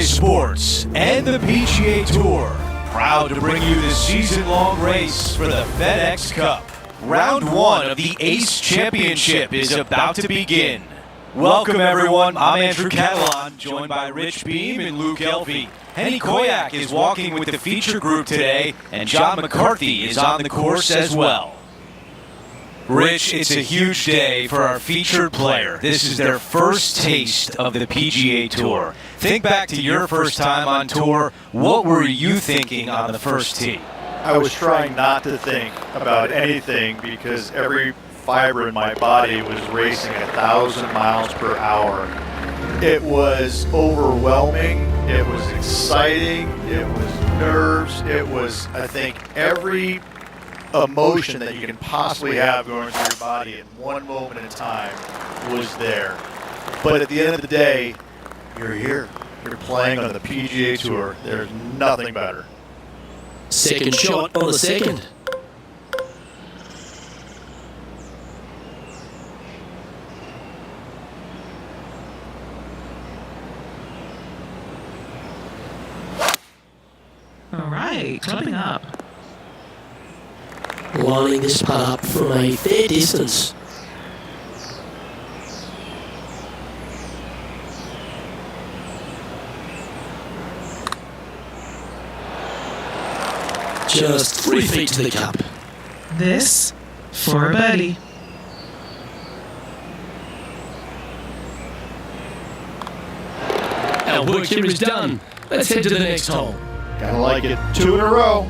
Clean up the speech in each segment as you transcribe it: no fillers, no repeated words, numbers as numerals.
PGA Sports and the PGA Tour, proud to bring you the season-long race for the FedEx Cup. Round 1 of the Ace Championship is about to begin. Welcome, everyone. I'm Andrew Catalan, joined by Rich Beam and Luke Elvey. Henny Koyak is walking with the feature group today, and John McCarthy is on the course as well. Rich, it's a huge day for our featured player. This is their first taste of the PGA Tour. Think back to your first time on tour. What were you thinking on the first tee? I was trying not to think about anything because every fiber in my body was racing 1,000 miles per hour. It was overwhelming. It was exciting. It was nerves. It was, I think, every emotion that you can possibly have going through your body at one moment in time was there. But at the end of the day, you're here. You're playing on the PGA Tour. There's nothing better. Second shot on the second. All right, clubbing up. Lining this putt up from a fair distance. Just 3 feet to the cup. This for a birdie. Our work here is done. Let's head to the next hole. Gotta like it. 2 in a row.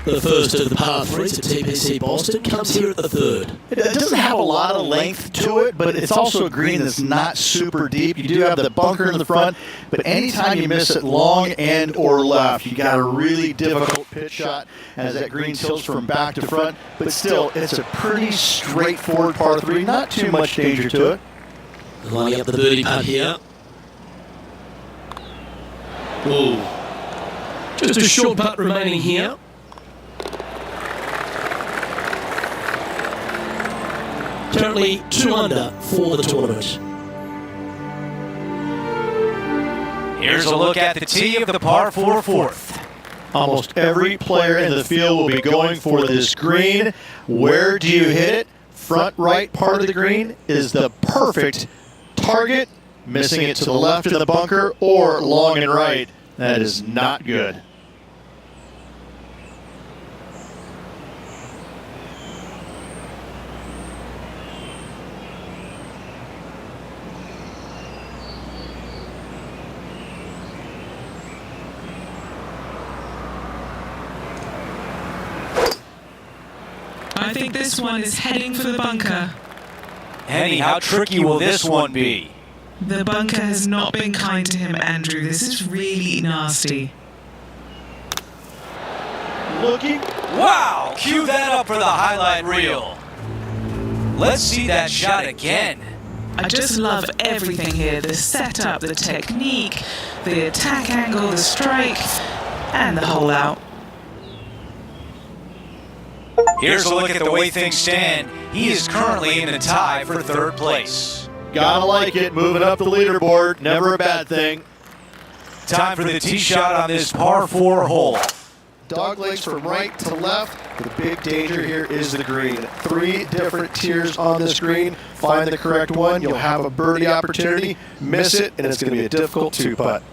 The first of the par 3s at TPC Boston comes here at the third. It doesn't have a lot of length to it, but it's also a green that's not super deep. You do have the bunker in the front, but anytime you miss it long and or left, you got a really difficult pitch shot as that green tilts from back to front. But still, it's a pretty straightforward par 3, not too much danger to it. Lining up the birdie putt here. Ooh. Just a short putt remaining here. Currently 2 under for the tournament. Here's a look at the tee of the par 4 fourth. Almost every player in the field will be going for this green. Where do you hit it? Front right part of the green is the perfect target. Missing it to the left in the bunker or long and right, that is not good. I think this one is heading for the bunker. Henny, how tricky will this one be? The bunker has not been kind to him, Andrew. This is really nasty. Looking. Wow! Cue that up for the highlight reel. Let's see that shot again. I just love everything here. The setup, the technique, the attack angle, the strike, and the hole out. Here's a look at the way things stand. He is currently in a tie for 3rd place. Gotta like it. Moving up the leaderboard. Never a bad thing. Time for the tee shot on this par 4 hole. Dog legs from right to left. The big danger here is the green. 3 different tiers on this green. Find the correct one. You'll have a birdie opportunity. Miss it, and it's going to be a difficult 2-putt.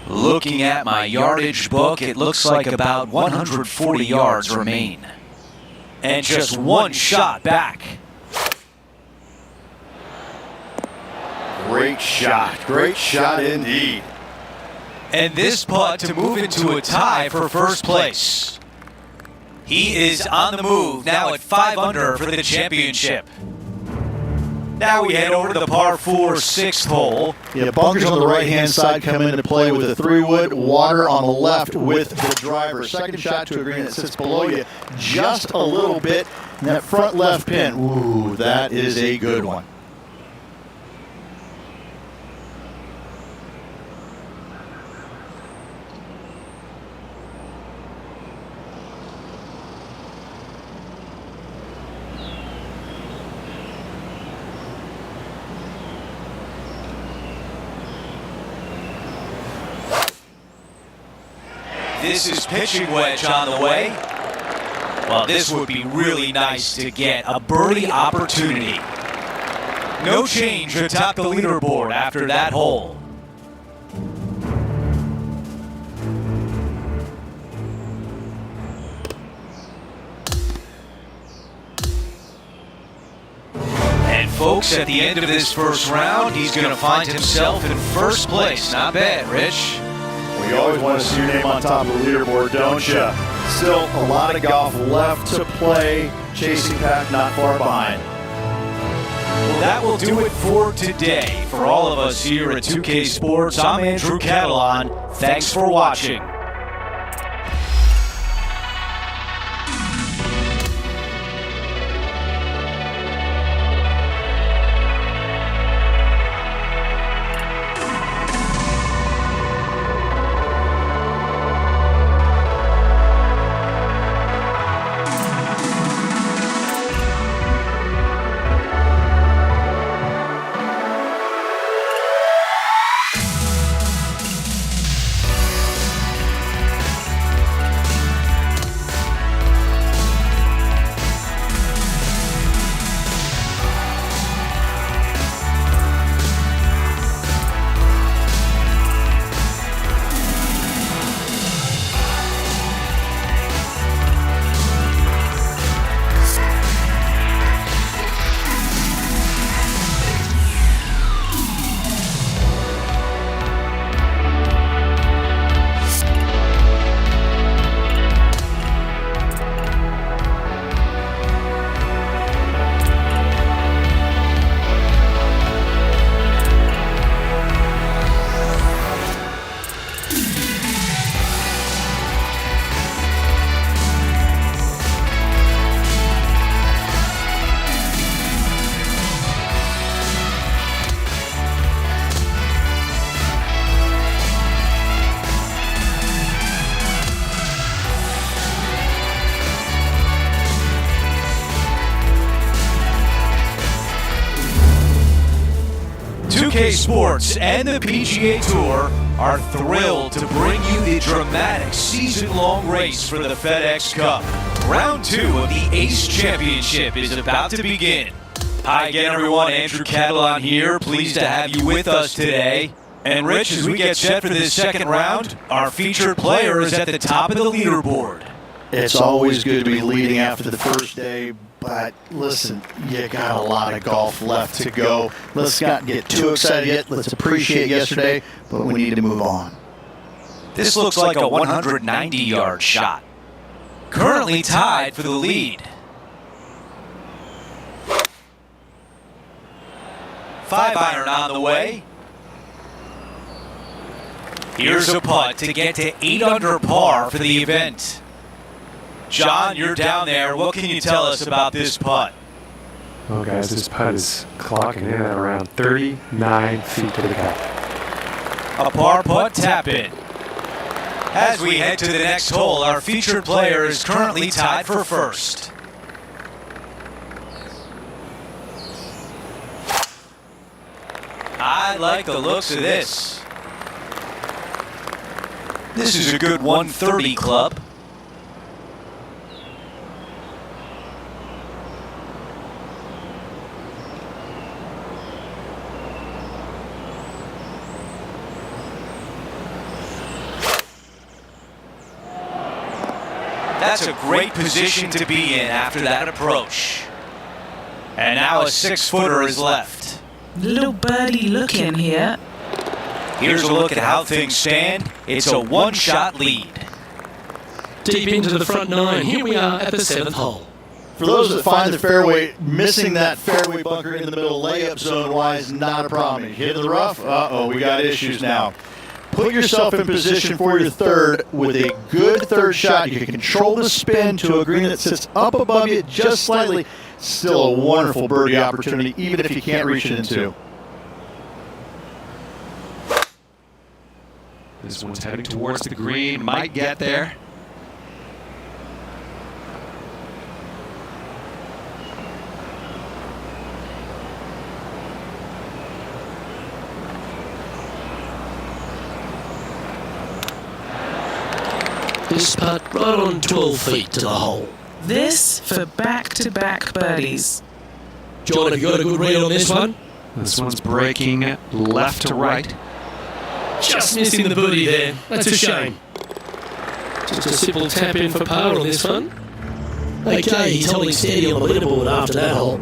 Looking at my yardage book, it looks like about 140 yards remain. And just 1 shot back. Great shot. Great shot indeed. And this putt to move into a tie for 1st place. He is on the move now at 5 under for the championship. Now we head over to the par 4 6th hole. Yeah, bunkers on the right-hand side come into play with the 3-wood, water on the left with the driver. Second shot to a green that sits below you just a little bit. And that front left pin, ooh, that is a good one. This is pitching wedge on the way. Well, this would be really nice to get a birdie opportunity. No change atop the leaderboard after that hole. And folks, at the end of this first round, he's going to find himself in first place. Not bad, Rich. Well, you always want to see your name on top of the leaderboard, don't you? Still a lot of golf left to play. Chasing Pat not far behind. Well, that will do it for today. For all of us here at 2K Sports, I'm Andrew Catalan. Thanks for watching. Sports and the PGA Tour are thrilled to bring you the dramatic season-long race for the FedEx Cup. Round 2 of the ACE Championship is about to begin. Hi again, everyone. Andrew Catalan here. Pleased to have you with us today. And Rich, as we get set for this second round, our featured player is at the top of the leaderboard. It's always good to be leading after the first day, but listen, you got a lot of golf left to go. Let's not get too excited yet. Let's appreciate yesterday, but we need to move on. This looks like a 190-yard shot. Currently tied for the lead. 5-iron on the way. Here's a putt to get to 8 under par for the event. John, you're down there. What can you tell us about this putt? Well, guys, this putt is clocking in at around 39 feet to the cup. A par putt tap in. As we head to the next hole, our featured player is currently tied for first. I like the looks of this. This is a good 130 club. That's a great position to be in after that approach. And now a 6-footer is left. Little birdie look in here. Here's a look at how things stand. It's a one-shot lead. Deep into the front 9. Here we are at the 7th hole. For those that find the fairway, missing that fairway bunker in the middle layup zone-wise, not a problem. You hit the rough, we got issues now. Put yourself in position for your third with a good third shot. You can control the spin to a green that sits up above you just slightly. Still a wonderful birdie opportunity, even if you can't reach it into. This one's heading towards the green. Might get there. This putt right on 12 feet to the hole. This for back-to-back birdies. John, have you got a good read on this one? This one's breaking left to right. Just missing the birdie there. That's a shame. Just a simple tap in for par on this one. Okay, he's holding steady on the leaderboard after that hole.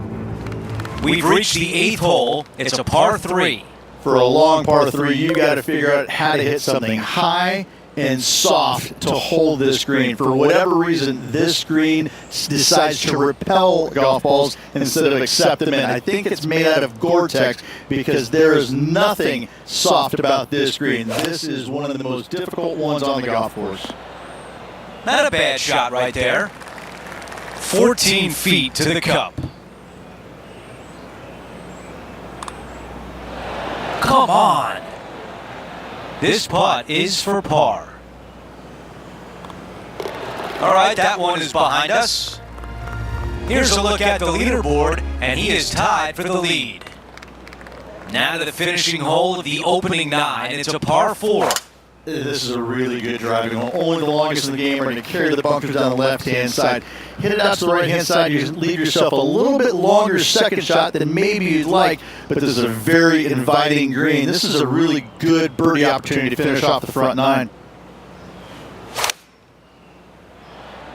We've reached the 8th hole. It's a par 3. For a long par 3, you got to figure out how to hit something high and soft to hold this green. For whatever reason, this green decides to repel golf balls instead of accept them in. I think it's made out of Gore-Tex because there is nothing soft about this green. This is one of the most difficult ones on the golf course. Not a bad shot right there. 14 feet to the cup. Come on. This putt is for par. All right, that one is behind us. Here's a look at the leaderboard, and he is tied for the lead. Now to the finishing hole of the opening 9. It's a par 4. This is a really good driving hole. Only the longest in the game. We're going to carry the bunkers down the left-hand side. Hit it out to the right-hand side. You leave yourself a little bit longer second shot than maybe you'd like, but this is a very inviting green. This is a really good birdie opportunity to finish off the front 9.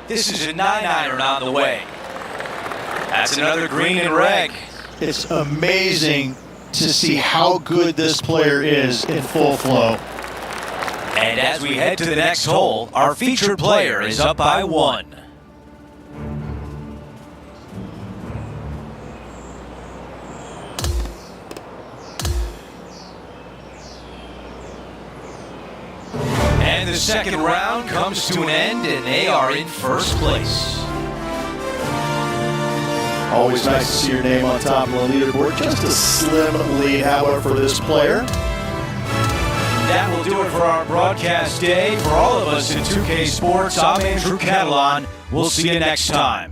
This is a 9-iron on the way. That's another green and reg. It's amazing to see how good this player is in full flow. And as we head to the next hole, our featured player is up by 1. And the second round comes to an end, and they are in first place. Always nice to see your name on top of the leaderboard. Just a slim lead, however, for this player. That will do it for our broadcast day. For all of us at 2K Sports, I'm Andrew Catalan. We'll see you next time.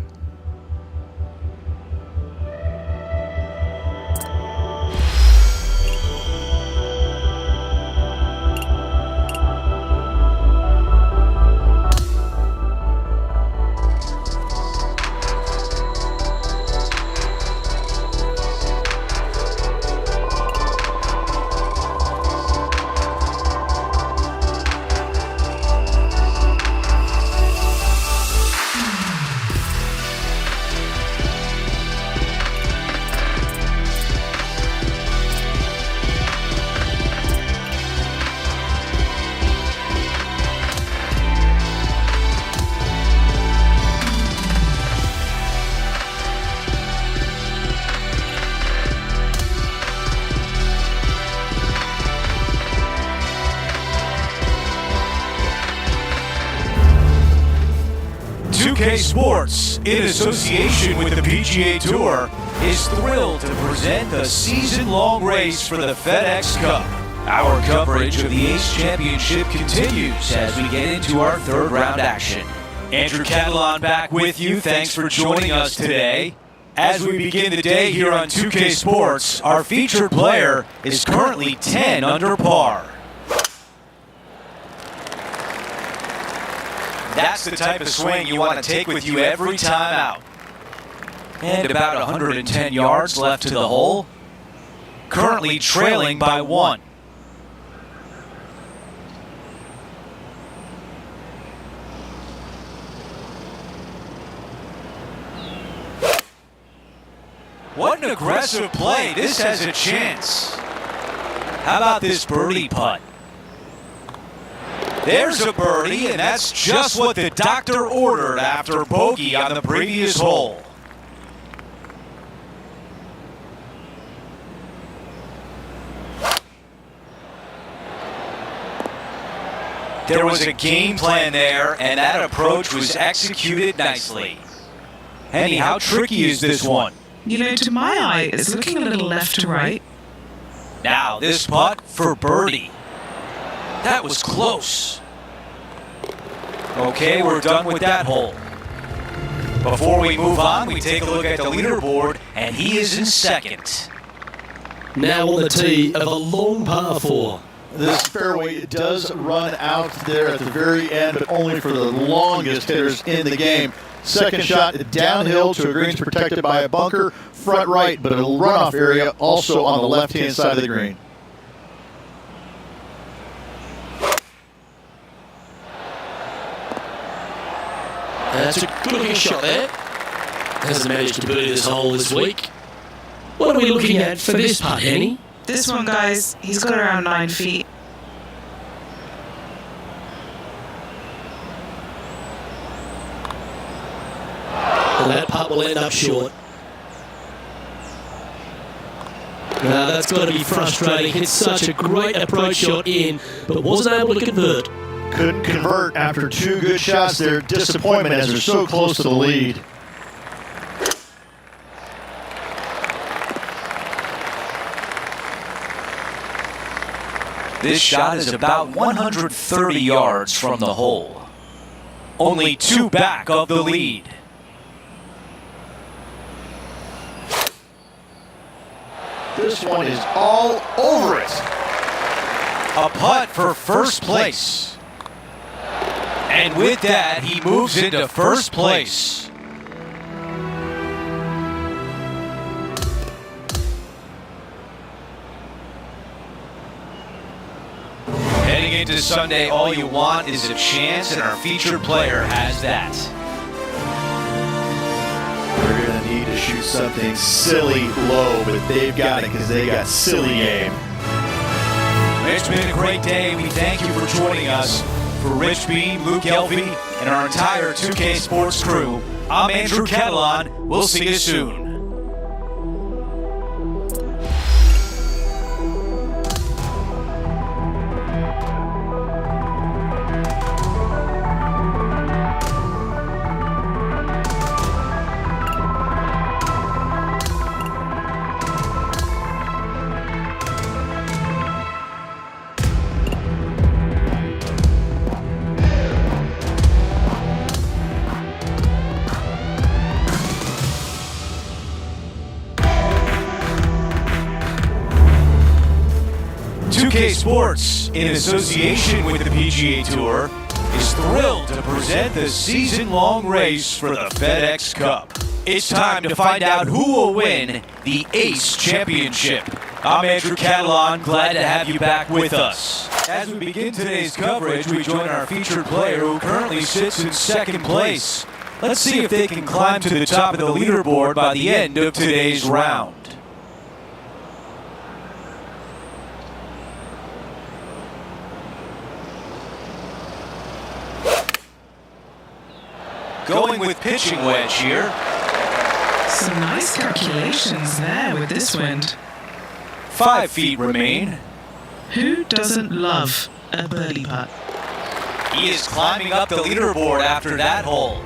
PGA Sports, in association with the PGA Tour, is thrilled to present the season-long race for the FedEx Cup. Our coverage of the Ace Championship continues as we get into our third round action. Andrew Catalan back with you. Thanks for joining us today. As we begin the day here on 2K Sports, our featured player is currently 10 under par. That's the type of swing you want to take with you every time out. And about 110 yards left to the hole. Currently trailing by 1. What an aggressive play. This has a chance. How about this birdie putt? There's a birdie, and that's just what the doctor ordered after bogey on the previous hole. There was a game plan there, and that approach was executed nicely. Henny, how tricky is this one? You know, to my eye, it's looking a little left to right. Now, this putt for birdie. That was close. Okay, we're done with that hole. Before we move on, we take a look at the leaderboard, and he is in second. Now on the tee of a long par 4. This fairway does run out there at the very end, but only for the longest hitters in the game. Second shot downhill to a green protected by a bunker, front right, but a runoff area also on the left-hand side of the green. That's a good-looking shot there. Hasn't managed to birdie this hole this week. What are we looking at for this putt, Henny? This one, guys, he's got around 9 feet. And that putt will end up short. Now that's got to be frustrating. Hit such a great approach shot in, but wasn't able to convert. Couldn't convert after 2 good shots there. Disappointment as they're so close to the lead. This shot is about 130 yards from the hole. Only 2 back of the lead. This one is all over it. A putt for first place. And with that, he moves into first place. Heading into Sunday, all you want is a chance, and our featured player has that. They're going to need to shoot something silly low, but they've got it because they got silly game. It's been a great day. We thank you for joining us. For Rich Bean, Luke Elvey, and our entire 2K Sports crew, I'm Andrew Catalan. We'll see you soon. Sports, in association with the PGA Tour, is thrilled to present the season-long race for the FedEx Cup. It's time to find out who will win the ACE Championship. I'm Andrew Catalan, glad to have you back with us. As we begin today's coverage, we join our featured player who currently sits in second place. Let's see if they can climb to the top of the leaderboard by the end of today's round. Going with pitching wedge here. Some nice calculations there with this wind. 5 feet remain. Who doesn't love a birdie putt? He is climbing up the leaderboard after that hole.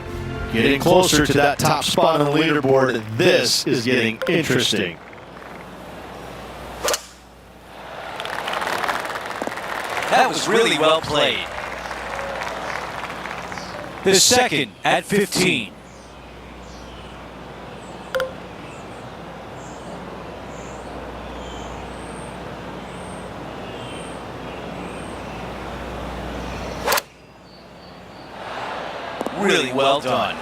Getting closer to that top spot on the leaderboard. This is getting interesting. That was really well played. The second at 15. Really well done.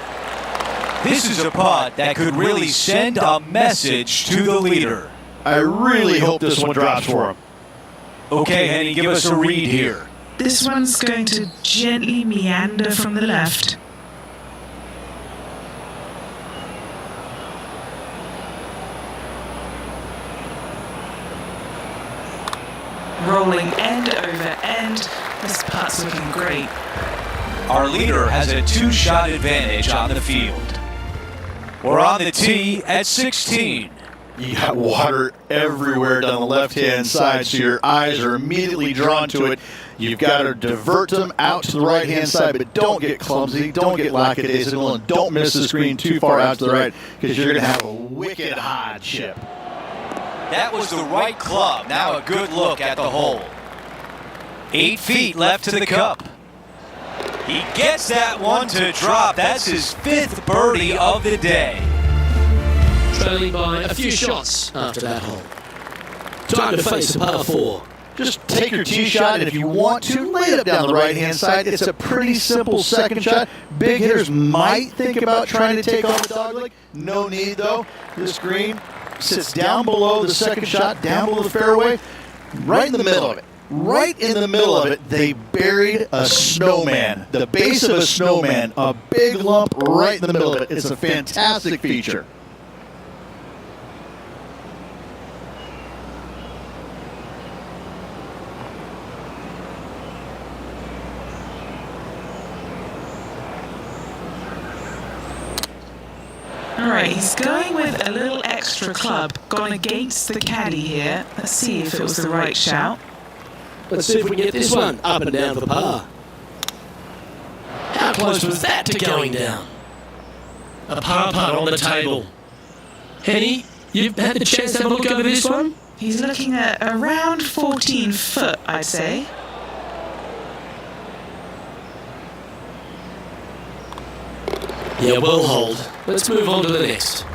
This is a putt that could really send a message to the leader. I really hope this one drops for him. Okay, Henny, give us a read here. This one's going to gently meander from the left. Rolling end over end. This putt's looking great. Our leader has a 2-shot advantage on the field. We're on the tee at 16. You got water everywhere down the left-hand side, so your eyes are immediately drawn to it. You've got to divert them out to the right-hand side, but don't get clumsy, don't get lackadaisical, and don't miss the screen too far out to the right, because you're going to have a wicked high chip. That was the right club. Now a good look at the hole. 8 feet left to the cup. He gets that one to drop. That's his 5th birdie of the day. Trailing by a few shots after that hole. Time to face a par 4. just take your tee shot, and if you want to, lay it up down the right-hand side. It's a pretty simple second shot. Big hitters might think about trying to take on the dogleg. No need, though. This green sits down below the second shot, down below the fairway, right in the middle of it. Right in the middle of it, they buried a snowman, the base of a snowman, a big lump right in the middle of it. It's a fantastic feature. All right, he's going with a little extra club, gone against the caddy here. Let's see if it was the right shout. Let's see if we can get this one up and down for par. How close was that to going down? A par putt on the table. Henny, you've had the chance to have a look over this one? He's looking at around 14 foot, I'd say. Yeah, well hold. Let's move on to the next.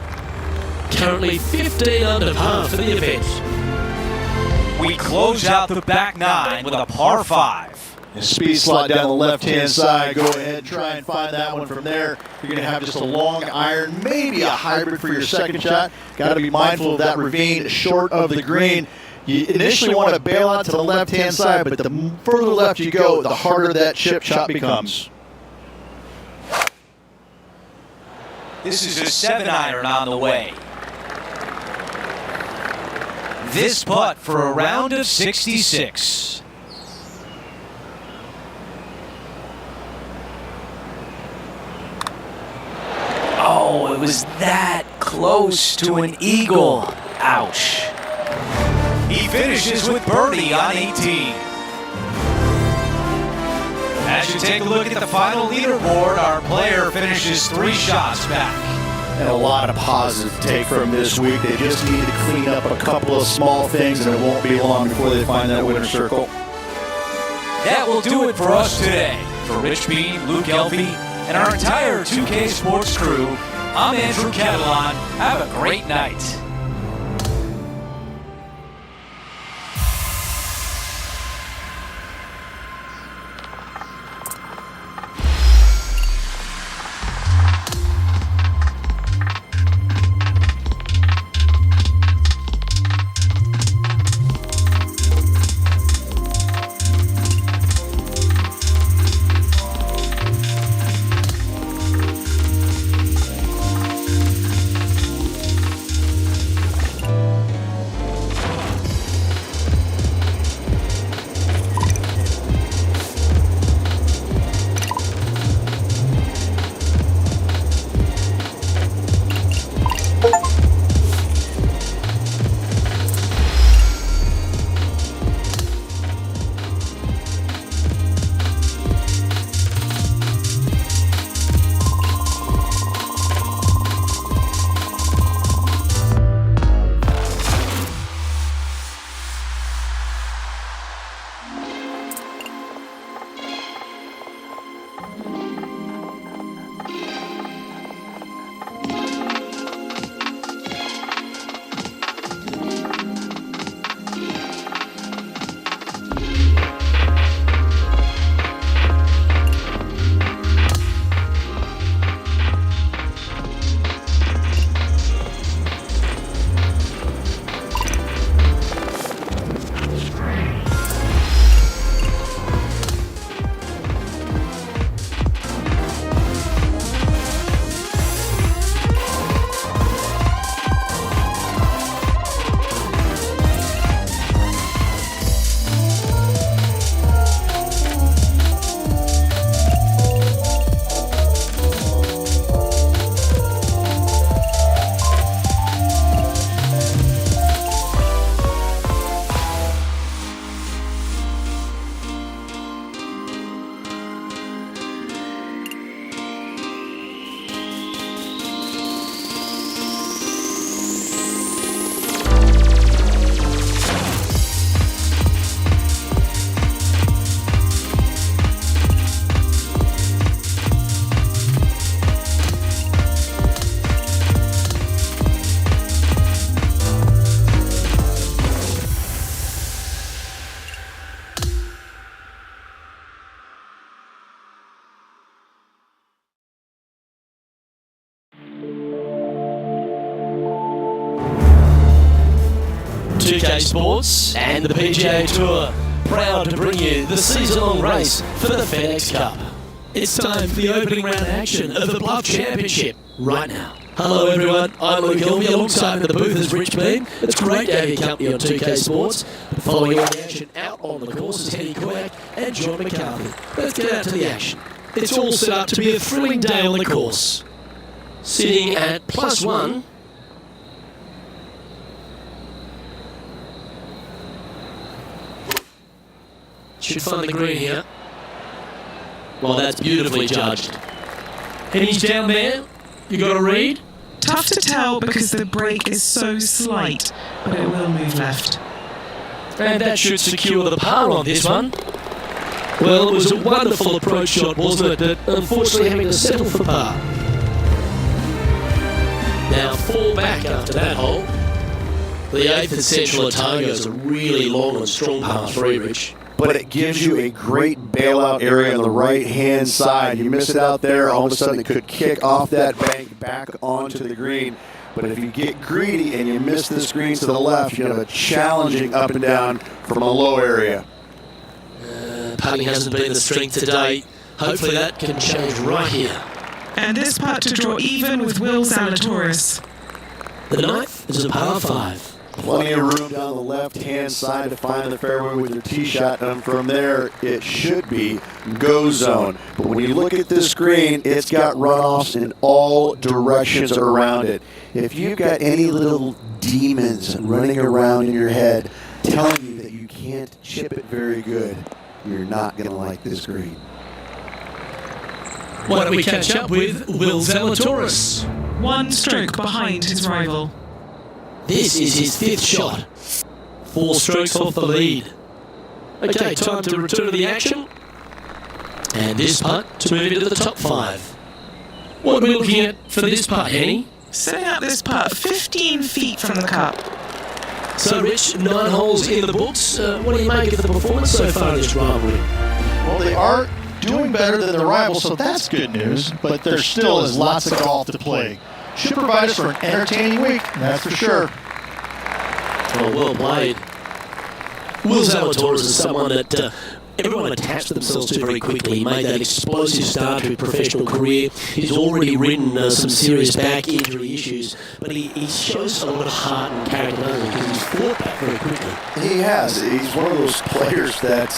Currently 15 under par for the event. We close out the back nine with a par 5. Speed slot down the left-hand side. Go ahead and try and find that one from there. You're going to have just a long iron, maybe a hybrid for your second shot. Got to be mindful of that ravine short of the green. You initially want to bail out to the left-hand side, but the further left you go, the harder that chip shot becomes. This is a 7-iron on the way. This putt for a round of 66. Oh, it was that close to an eagle. Ouch. He finishes with birdie on 18. As you take a look at the final leaderboard, our player finishes 3 shots back. And a lot of positive take from this week. They just need to clean up a couple of small things, and it won't be long before they find that winner's circle. That will do it for us today. For Rich Bean, Luke Elvey, and our entire 2K Sports crew, I'm Andrew Catalan. Have a great night. 2K Sports and the PGA Tour, proud to bring you the season-long race for the FedEx Cup. It's time for the opening round action of the Bluff Championship right now. Hello everyone, I'm Luke Elvey, alongside the booth is Rich Bean. It's great to have your company on 2K Sports. Following all the action out on the course is Henny Quack and John McCarthy. Let's get out to the action. It's all set up to be a thrilling day on the course. Sitting at +1. Should find the green here. Well, that's beautifully judged. Henny's down there. You got a read? Tough to tell because the break is so slight, but it will move left. And that should secure the par on this one. Well, it was a wonderful approach shot, wasn't it? But unfortunately having to settle for par. Now fall back after that hole. The 8th and Central Otago is a really long and strong par 3, Rich. But it gives you a great bailout area on the right-hand side. You miss it out there, all of a sudden it could kick off that bank back onto the green. But if you get greedy and you miss this green to the left, you have a challenging up and down from a low area. Putting hasn't been the strength today. Hopefully that can change right here. And this putt to draw even with Will Zalatoris. The 9th is a par 5. Plenty of room down the left-hand side to find the fairway with your tee shot, and from there it should be go zone. But when you look at this green, it's got runoffs in all directions around it. If you've got any little demons running around in your head telling you that you can't chip it very good, you're not going to like this green. Why don't we catch up with Will Zalatoris? 1 stroke behind his rival. This is his 5th shot. 4 strokes off the lead. Okay, time to return to the action. And this putt to move into the top 5. What are we looking at for this putt, Henny? Setting up this putt 15 feet from the cup. So, Rich, 9 holes in the books. What do you make of the performance so far in this rivalry? Well, they are doing better than their rivals, so that's good news, but there still is lots of golf to play. Should provide us for an entertaining week, that's for sure. Oh, well played. Will Zalatoris is someone that everyone attached themselves to very quickly. He made that explosive start to his professional career. He's already ridden some serious back injury issues, but he shows a lot of heart and character because he's fought back very quickly. He has. He's one of those players that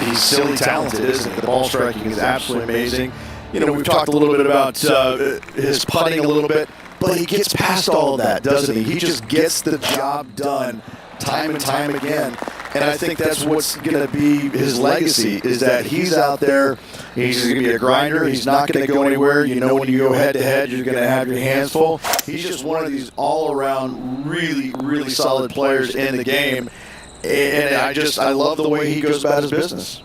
he's silly talented, isn't he? The ball striking is absolutely amazing. You know, we've talked a little bit about his putting a little bit, but he gets past all of that, doesn't he? He just gets the job done time and time again. And I think that's what's going to be his legacy, is that he's out there, he's going to be a grinder, he's not going to go anywhere. You know, when you go head-to-head, you're going to have your hands full. He's just one of these all-around really, really solid players in the game. And I love the way he goes about his business.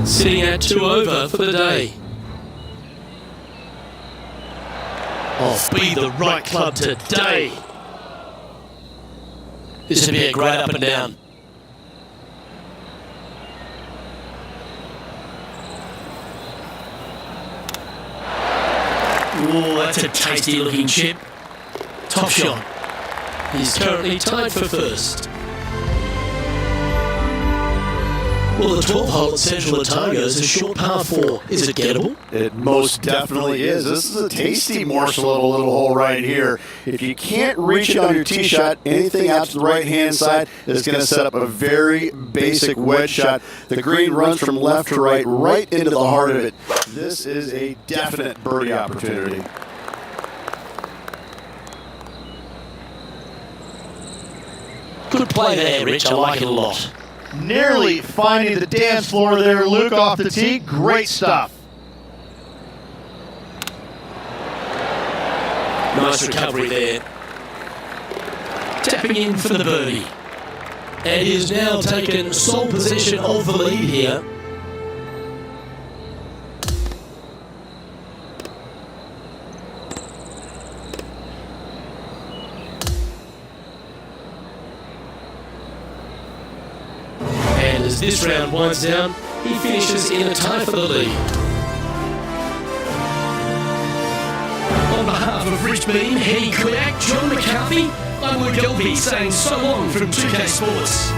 Sitting at 2 over for the day. Oh, be the right club today. This would be a great up and down. Oh, that's a tasty looking chip. Top shot. He's currently tied for first. Well, the 12th hole at Central Otago is a short par 4. Is it gettable? It most definitely is. This is a tasty morsel of a little hole right here. If you can't reach it on your tee shot, anything out to the right-hand side is going to set up a very basic wedge shot. The green runs from left to right, right into the heart of it. This is a definite birdie opportunity. Good play there, Rich. I like it a lot. Nearly finding the dance floor there, Luke, off the tee. Great stuff. Nice recovery there. Tapping in for the birdie. And he has now taken sole possession of the lead here. this round winds down, he finishes in a tie for the lead. On behalf of Rich Beam, Henny Kuyak, John McCarthy, I'm Luke Elvey saying so long from 2K Sports.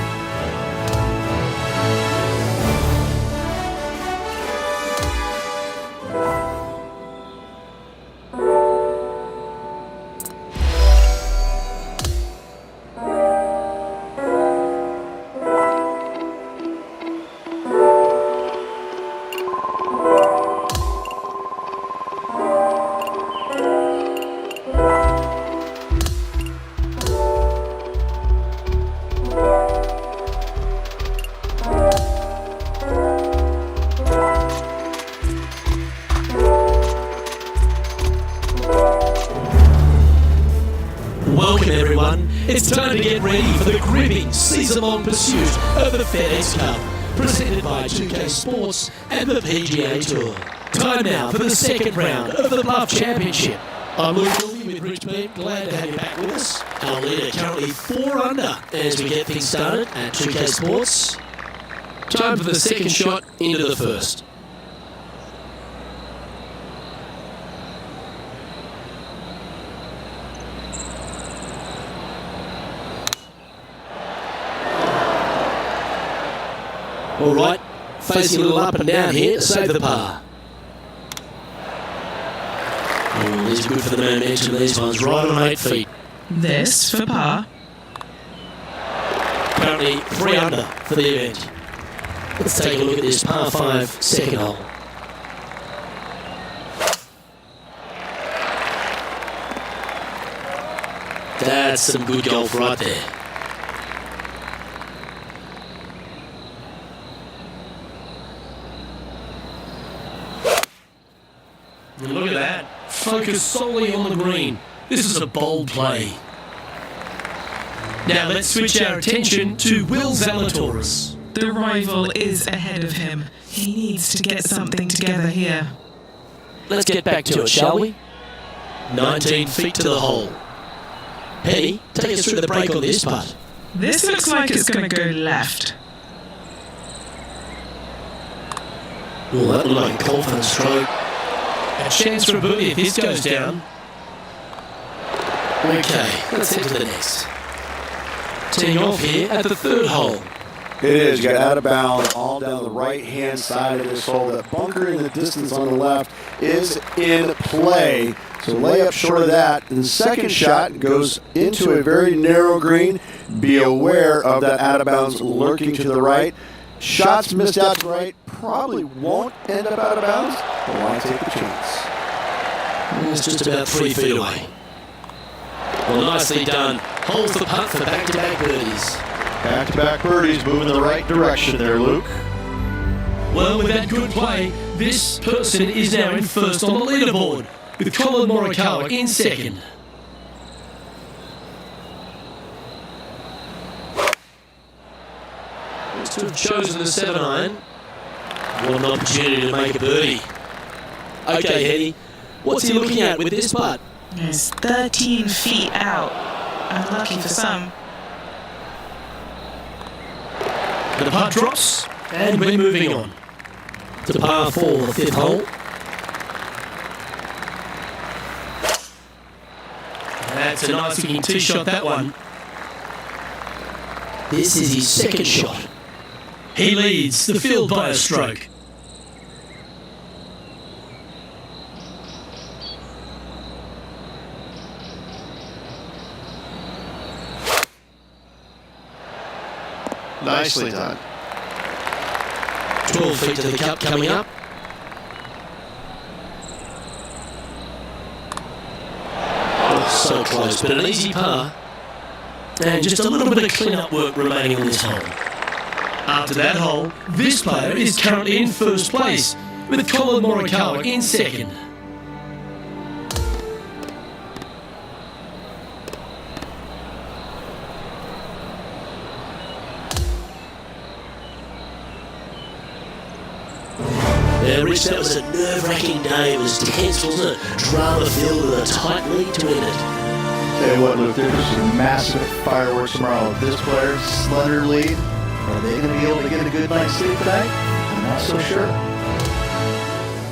Welcome everyone, it's time to get ready for the gripping season-long pursuit of the FedEx Cup, presented by 2K Sports and the PGA Tour. Time now for the second round of the Bluff Championship. I'm Luke Elvey with Rich Beam, glad to have you back with us. Our leader currently 4 under as we get things started at 2K Sports. Time for the second shot into the first. All right, facing a little up and down here to save the par. Oh, these are good for the momentum. These ones right on 8 feet. This for par. Currently 3 under for the event. Let's take a look at this par 5 second hole. That's some good golf right there. Look at that. Focus solely on the green. This is a bold play. Now let's switch our attention to Will Zalatoris. The rival is ahead of him. He needs to get something together here. Let's get back to it, shall we? 19 feet to the hole. Penny, take us through the break on this putt. This looks like it's going to go left. Oh, that looked like a confident stroke. A chance for a birdie if this goes down. Okay, let's head to the next. Teeing off here at the third hole. It is. You got out of bounds all down the right-hand side of this hole. That bunker in the distance on the left is in play. So lay up short of that. The second shot goes into a very narrow green. Be aware of that out of bounds lurking to the right. Shots missed out to the right probably won't end up out of bounds, but why take a chance? It's just about 3 feet away. Well, nicely done. Holds the putt for back-to-back birdies. Back-to-back birdies, moving the right direction there, Luke. Well, with that good play, this person is now in first on the leaderboard, with Colin Morikawa in second. Looks to have chosen the 7-iron. What an opportunity to make a birdie. Okay, Henny, what's he looking at with this putt? It's 13 feet out. Unlucky for some. The putt drops, and we're moving on to par 4, the 5th hole. That's a nice looking tee shot, that one. This is his second shot. He leads the field by a stroke. Nicely done. 12 feet to the cup coming up. Oh, so close, but an easy par. And just a little bit of clean-up work remaining on this hole. After that hole, this player is currently in first place, with Colin Morikawa in second. Rich, that was a nerve-wracking day. It was tense, wasn't it? Drama-filled with a tight lead to win it. Tell you what, Luke, there's some massive fireworks tomorrow. This player, slender lead, Are they going to be able to get a good night's sleep tonight? I'm not so sure.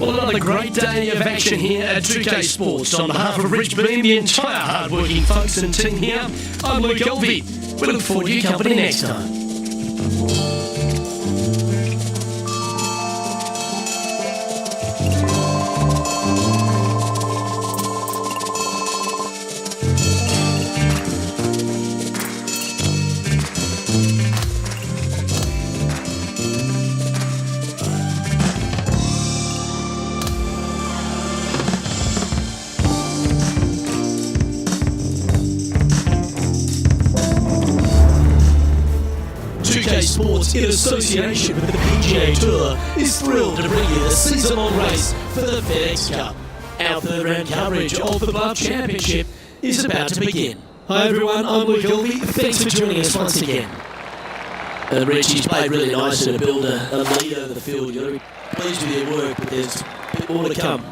Well, another great day of action here at 2K Sports. On behalf of Rich Beam, the entire hard-working folks and team here, I'm Luke Elvey. We look forward to your company next time. Sports in association with the PGA Tour is thrilled to bring you the season-long race for the FedEx Cup. Our third round coverage of the Bluff Championship is about to begin. Hi everyone, I'm Luke Elvey. Thanks for joining us once again. Richie's played really nice to build a lead over the field. You're pleased with your work, but there's a bit more to come.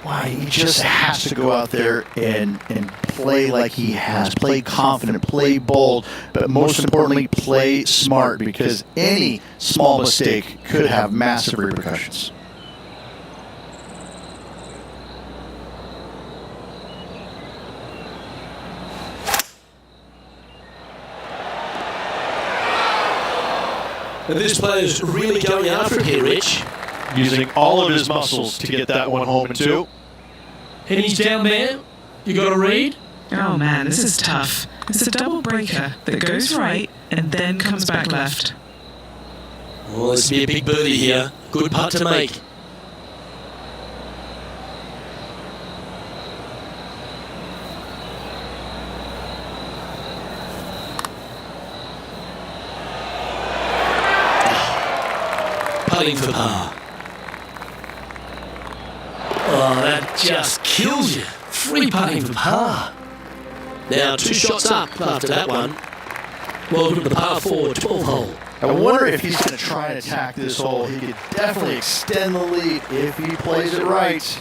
Why, he just has to go out there and play like he has. Play confident, play bold, but most importantly, play smart, because any small mistake could have massive repercussions. And this player's really going after it here, Rich. Using all of his muscles to get that one home in two. And he's down there. You got a read? Oh man, this is tough. It's a double breaker that goes right and then comes back left. Oh, this will be a big birdie here. Good putt to make. Putting for par. Oh, that just kills you. Free putting for par. Now 2 shots up after that one. Welcome to the par 4 12 hole. I wonder if he's going to try and attack this hole. He could definitely extend the lead if he plays it right.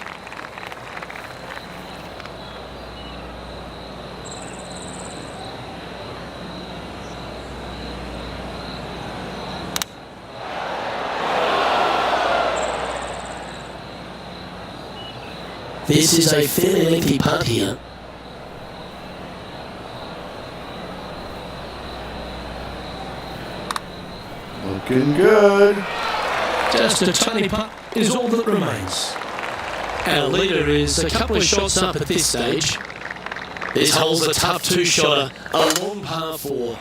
This is a fairly lengthy putt here. Looking good. Just a tiny putt is all that remains. Our leader is a couple of shots up at this stage. This hole's a tough 2-shotter, a long par 4.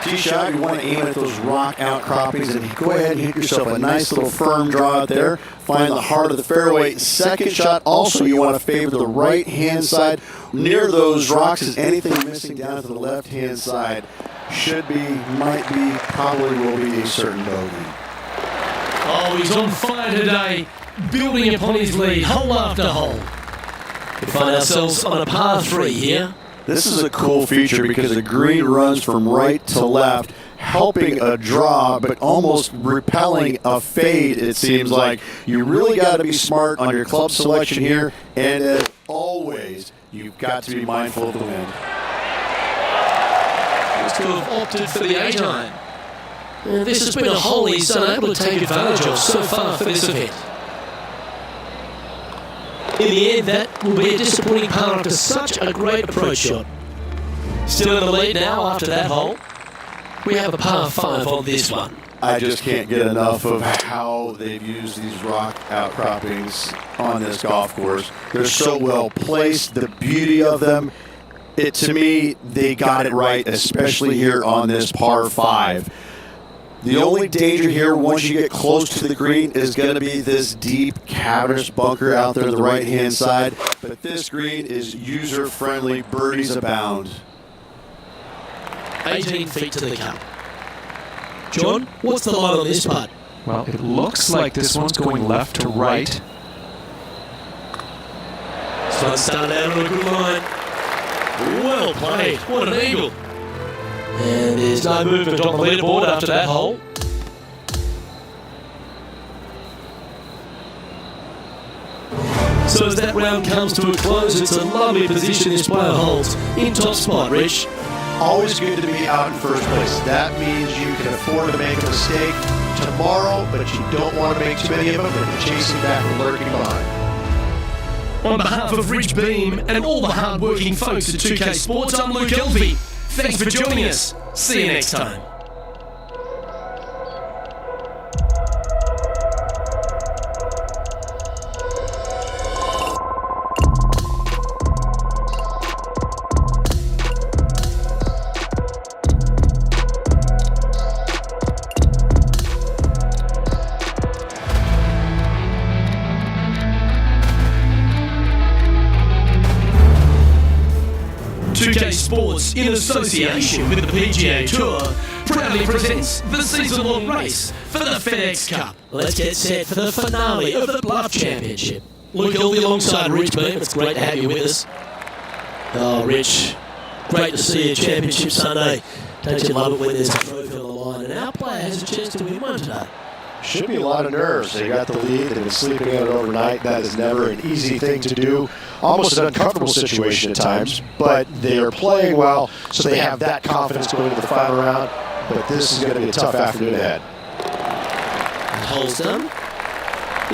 Tee shot, you want to aim at those rock outcroppings and go ahead and hit yourself a nice little firm draw out there. Find the heart of the fairway. Second shot, also you want to favor the right-hand side. Near those rocks is anything missing down to the left-hand side. Should be, might be, probably will be a certain bogey. Oh, he's on fire today, building upon his lead, hole after hole. We find ourselves on a par 3 here. This is a cool feature because the green runs from right to left, helping a draw, but almost repelling a fade, it seems like. You really got to be smart on your club selection here, and as always, you've got to be mindful of the wind. Looks to have opted for the 8-iron. This has been a hole he's unable to take advantage of so far for this event. In the end, that will be a disappointing par after such a great approach shot. Still in the lead now after that hole. We have a par 5 on this one. I just can't get enough of how they've used these rock outcroppings on this golf course. They're so well placed, the beauty of them. To me, they got it right, especially here on this par 5. The only danger here, once you get close to the green, is going to be this deep, cavernous bunker out there on the right-hand side. But this green is user-friendly. Birdies abound. 18 feet to the cup. John, what's the line on this putt? Well, it looks like this one's going left to right. This one started out on a good line. Well played. What an eagle. And there's no movement on the leaderboard after that hole. So as that round comes to a close, it's a lovely position this player holds in top spot, Rich. always good to be out in first place. That means you can afford to make a mistake tomorrow, but you don't want to make too many of them, and you're chasing back and lurking behind. On behalf of Rich Beam and all the hard-working folks at 2K Sports, I'm Luke Elvey. Thanks for joining us. See you next time. Sports, in association with the PGA Tour, proudly presents the season-long race for the FedEx Cup. Let's get set for the finale of the Bluff Championship. Luke Elvey alongside Rich Beam. It's great to have you with us. Oh, Rich, great to see you Championship Sunday. Don't you love it when there's a trophy on the line and our player has a chance to win one today? Should be a lot of nerves. They got the lead. They've been sleeping on it overnight. That is never an easy thing to do. Almost an uncomfortable situation at times, but they are playing well, so they have that confidence going into the final round. But this is going to be a tough afternoon ahead. Holston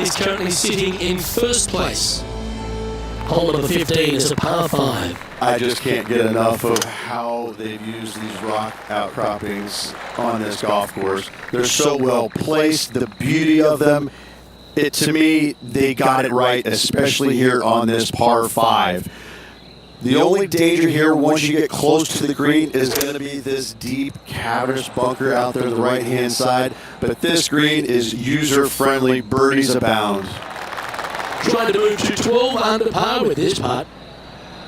is currently sitting in first place. Hole number 15 is a par 5. I just can't get enough of how they've used these rock outcroppings on this golf course. They're so well placed, the beauty of them. To me, they got it right, especially here on this par 5. The only danger here, once you get close to the green, is going to be this deep, cavernous bunker out there on the right-hand side. But this green is user-friendly, birdies abound. Trying to move to 12 under par with this putt.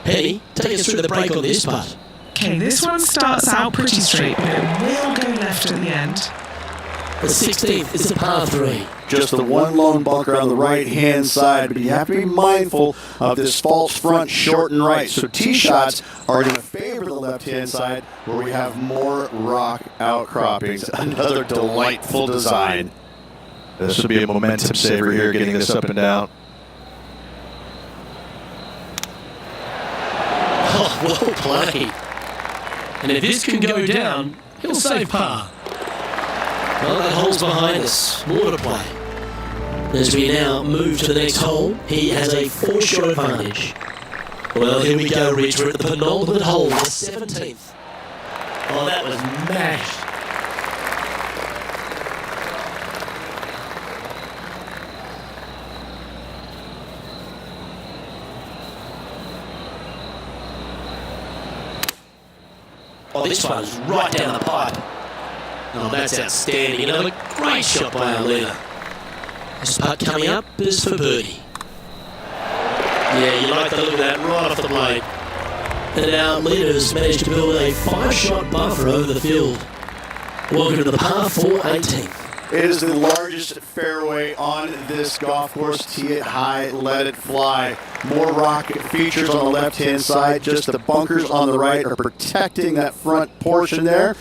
Penny, take us through the break on this putt. Okay, this one starts out pretty straight, but it will go left at the end. The 16th is a par 3. Just the one lone bunker on the right-hand side, but you have to be mindful of this false front short and right. So tee shots are going to favor the left-hand side where we have more rock outcroppings. Another delightful design. This will be a momentum saver here, getting this up and down. Oh, well played. And if this can go down, he'll save par. Well, that hole's behind us. More to play. As we now move to the next hole, he has a 4-shot advantage. Well, here we go, Rich. We're at the penultimate hole, the 17th. Oh, that was mashed. Oh, this one's right down the pipe. Oh, that's outstanding. Another great shot by our leader. This putt coming up is for birdie. Yeah, you like the look of that right off the blade. And our leader has managed to build a 5-shot buffer over the field. Welcome to the par 4 18th. It is the largest fairway on this golf course. Tee it high, let it fly. More rock features on the left-hand side. Just the bunkers on the right are protecting that front portion there.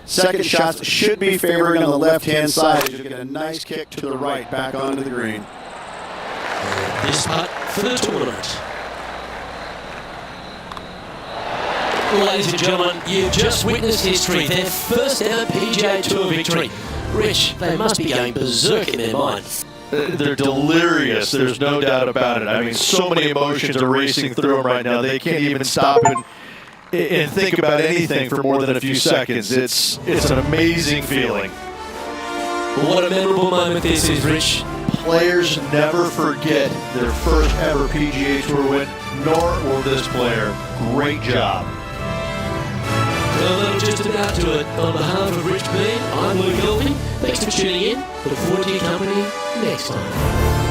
Second shots should be favoring on the left-hand side. You'll get a nice kick to the right, back onto the green. This putt for the tournament. Ladies and gentlemen, you've just witnessed history. Their first ever PGA Tour victory. Rich, they must be going berserk in their mind. They're delirious. There's no doubt about it. I mean, so many emotions are racing through them right now. They can't even stop and think about anything for more than a few seconds. It's an amazing feeling. What a memorable moment this is, Rich. Players never forget their first ever PGA Tour win, nor will this player. Great job. Well, that'll just about do it. On behalf of Rich Beam, I'm Luke Elvey. Thanks for tuning in. Look forward to your company next time.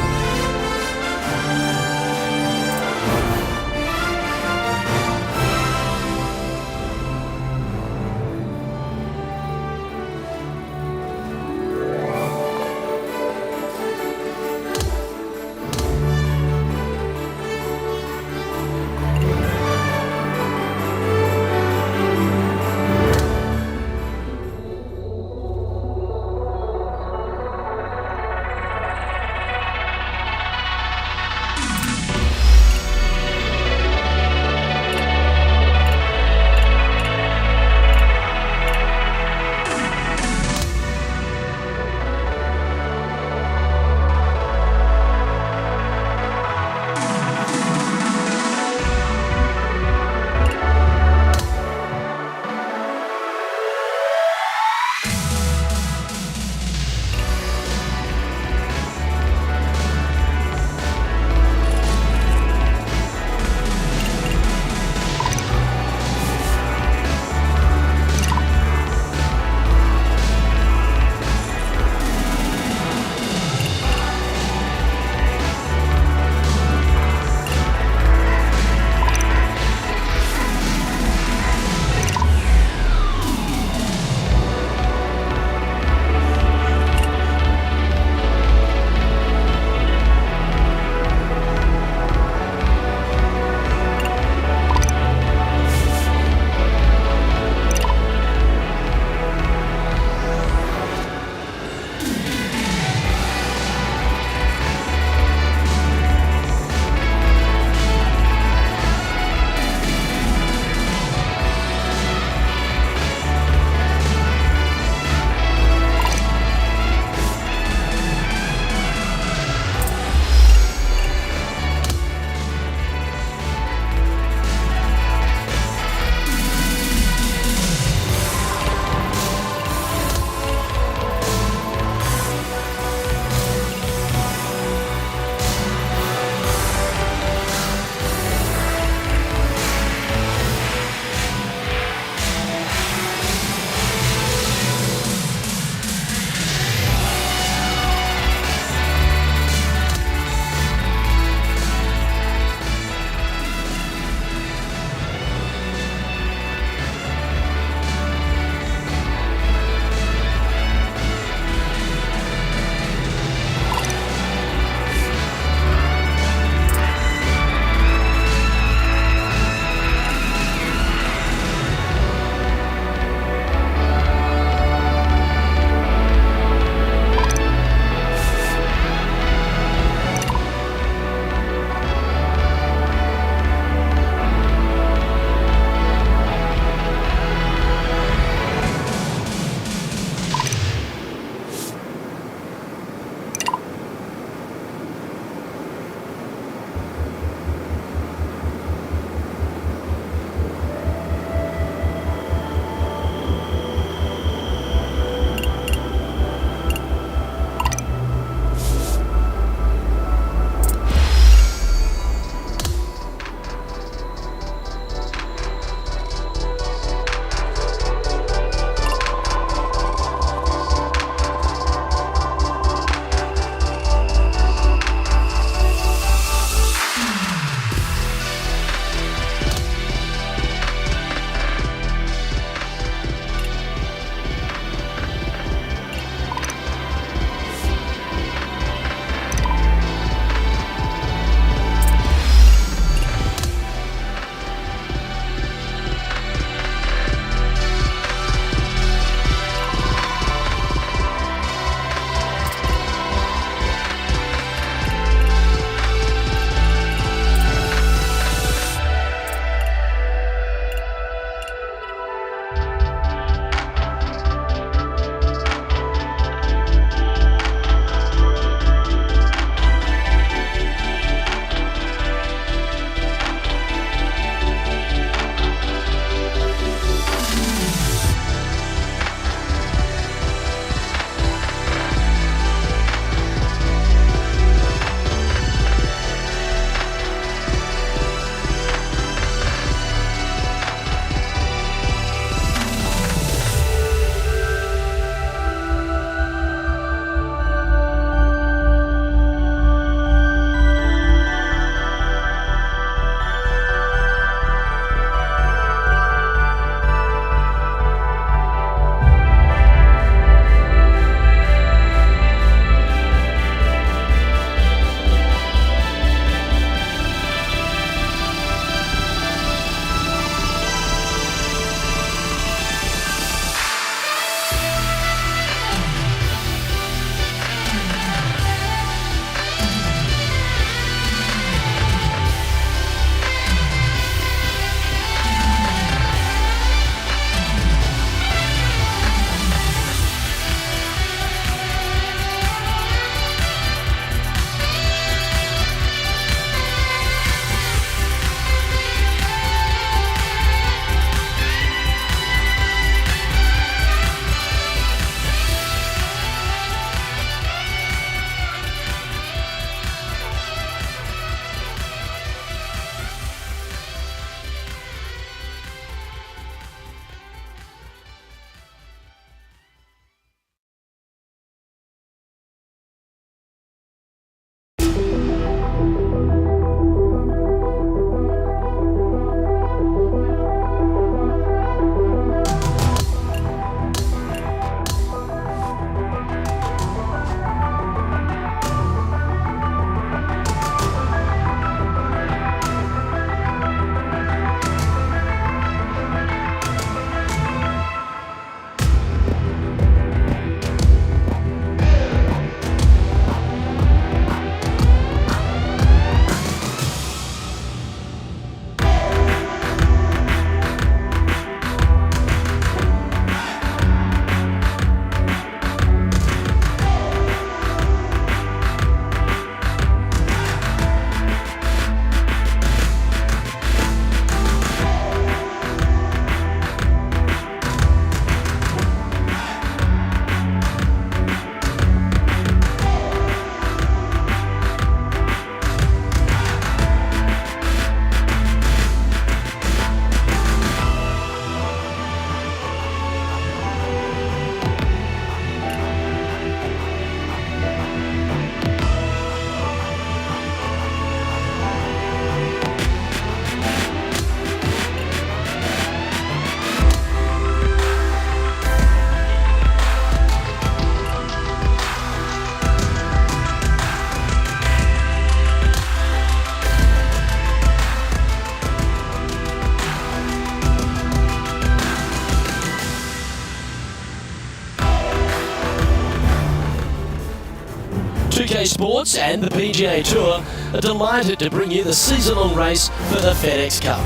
2K Sports and the PGA Tour are delighted to bring you the season-long race for the FedEx Cup.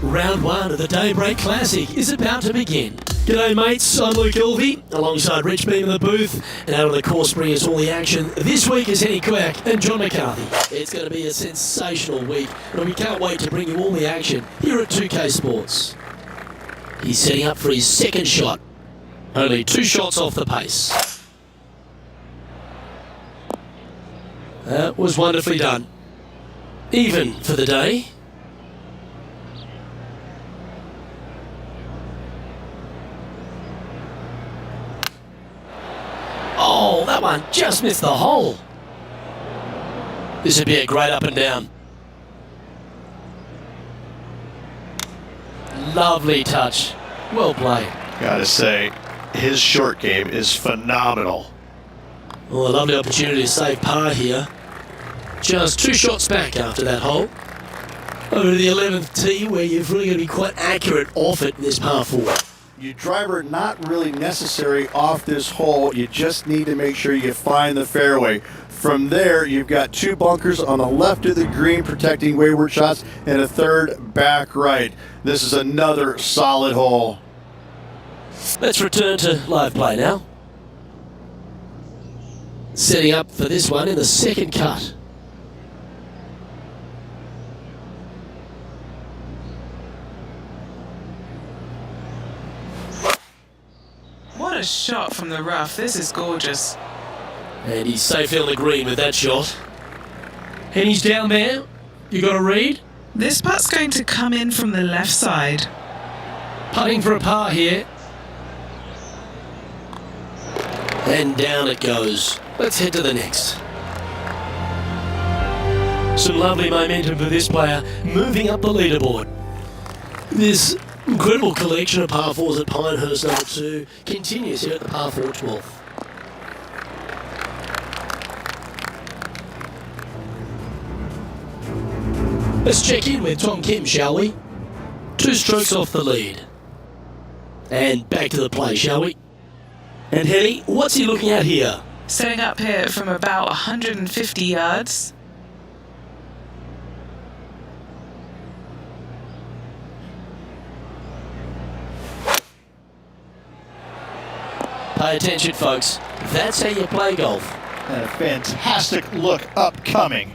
Round 1 of the Daybreak Classic is about to begin. G'day mates, I'm Luke Ilvey, alongside Rich Beam in the booth, and out on the course bringing us all the action. This week is Henny Quack and John McCarthy. It's going to be a sensational week, and we can't wait to bring you all the action here at 2K Sports. He's setting up for his second shot. Only 2 shots off the pace. That was wonderfully done. Even for the day. Oh, that one just missed the hole. This would be a great up and down. Lovely touch. Well played. Gotta say, his short game is phenomenal. Well, a lovely opportunity to save par here. Just 2 shots back after that hole. Over to the 11th tee, where you've really got to be quite accurate off it in this par 4. Your driver not really necessary off this hole. You just need to make sure you find the fairway. From there, you've got 2 bunkers on the left of the green protecting wayward shots and a third back right. This is another solid hole. Let's return to live play now. Setting up for this one in the second cut. What a shot from the rough. This is gorgeous. And he's safely on the green with that shot. And he's down there. You got a read? This putt's going to come in from the left side. Putting for a par here. And down it goes. Let's head to the next. Some lovely momentum for this player, moving up the leaderboard. This incredible collection of par 4s at Pinehurst number 2 continues here at the par 4 12th. Let's check in with Tom Kim, shall we? 2 strokes off the lead. And back to the play, shall we? And Henny, what's he looking at here? Setting up here from about 150 yards. Pay attention, folks. That's how you play golf. And a fantastic look upcoming.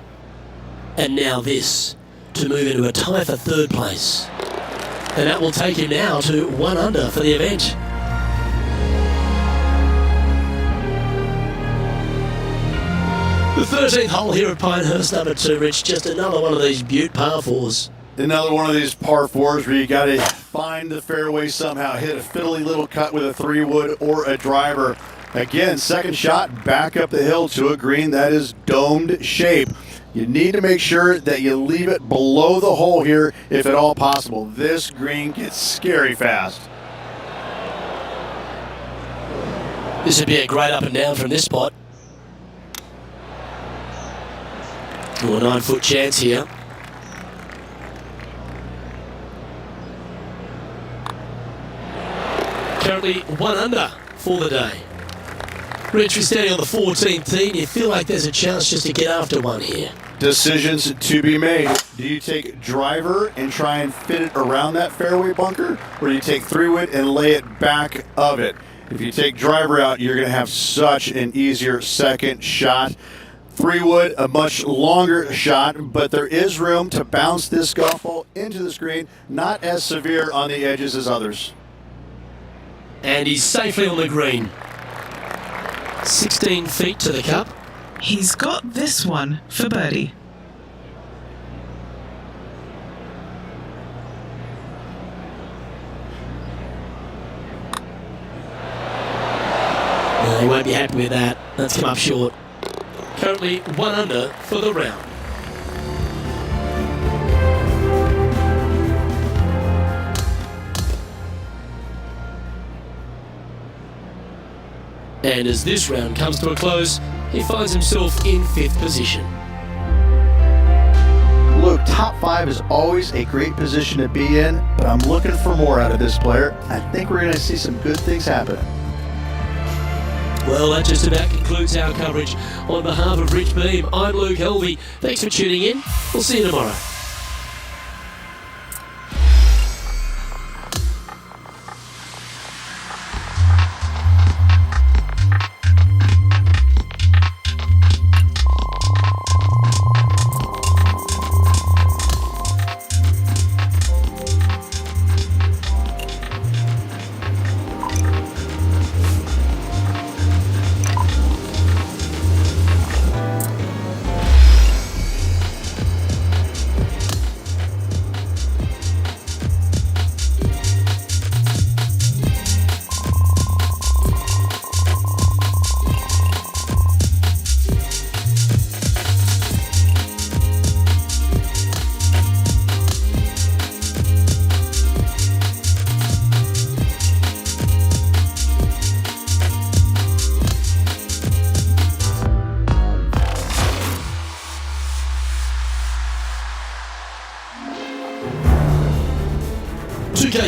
And now this, to move into a tie for 3rd place. And that will take him now to 1 under for the event. The 13th hole here at Pinehurst number 2, Rich. Just another one of these beaut par 4s. Another one of these par 4s where you got to find the fairway somehow, hit a fiddly little cut with a 3-wood or a driver. Again, second shot back up the hill to a green that is domed shape. You need to make sure that you leave it below the hole here if at all possible. This green gets scary fast. This would be a great up and down from this spot. Oh, a 9-foot chance here. Currently 1 under for the day. Rich, we're standing on the 14th tee, and you feel like there's a chance just to get after one here. Decisions to be made. Do you take driver and try and fit it around that fairway bunker, or do you take 3-wood and lay it back of it? If you take driver out, you're going to have such an easier second shot. 3-wood, a much longer shot, but there is room to bounce this golf ball into the screen, not as severe on the edges as others. And he's safely on the green. 16 feet to the cup. He's got this one for birdie. No, he won't be happy with that. That's come up short. Currently 1 under for the round. And as this round comes to a close, he finds himself in 5th position. Luke, top 5 is always a great position to be in, but I'm looking for more out of this player. I think we're going to see some good things happen. Well, that just about concludes our coverage. On behalf of Rich Beam, I'm Luke Helvey. Thanks for tuning in. We'll see you tomorrow.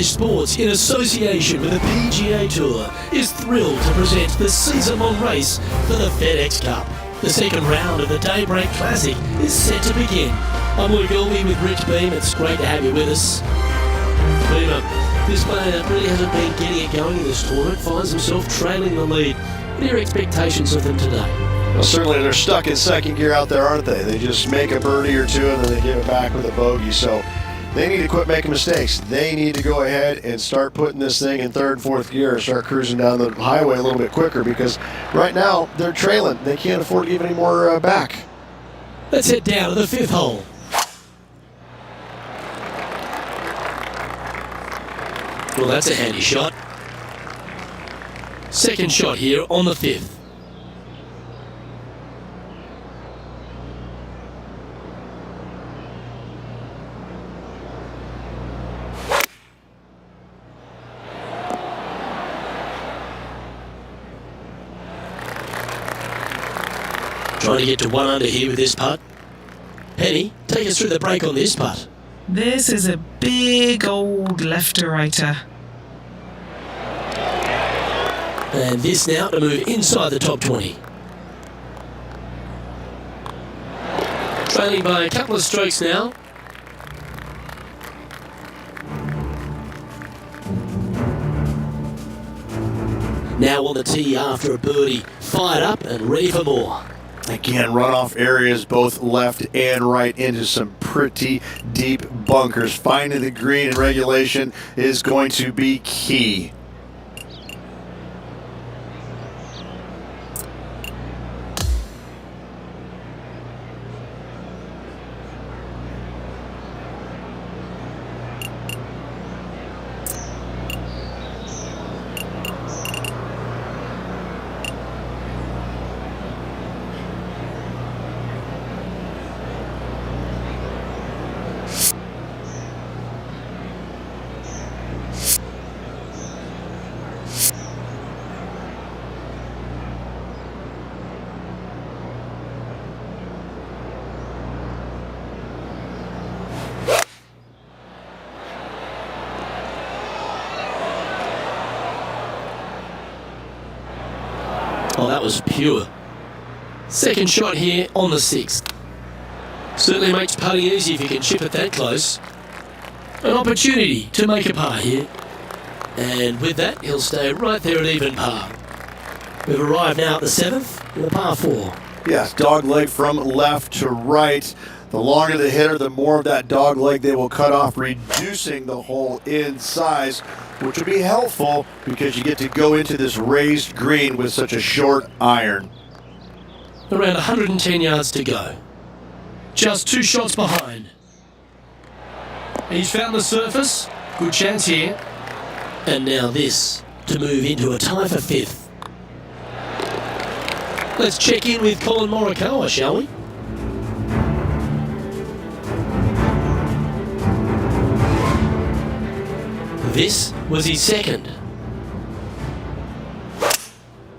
Sports, in association with the PGA Tour, is thrilled to present the season-long race for the FedEx Cup. The second round of the Daybreak Classic is set to begin. I'm Luke Helvey with Rich Beam. It's great to have you with us. Beamer, this player really hasn't been getting it going in this tournament, finds himself trailing the lead. What are your expectations of them today? Well, certainly they're stuck in second gear out there, aren't they? They just make a birdie or two and then they give it back with a bogey. So they need to quit making mistakes. They need to go ahead and start putting this thing in third and fourth gear and start cruising down the highway a little bit quicker, because right now they're trailing. They can't afford to give any more back. Let's head down to the fifth hole. Well, that's a handy shot. Second shot here on the fifth. Trying to get to one under here with this putt. Penny, take us through the break on this putt. This is a big old left-to-righter. And this now to move inside the top 20. Trailing by a couple of strokes now. Now on the tee after a birdie, fired up and ready for more. Again, runoff areas both left and right into some pretty deep bunkers. Finding the green in regulation is going to be key. Oh, that was pure. Second shot here on the sixth. Certainly makes putting easy if you can chip it that close. An opportunity to make a par here. And with that, he'll stay right there at even par. We've arrived now at the seventh, with a par four. Yes, dog leg from left to right. The longer the hitter, the more of that dog leg they will cut off, reducing the hole in size, which will be helpful because you get to go into this raised green with such a short iron. Around 110 yards to go. Just 2 shots behind. He's found the surface. Good chance here. And now this to move into a tie for fifth. Let's check in with Colin Morikawa, shall we? This was his second.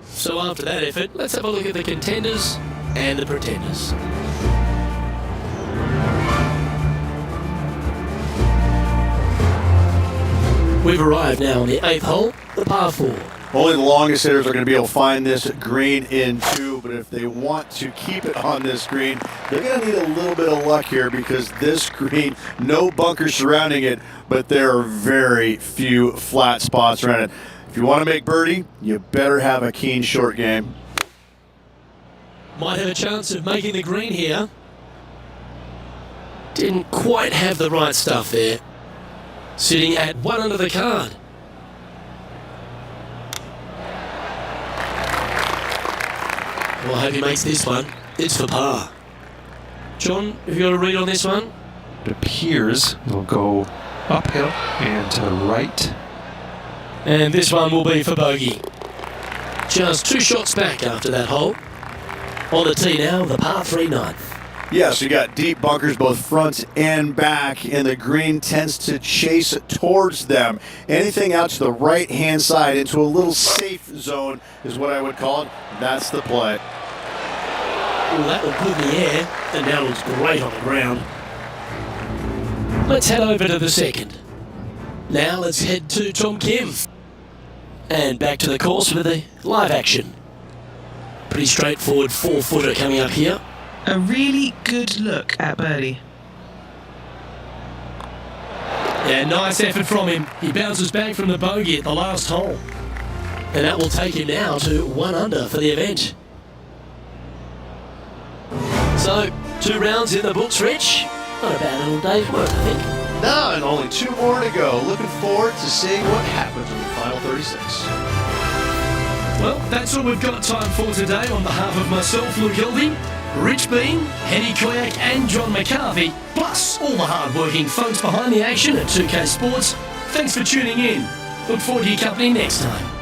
So after that effort, let's have a look at the contenders and the pretenders. We've arrived now on the 8th hole, the par 4. Only the longest hitters are going to be able to find this green in 2, but if they want to keep it on this green, they're going to need a little bit of luck here because this green, no bunkers surrounding it, but there are very few flat spots around it. If you want to make birdie, you better have a keen short game. Might have a chance of making the green here. Didn't quite have the right stuff there. Sitting at 1 under the card. Well, I hope he makes this one. It's for par. John, have you got a read on this one? It appears it'll go uphill and to the right. And this one will be for bogey. Just 2 shots back after that hole. On the tee now, the par 3 ninth. Yes, you got deep bunkers both front and back, and the green tends to chase towards them. Anything out to the right-hand side into a little safe zone is what I would call it. That's the play. Well, that looked good in the air, and now looks great on the ground. Let's head over to the second. Now let's head to Tom Kim. And back to the course with the live action. Pretty straightforward 4-footer coming up here. A really good look at birdie. Yeah, nice effort from him. He bounces back from the bogey at the last hole. And that will take him now to 1 under for the event. So, 2 rounds in the books, Rich. Not a bad little day's work, I think. No, and only 2 more to go. Looking forward to seeing what happens in the final 36. Well, that's all we've got time for today. On behalf of myself, Luke Hildy, Rich Bean, Henny Koyak and John McCarthy, plus all the hard-working folks behind the action at 2K Sports, thanks for tuning in. Look forward to your company next time.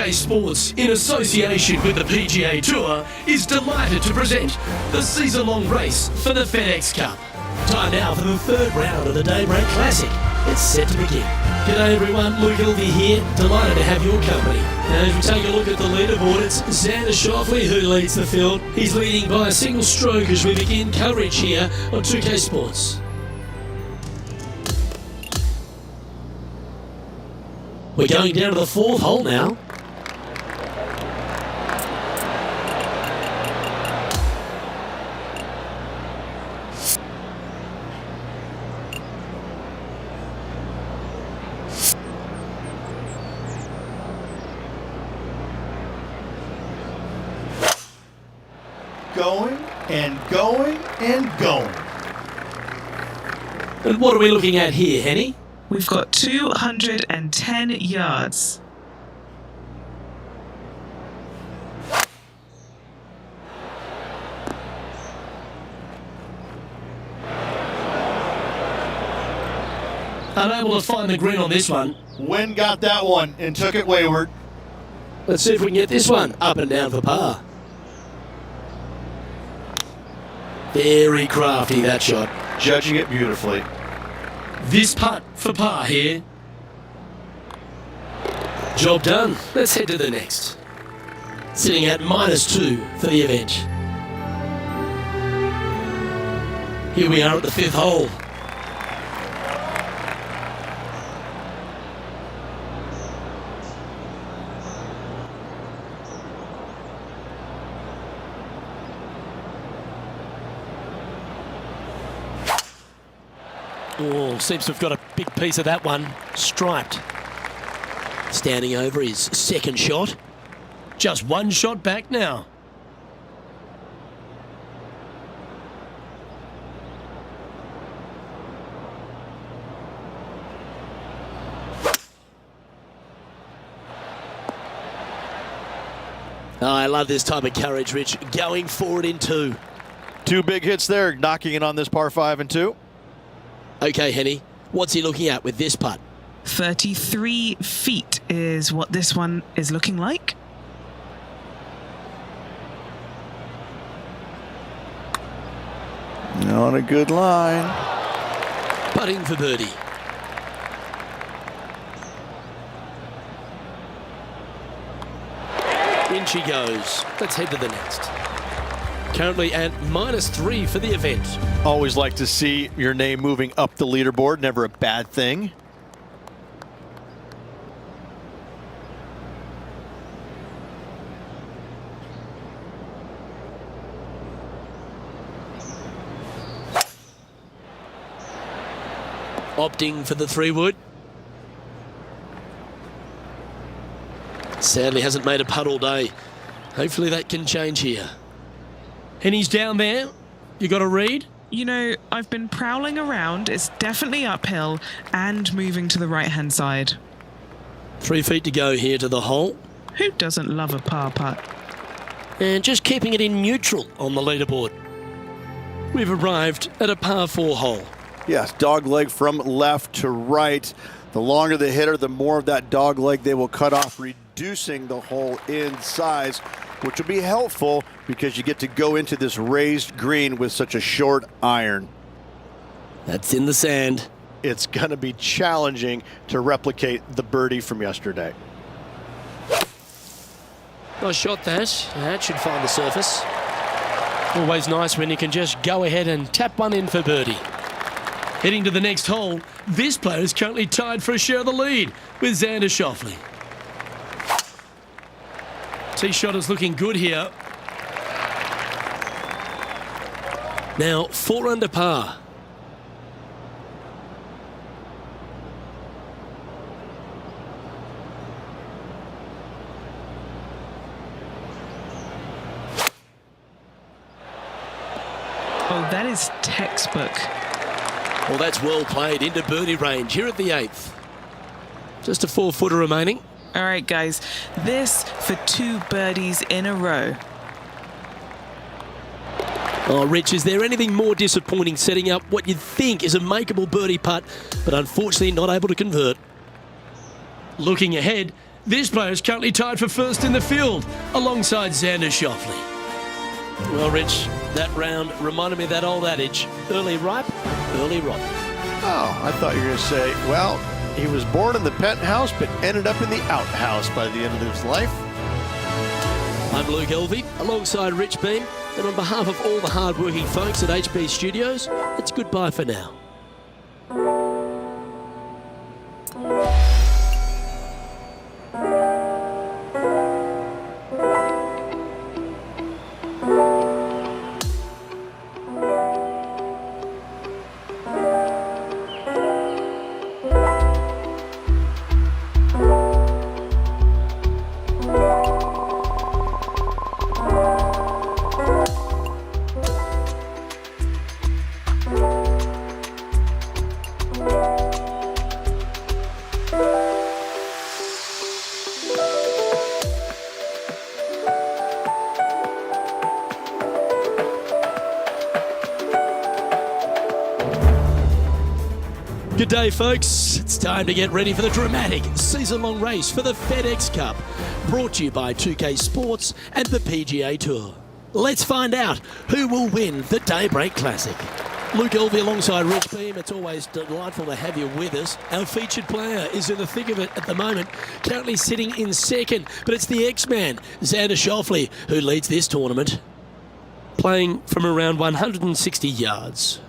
PGA Sports, in association with the PGA Tour, is delighted to present the season-long race for the FedEx Cup. Time now for the 3rd round of the Daybreak Classic. It's set to begin. G'day everyone, Luke Hildy here, delighted to have your company. Now as we take a look at the leaderboard, it's Xander Schauffele who leads the field. He's leading by a single stroke as we begin coverage here on 2K Sports. We're going down to the 4th hole now. Going and going and going. And what are we looking at here, Henny? We've got 210 yards. Unable to find the green on this one. Wind got that one and took it wayward. Let's see if we can get this one up and down for par. Very crafty, that shot. Judging it beautifully. This putt for par here. Job done. Let's head to the next. Sitting at -2 for the event. Here we are at the 5th hole. Oh, seems to have got a big piece of that one. Striped. Standing over his second shot. Just one shot back now. Oh, I love this type of courage, Rich. Going forward in two. 2 big hits there, knocking in on this par 5 and 2. Okay, Henny, what's he looking at with this putt? 33 feet is what this one is looking like. Not a good line. Putting for birdie. In she goes. Let's head to the next. Currently at -3 for the event. Always like to see your name moving up the leaderboard. Never a bad thing. Opting for the 3-wood. Sadly hasn't made a putt all day. Hopefully that can change here. Henny's down there. You got a read? You know, I've been prowling around. It's definitely uphill and moving to the right-hand side. 3 feet to go here to the hole. Who doesn't love a par putt? And just keeping it in neutral on the leaderboard. We've arrived at a par 4 hole. Yes, dog leg from left to right. The longer the hitter, the more of that dog leg they will cut off, reducing the hole in size, which will be helpful because you get to go into this raised green with such a short iron. That's in the sand. It's going to be challenging to replicate the birdie from yesterday. Nice shot that. That should find the surface. Always nice when you can just go ahead and tap one in for birdie. Heading to the next hole, this player is currently tied for a share of the lead with Xander Schauffele. Tee shot is looking good here. Now 4 under par. Oh, that is textbook. Well, that's well played into birdie range here at the 8th. Just a 4-footer remaining. All right, guys, this for 2 birdies in a row. Oh, Rich, is there anything more disappointing setting up what you'd think is a makeable birdie putt, but unfortunately not able to convert? Looking ahead, this player is currently tied for first in the field, alongside Xander Schauffele. Well, Rich, that round reminded me of that old adage, early ripe, early rotten. Oh, I thought you were going to say, well, he was born in the penthouse but ended up in the outhouse by the end of his life. I'm Luke Elvey, alongside Rich Beam, and on behalf of all the hard-working folks at HB Studios, it's goodbye for now. Good day, folks. It's time to get ready for the dramatic season-long race for the FedEx Cup, brought to you by 2K Sports and the PGA Tour. Let's find out who will win the Daybreak Classic. Luke Elvey alongside Rich Beam. It's always delightful to have you with us. Our featured player is in the thick of it at the moment, currently sitting in second, but it's the X-Man, Xander Schauffele, who leads this tournament, playing from around 160 yards.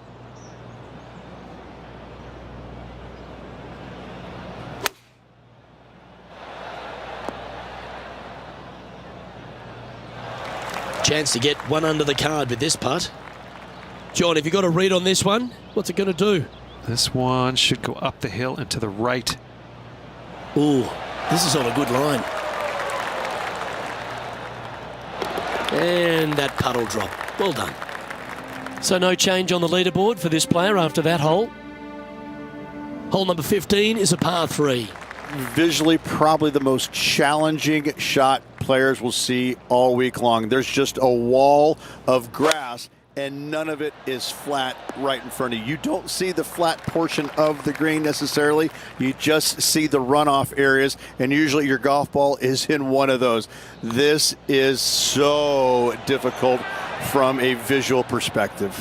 Chance to get one under the card with this putt. John, have you got a read on this one? What's it going to do? This one should go up the hill and to the right. Ooh, this is on a good line. And that puddle drop. Well done. So no change on the leaderboard for this player after that hole. Hole number 15 is a par 3. Visually, probably the most challenging shot players will see all week long. There's just a wall of grass, and none of it is flat right in front of you. You don't see the flat portion of the green necessarily. You just see the runoff areas, and usually your golf ball is in one of those. This is so difficult from a visual perspective.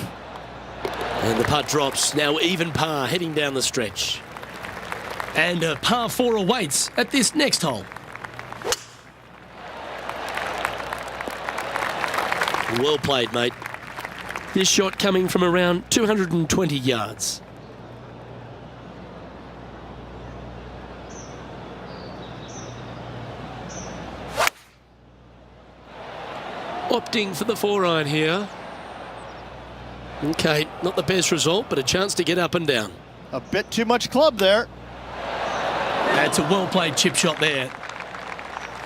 And the putt drops, now even par, heading down the stretch. And a par 4 awaits at this next hole. Well played, mate. This shot coming from around 220 yards. Opting for the 4-iron here. Okay, not the best result, but a chance to get up and down. A bit too much club there. That's a well-played chip shot there.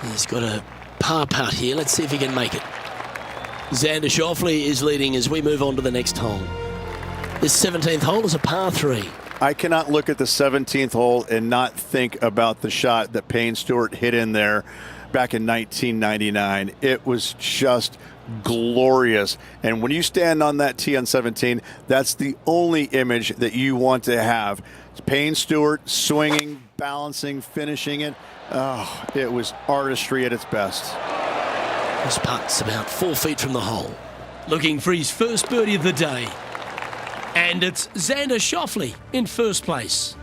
He's got a par putt here. Let's see if he can make it. Xander Schauffele is leading as we move on to the next hole. This 17th hole is a par 3. I cannot look at the 17th hole and not think about the shot that Payne Stewart hit in there back in 1999. It was just glorious. And when you stand on that tee on 17, that's the only image that you want to have. It's Payne Stewart swinging, balancing, finishing it. Oh, it was artistry at its best. His putt's about 4 feet from the hole. Looking for his first birdie of the day. And it's Xander Schauffele in first place.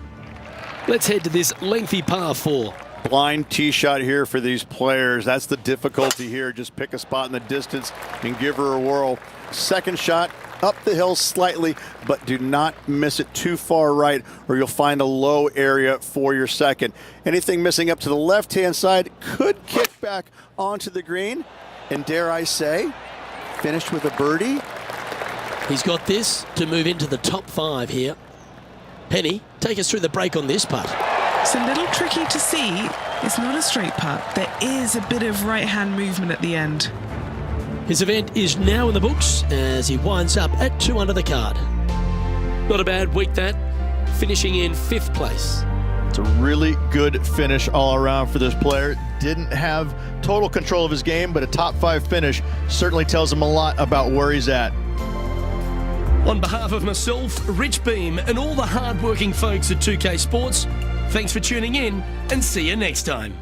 Let's head to this lengthy par 4. Blind tee shot here for these players. That's the difficulty here. Just pick a spot in the distance and give her a whirl. Second shot, up the hill slightly, but do not miss it too far right or you'll find a low area for your second. Anything missing up to the left-hand side could kick back onto the green. And dare I say, finished with a birdie. He's got this to move into the top 5 here. Penny, take us through the break on this putt. It's a little tricky to see. It's not a straight putt. There is a bit of right-hand movement at the end. His event is now in the books as he winds up at 2 under the card. Not a bad week that, finishing in 5th place. It's a really good finish all around for this player. Didn't have total control of his game, but a top 5 finish certainly tells him a lot about where he's at. On behalf of myself, Rich Beam, and all the hard-working folks at 2K Sports, thanks for tuning in and see you next time.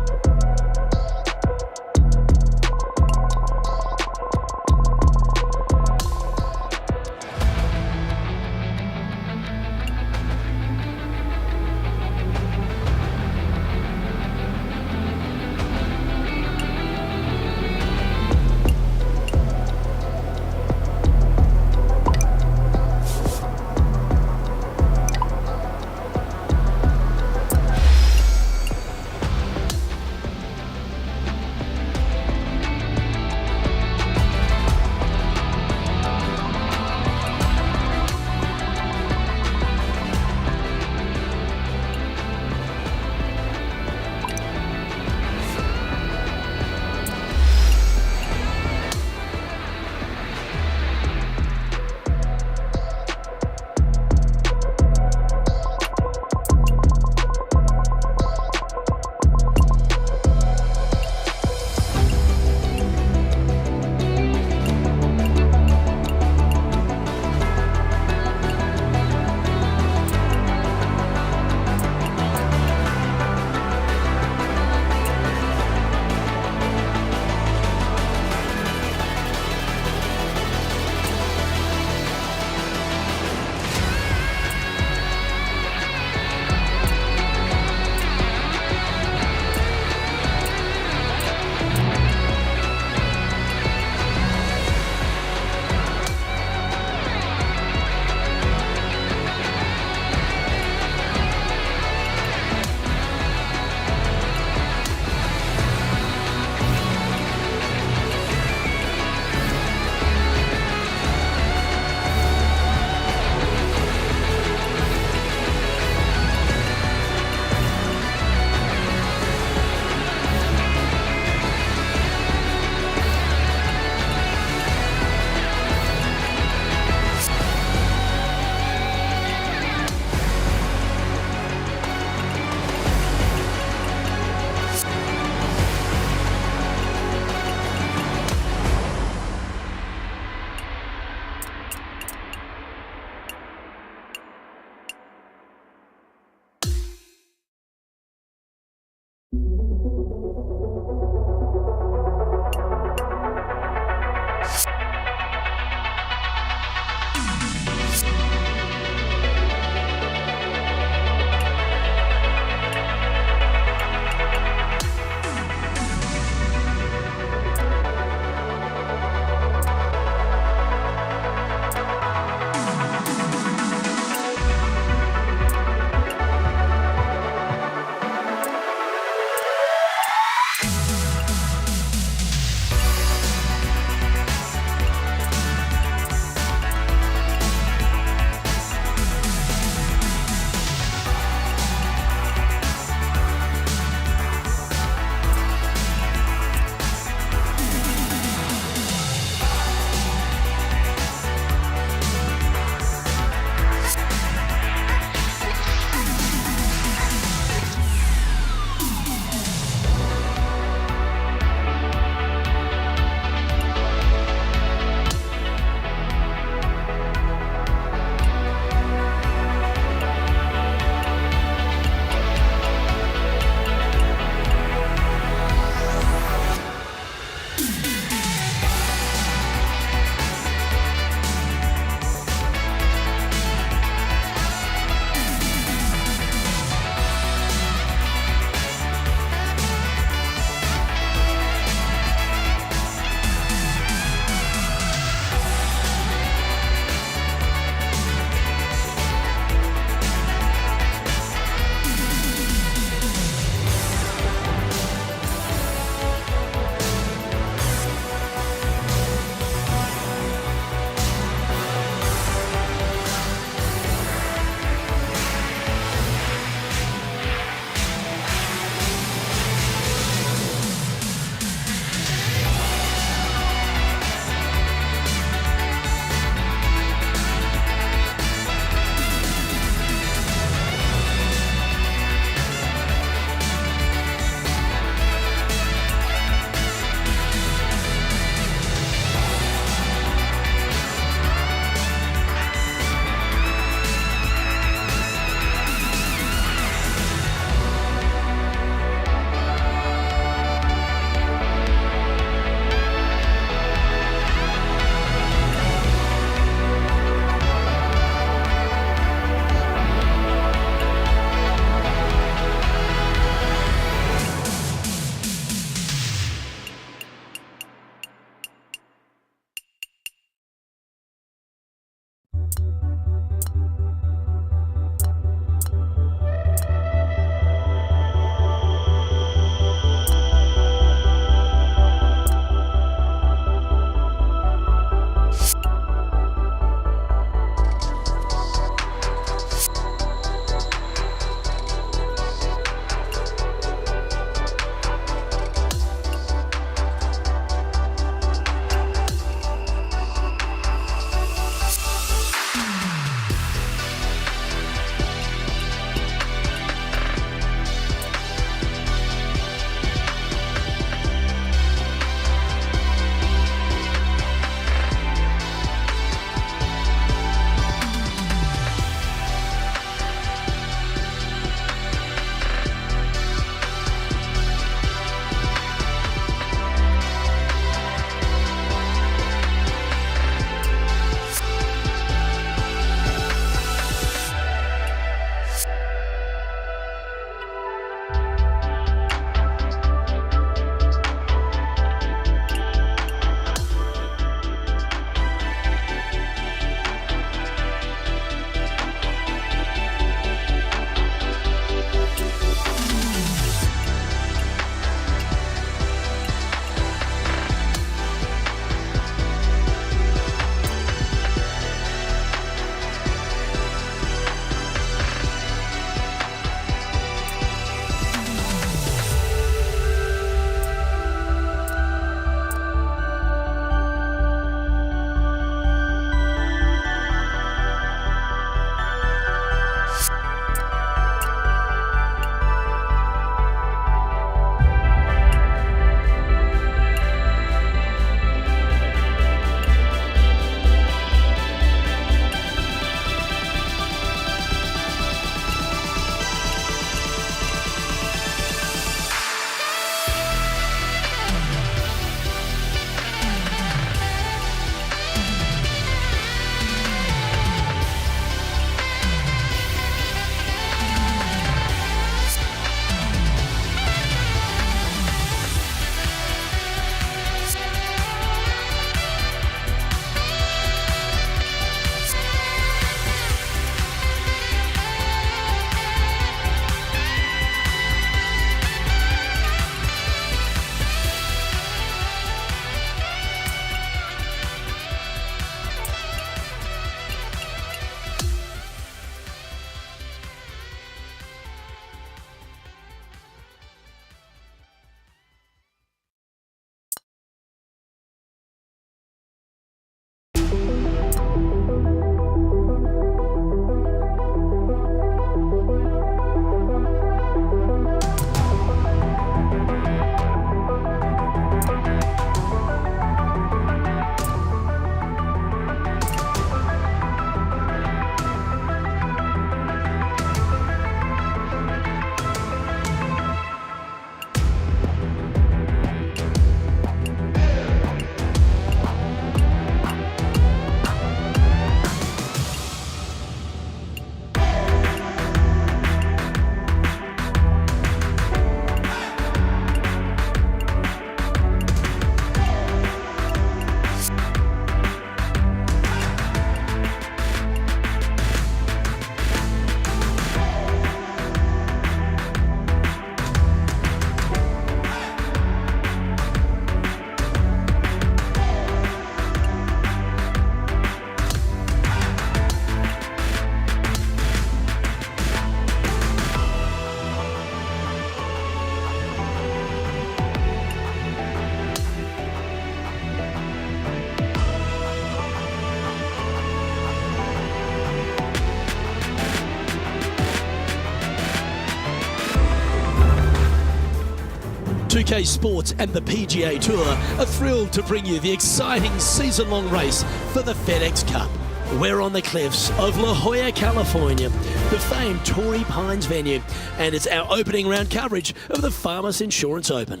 UK Sports and the PGA Tour are thrilled to bring you the exciting season-long race for the FedEx Cup. We're on the cliffs of La Jolla, California, the famed Torrey Pines venue, and it's our opening round coverage of the Farmers Insurance Open.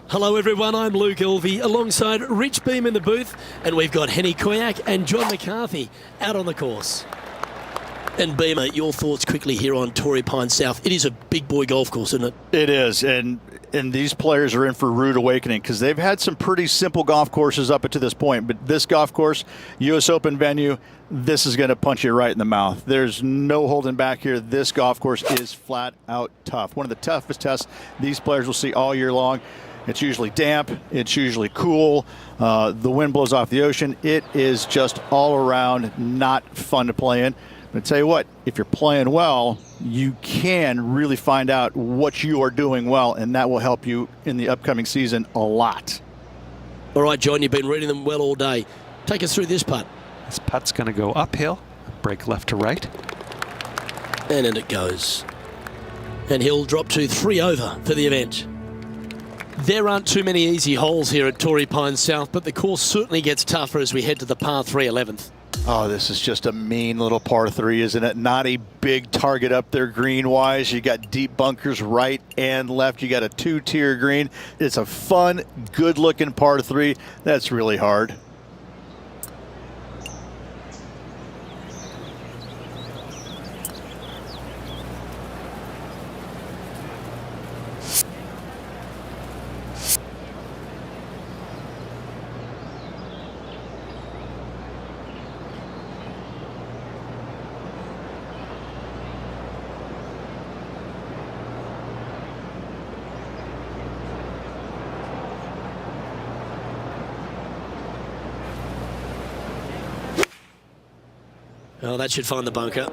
Hello everyone, I'm Luke Elvey alongside Rich Beam in the booth, and we've got Henny Koyak and John McCarthy out on the course. And Beamer, your thoughts quickly here on Torrey Pines South. It is a big boy golf course, isn't it? It is, and these players are in for a rude awakening because they've had some pretty simple golf courses up to this point. But this golf course, U.S. Open venue, this is going to punch you right in the mouth. There's no holding back here. This golf course is flat out tough. One of the toughest tests these players will see all year long. It's usually damp. It's usually cool. The wind blows off the ocean. It is just all around not fun to play in. But I tell you what, if you're playing well, you can really find out what you are doing well, and that will help you in the upcoming season a lot. All right, John, you've been reading them well all day. Take us through this putt. This putt's going to go uphill, break left to right. And in it goes. And he'll drop to 3 over for the event. There aren't too many easy holes here at Torrey Pines South, but the course certainly gets tougher as we head to the par 3 11th. Oh, this is just a mean little par 3, isn't it? Not a big target up there green-wise. You got deep bunkers right and left. You got a 2-tier green. It's a fun, good-looking par 3. That's really hard. Oh, that should find the bunker.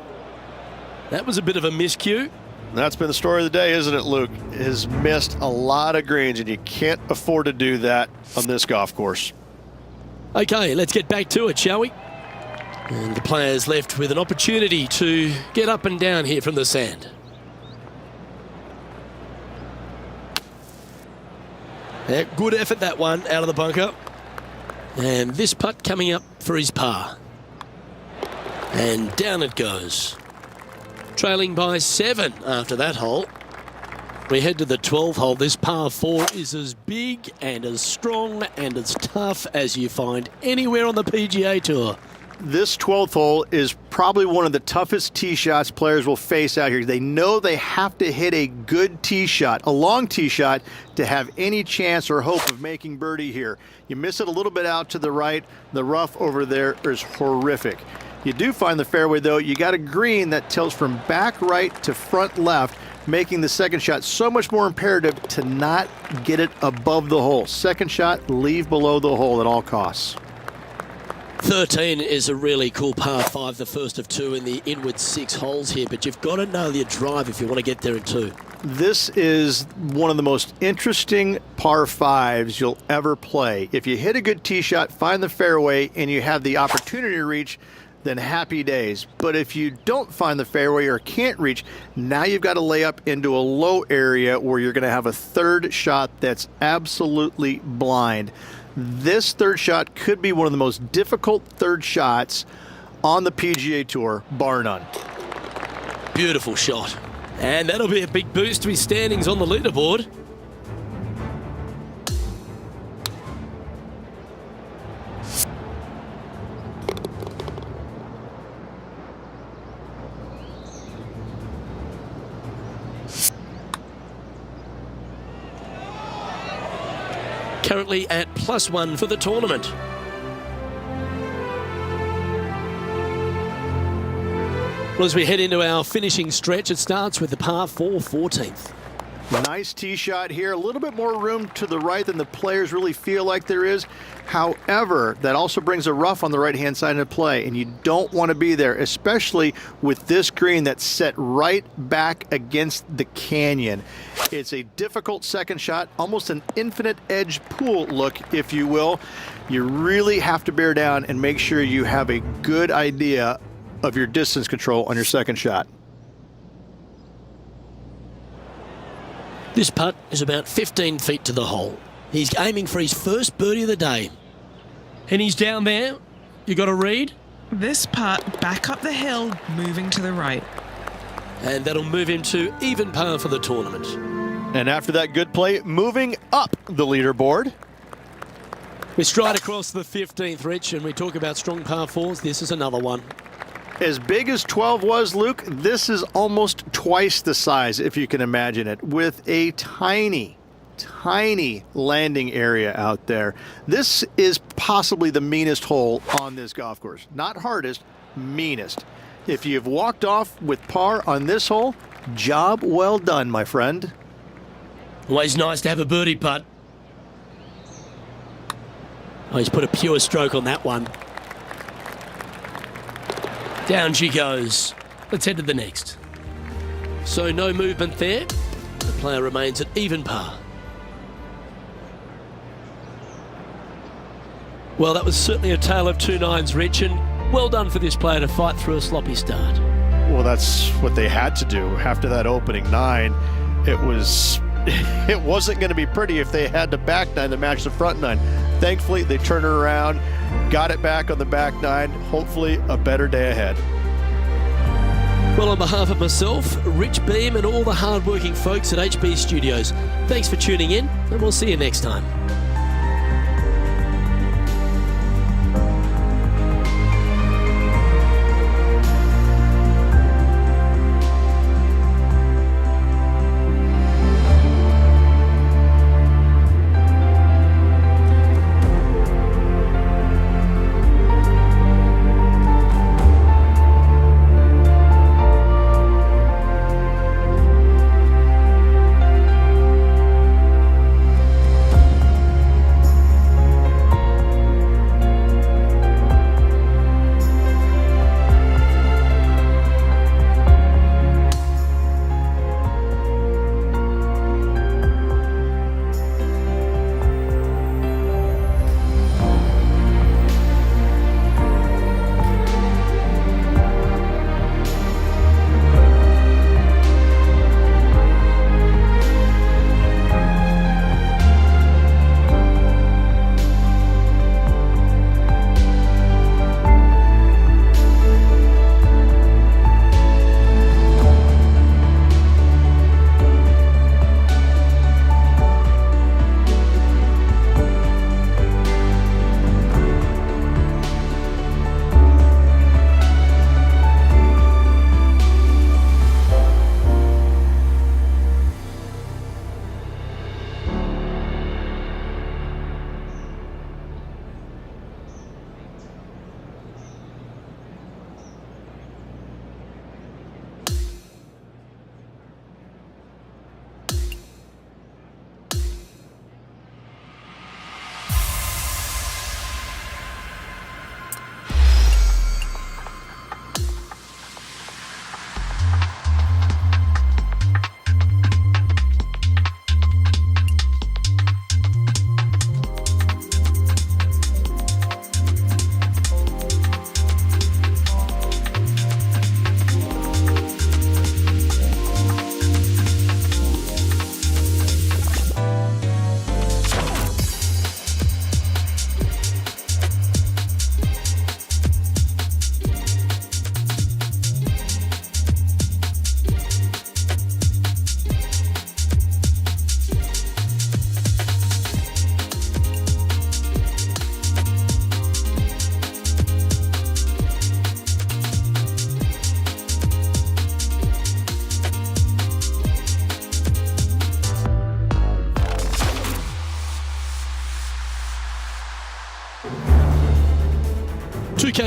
That was a bit of a miscue. That's been the story of the day, isn't it, Luke? Has missed a lot of greens, and you can't afford to do that on this golf course. Okay, let's get back to it, shall we? And the players left with an opportunity to get up and down here from the sand. Yeah, good effort, that one, out of the bunker. And this putt coming up for his par. And down it goes. Trailing by 7 after that hole. We head to the 12th hole. This par 4 is as big and as strong and as tough as you find anywhere on the PGA Tour. This 12th hole is probably one of the toughest tee shots players will face out here. They know they have to hit a good tee shot, a long tee shot, to have any chance or hope of making birdie here. You miss it a little bit out to the right. The rough over there is horrific. You do find the fairway, though. You got a green that tilts from back right to front left, making the second shot so much more imperative to not get it above the hole. Second shot, leave below the hole at all costs. 13 is a really cool par 5, the first of 2 in the inward 6 holes here, but you've got to know your drive if you want to get there in 2. This is one of the most interesting par 5s you'll ever play. If you hit a good tee shot, find the fairway, and you have the opportunity to reach, then happy days. But if you don't find the fairway or can't reach, now you've got to lay up into a low area where you're going to have a third shot that's absolutely blind. This third shot could be one of the most difficult third shots on the PGA Tour, bar none. Beautiful shot. And that'll be a big boost to his standings on the leaderboard. Currently at +1 for the tournament. Well, as we head into our finishing stretch, it starts with the par 4 14th. Nice tee shot here. A little bit more room to the right than the players really feel like there is. However, that also brings a rough on the right-hand side into play, and you don't want to be there, especially with this green that's set right back against the canyon. It's a difficult second shot, almost an infinite edge pool look, if you will. You really have to bear down and make sure you have a good idea of your distance control on your second shot. This putt is about 15 feet to the hole. He's aiming for his first birdie of the day. And he's down there. You got a read? This putt back up the hill, moving to the right. And that'll move him to even par for the tournament. And after that good play, moving up the leaderboard. We stride across the 15th, Rich, and we talk about strong par fours. This is another one. As big as 12 was, Luke, this is almost twice the size, if you can imagine it, with a tiny landing area out there. This is possibly the meanest hole on this golf course. Not hardest, meanest. If you've walked off with par on this hole, job well done, my friend. Always nice to have a birdie putt. Oh, he's put a pure stroke on that one. Down she goes. Let's head to the next. So no movement there. The player remains at even par. Well, that was certainly a tale of two nines, Rich, and well done for this player to fight through a sloppy start. Well, that's what they had to do after that opening 9. It wasn't going to be pretty if they had the back 9 to match the front 9. Thankfully, they turned it around, got it back on the back 9. Hopefully, a better day ahead. Well, on behalf of myself, Rich Beam, and all the hard-working folks at HB Studios, thanks for tuning in, and we'll see you next time.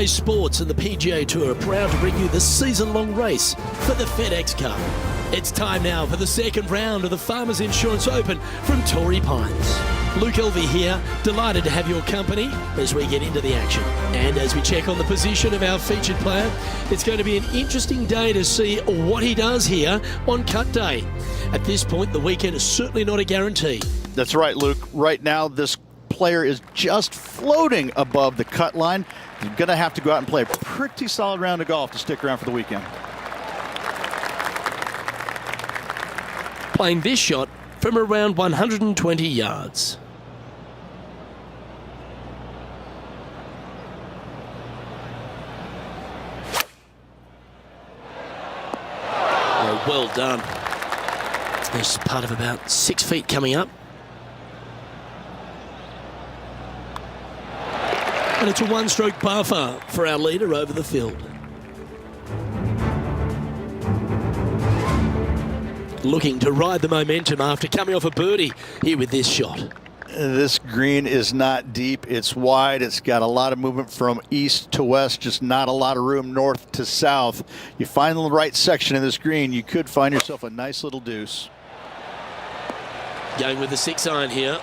PGA Sports and the PGA Tour are proud to bring you the season-long race for the FedEx Cup. It's time now for the second round of the Farmers Insurance Open from Torrey Pines. Luke Elvey here, delighted to have your company as we get into the action. And as we check on the position of our featured player, it's going to be an interesting day to see what he does here on cut day. At this point, the weekend is certainly not a guarantee. That's right, Luke. Right now, this player is just floating above the cut line. You're going to have to go out and play a pretty solid round of golf to stick around for the weekend. Playing this shot from around 120 yards. Oh, well done. There's part of about 6 feet coming up. And it's a one-stroke par for our leader over the field. Looking to ride the momentum after coming off a birdie here with this shot. This green is not deep. It's wide. It's got a lot of movement from east to west, just not a lot of room north to south. You find the right section of this green, you could find yourself a nice little deuce. Going with the 6-iron here.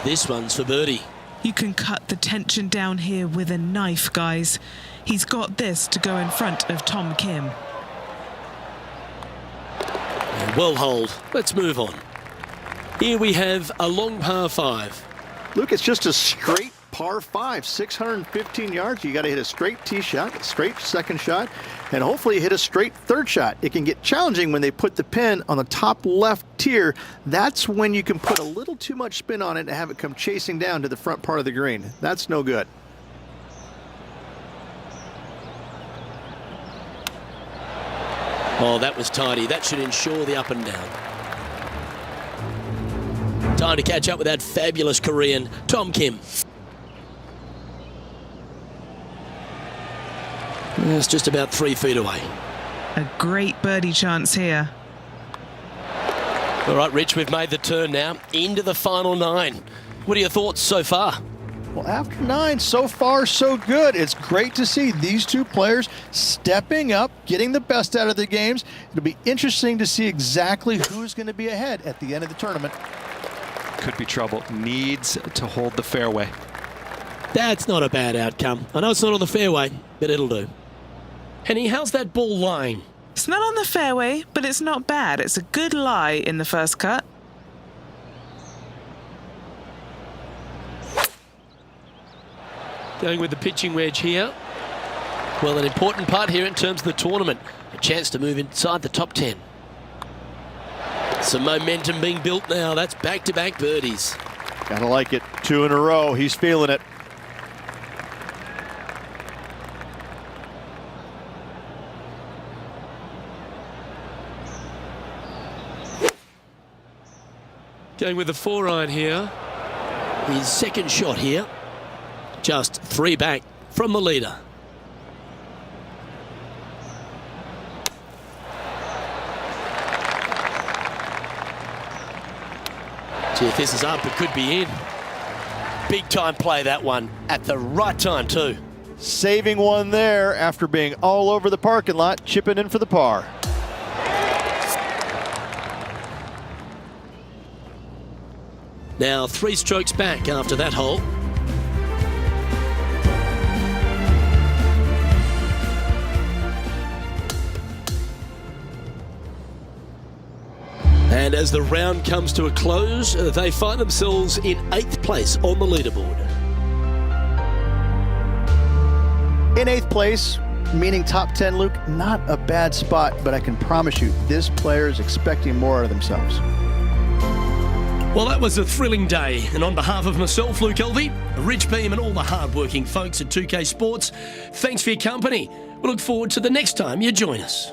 This one's for birdie. You can cut the tension down here with a knife, guys. He's got this to go in front of Tom Kim. And well hold. Let's move on. Here we have a long par 5. Luke, it's just a straight par 5, 615 yards. You got to hit a straight tee shot, a straight second shot, and hopefully hit a straight third shot. It can get challenging when they put the pin on the top left tier. That's when you can put a little too much spin on it and have it come chasing down to the front part of the green. That's no good. Oh, that was tidy. That should ensure the up and down. Time to catch up with that fabulous Korean, Tom Kim. It's just about 3 feet away. A great birdie chance here. All right, Rich, we've made the turn now into the final 9. What are your thoughts so far? Well, after 9, so far so good. It's great to see these two players stepping up, getting the best out of their games. It'll be interesting to see exactly who's going to be ahead at the end of the tournament. Could be trouble. Needs to hold the fairway. That's not a bad outcome. I know it's not on the fairway, but it'll do. Henny, how's that ball lying? It's not on the fairway, but it's not bad. It's a good lie in the first cut. Going with the pitching wedge here. Well, an important part here in terms of the tournament. A chance to move inside the top 10. Some momentum being built now. That's back-to-back birdies. Gotta like it. 2 in a row. He's feeling it. Going with the 4-iron here. His second shot here. Just 3 back from the leader. Gee, if this is up, it could be in. Big time play, that one, at the right time too. Saving one there after being all over the parking lot, chipping in for the par. Now 3 strokes back after that hole. And as the round comes to a close, they find themselves in 8th place on the leaderboard. In 8th place, meaning top 10, Luke, not a bad spot, but I can promise you, this player is expecting more out of themselves. Well, that was a thrilling day, and on behalf of myself, Luke Elvey, Rich Beam, and all the hard-working folks at 2K Sports, thanks for your company. We look forward to the next time you join us.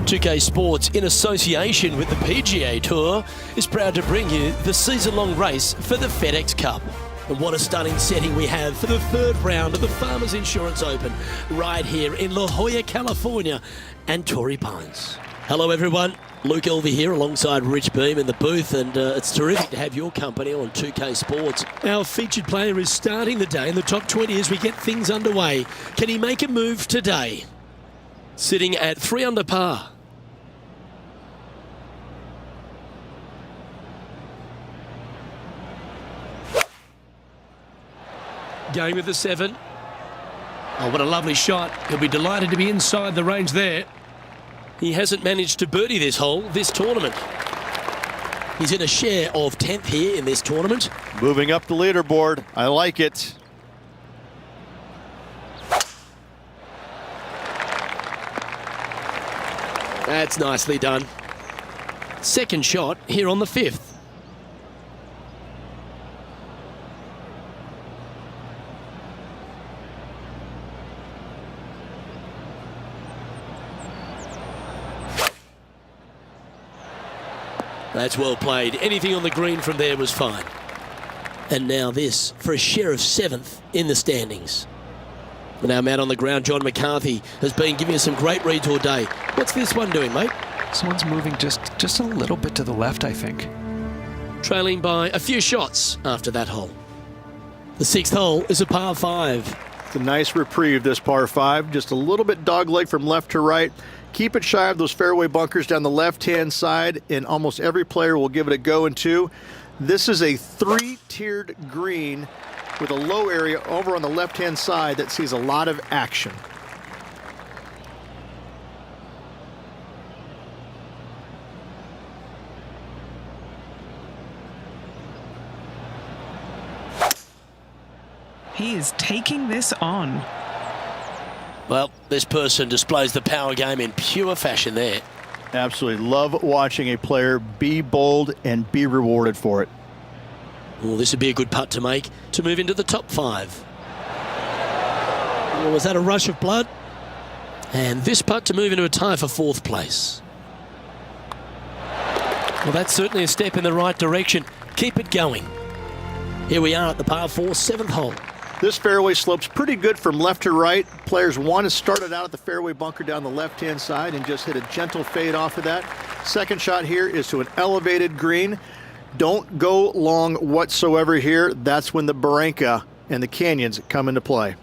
.2K Sports, in association with the PGA Tour, is proud to bring you the season-long race for the FedEx Cup. And what a stunning setting we have for the 3rd round of the Farmers Insurance Open, right here in La Jolla, California, and Torrey Pines. Hello everyone, Luke Elvey here alongside Rich Beam in the booth, and it's terrific to have your company on 2K Sports. Our featured player is starting the day in the top 20 as we get things underway. Can he make a move today? Sitting at 3 under par. going with the 7. Oh, what a lovely shot. He'll be delighted to be inside the range there. He hasn't managed to birdie this hole this tournament. He's in a share of 10th here in this tournament. Moving up the leaderboard. I like it. That's nicely done. Second shot here on the 5th. That's well played. Anything on the green from there was fine. And now this for a share of 7th in the standings. Now, Matt, on the ground, John McCarthy has been giving us some great reads all day. What's this one doing, mate? This one's moving just a little bit to the left, I think. Trailing by a few shots after that hole. The 6th hole is a par 5. It's a nice reprieve, this par 5. Just a little bit dogleg from left to right. Keep it shy of those fairway bunkers down the left-hand side, and almost every player will give it a go in 2. This is a 3-tiered green with a low area over on the left-hand side that sees a lot of action. He is taking this on. Well, this person displays the power game in pure fashion there. Absolutely love watching a player be bold and be rewarded for it. Well, this would be a good putt to make to move into the top 5. Well, was that a rush of blood? And this putt to move into a tie for 4th place. Well, that's certainly a step in the right direction. Keep it going. Here we are at the par 4, 7th hole. This fairway slopes pretty good from left to right. Players want to start it out at the fairway bunker down the left-hand side and just hit a gentle fade off of that. Second shot here is to an elevated green. Don't go long whatsoever here. That's when the barranca and the canyons come into play.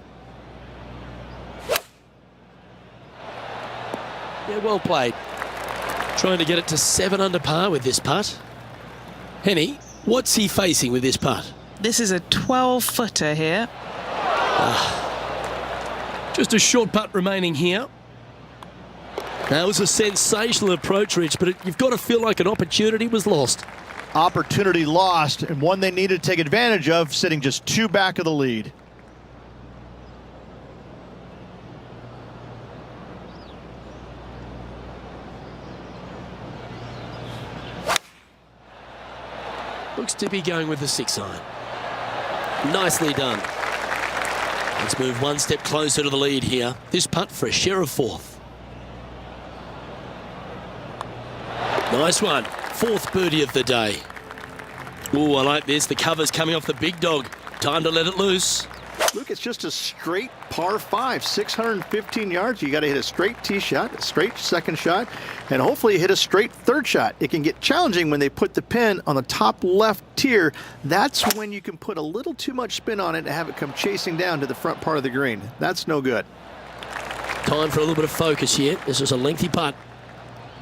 Yeah, well played. Trying to get it to 7 under par with this putt. Henny, what's he facing with this putt? This is a 12-footer here. Just a short putt remaining here. That was a sensational approach, Rich, but you've got to feel like an opportunity was lost. Opportunity lost, and one they needed to take advantage of, sitting just 2 back of the lead. Looks to be going with the 6 iron. Nicely done. Let's move one step closer to the lead here. This putt for a share of 4th. Nice one. 4th birdie of the day. Oh, I like this. The cover's coming off the big dog. Time to let it loose. Look, it's just a straight par 5, 615 yards. You got to hit a straight tee shot, a straight second shot, and hopefully hit a straight third shot. It can get challenging when they put the pin on the top left tier. That's when you can put a little too much spin on it and have it come chasing down to the front part of the green. That's no good. Time for a little bit of focus here. This is a lengthy putt.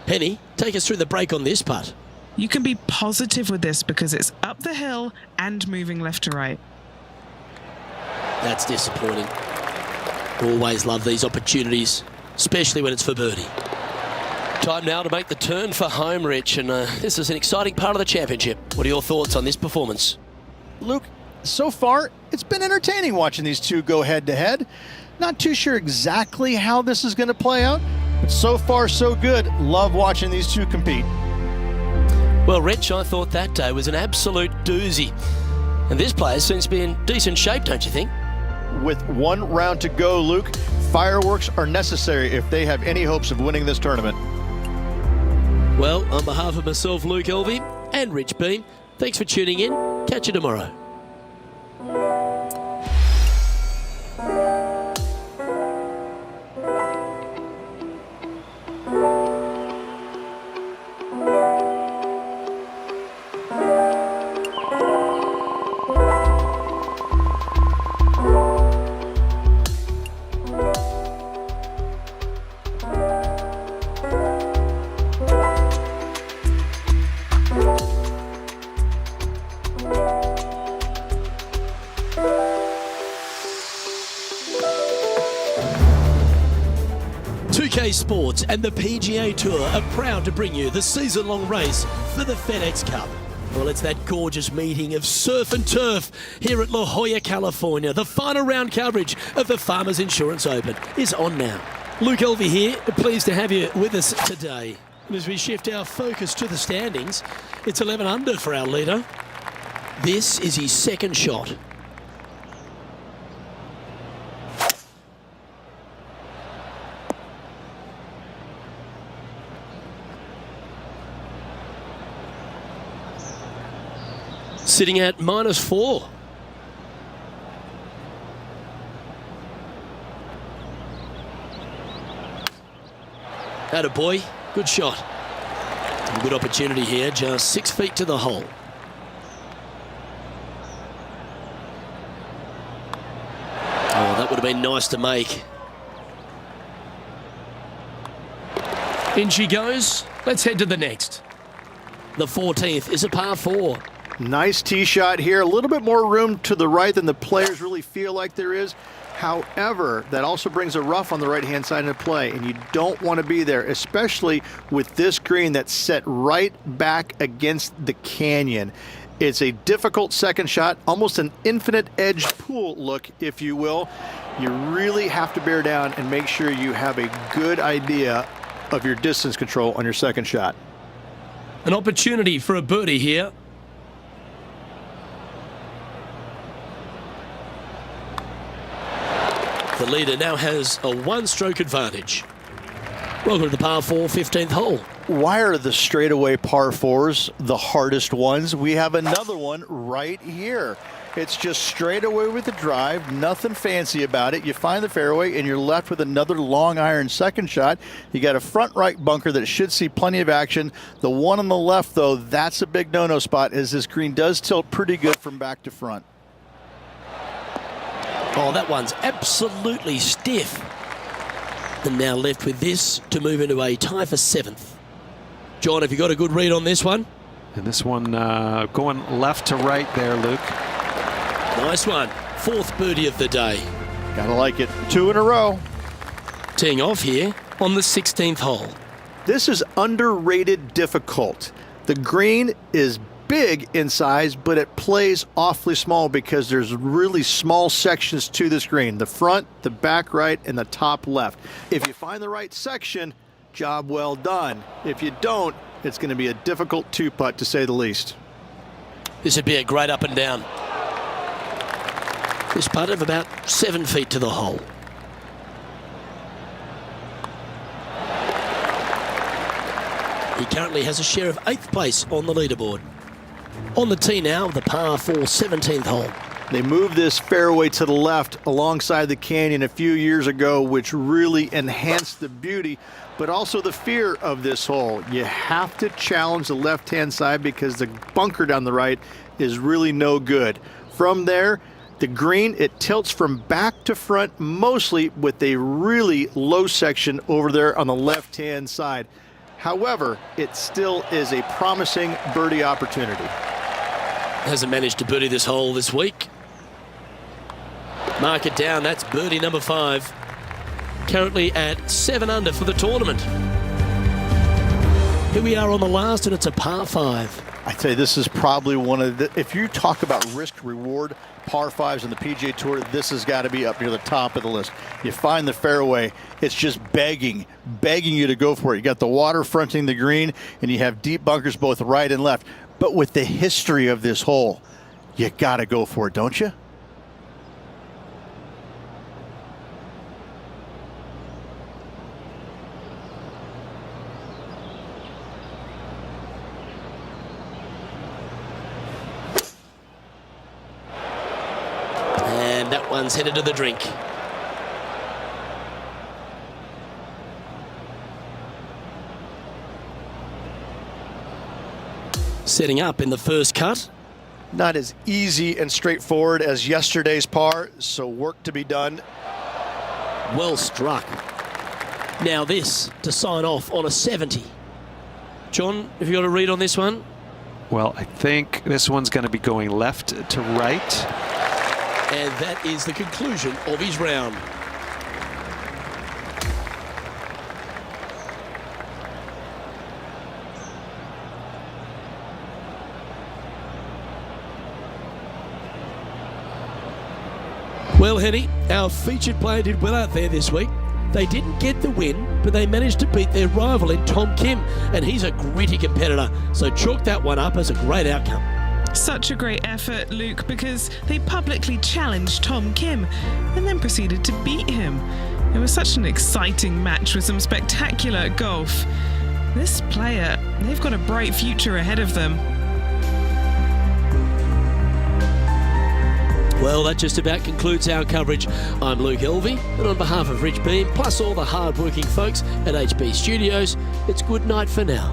Henny, take us through the break on this putt. You can be positive with this because it's up the hill and moving left to right. That's disappointing. Always love these opportunities, especially when it's for birdie. Time now to make the turn for home, Rich, and this is an exciting part of the championship. What are your thoughts on this performance? Luke, so far, it's been entertaining watching these two go head-to-head. Not too sure exactly how this is going to play out, but so far, so good. Love watching these two compete. Well, Rich, I thought that day was an absolute doozy. And this player seems to be in decent shape, don't you think? With 1 round to go, Luke, fireworks are necessary if they have any hopes of winning this tournament. Well, on behalf of myself, Luke Elvey, and Rich Beam, thanks for tuning in. Catch you tomorrow. UK Sports and the PGA Tour are proud to bring you the season-long race for the FedEx Cup. Well, it's that gorgeous meeting of surf and turf here at La Jolla, California. The final round coverage of the Farmers Insurance Open is on now. Luke Elvey here, pleased to have you with us today. And as we shift our focus to the standings, it's 11 under for our leader. This is his second shot. Sitting at -4. Attaboy, good shot. Good opportunity here, just 6 feet to the hole. Oh, that would have been nice to make. In she goes. Let's head to the next. The 14th is a par 4. Nice tee shot here. A little bit more room to the right than the players really feel like there is. However, that also brings a rough on the right-hand side into play, and you don't want to be there, especially with this green that's set right back against the canyon. It's a difficult second shot, almost an infinite edge pool look, if you will. You really have to bear down and make sure you have a good idea of your distance control on your second shot. An opportunity for a birdie here. The leader now has a one-stroke advantage. Welcome to the par 4 15th hole. Why are the straightaway par 4s the hardest ones? We have another one right here. It's just straight away with the drive, nothing fancy about it. You find the fairway and you're left with another long iron second shot. You got a front right bunker that should see plenty of action. The one on the left, though, that's a big no-no spot, as this green does tilt pretty good from back to front. Oh, that one's absolutely stiff. And now left with this to move into a tie for 7th. John, have you got a good read on this one? And this one going left to right there, Luke. Nice one. 4th birdie of the day. Gotta like it. 2 in a row. Teeing off here on the 16th hole. This is underrated difficult. The green is big in size, but it plays awfully small because there's really small sections to this green. The front, the back right, and the top left. If you find the right section, job well done. If you don't, it's going to be a difficult 2-putt to say the least. This would be a great up and down. This putt of about 7 feet to the hole. He currently has a share of 8th place on the leaderboard. On the tee now, the par 4 17th hole. They moved this fairway to the left alongside the canyon a few years ago, which really enhanced the beauty, but also the fear of this hole. You have to challenge the left-hand side because the bunker down the right is really no good. From there, the green, it tilts from back to front, mostly with a really low section over there on the left-hand side. However, it still is a promising birdie opportunity. Hasn't managed to birdie this hole this week. Mark it down, that's birdie number 5. Currently at 7 under for the tournament. Here we are on the last, and it's a par 5. I'd say this is probably one of the, if you talk about risk-reward par 5s in the PGA Tour, this has got to be up near the top of the list. You find the fairway, it's just begging you to go for it. You got the water fronting the green, and you have deep bunkers both right and left. But with the history of this hole, you got to go for it, don't you? And that one's headed to the drink. Setting up in the first cut. Not as easy and straightforward as yesterday's par, so work to be done. Well struck. Now this to sign off on a 70. John, have you got a read on this one? Well, I think this one's going to be going left to right. And that is the conclusion of his round. Well, Henny, our featured player did well out there this week. They didn't get the win, but they managed to beat their rival in Tom Kim, and he's a gritty competitor, so chalk that one up as a great outcome. Such a great effort, Luke, because they publicly challenged Tom Kim and then proceeded to beat him. It was such an exciting match with some spectacular golf. This player, they've got a bright future ahead of them. Well, that just about concludes our coverage. I'm Luke Elvey, and on behalf of Rich Beam, plus all the hard-working folks at HB Studios, it's good night for now.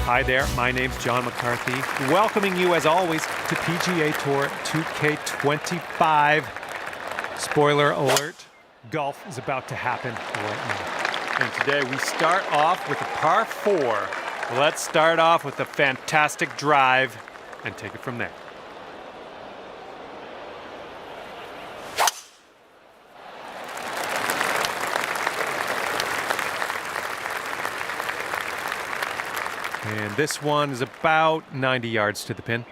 Hi there, my name's John McCarthy, welcoming you as always to PGA Tour 2K25. Spoiler alert, golf is about to happen right now. And today we start off with a par 4. Let's start off with a fantastic drive and take it from there. And this one is about 90 yards to the pin.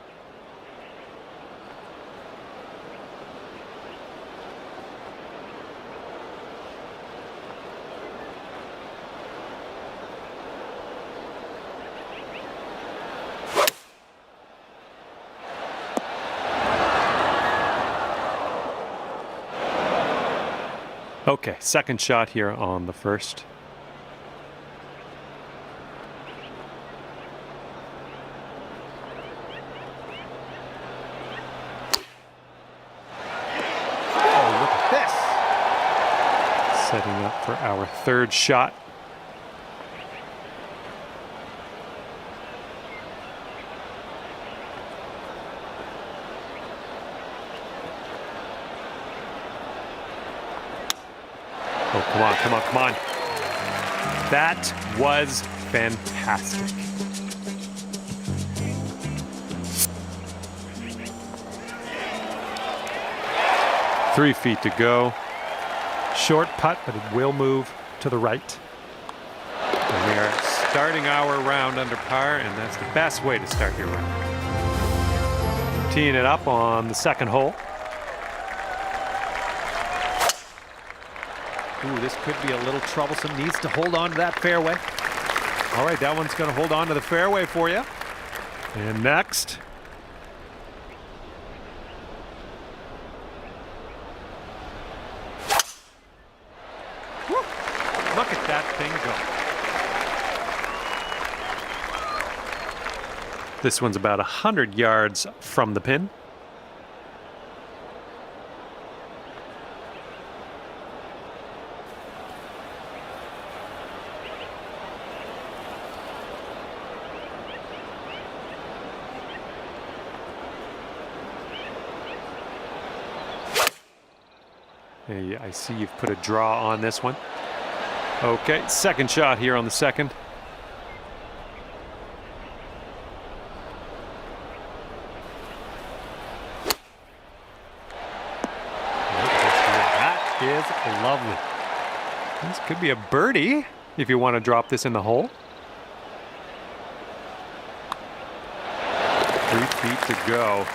Okay, second shot here on the first. Setting up for our third shot. Oh, come on, come on, come on. That was fantastic. Three feet to go. Short putt, but it will move to the right. And we are starting our round under par, and that's the best way to start your round. Teeing it up on the second hole. Ooh, this could be a little troublesome. Needs to hold on to that fairway. All right, that one's going to hold on to the fairway for you. And next. Look at that thing go. This one's about 100 yards from the pin. Hey, I see you've put a draw on this one. Okay, second shot here on the second. That is lovely. This could be a birdie if you want to drop this in the hole. 3 feet to go.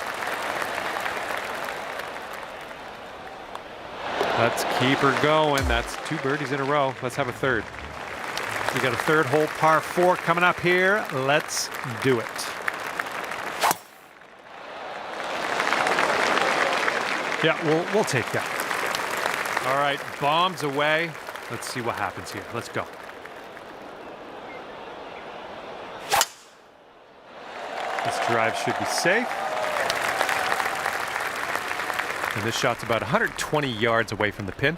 Let's keep her going. That's 2 birdies in a row. Let's have a third. We got a third hole par 4 coming up here. Let's do it. Yeah, we'll take that. All right, bombs away. Let's see what happens here. Let's go. This drive should be safe. And this shot's about 120 yards away from the pin.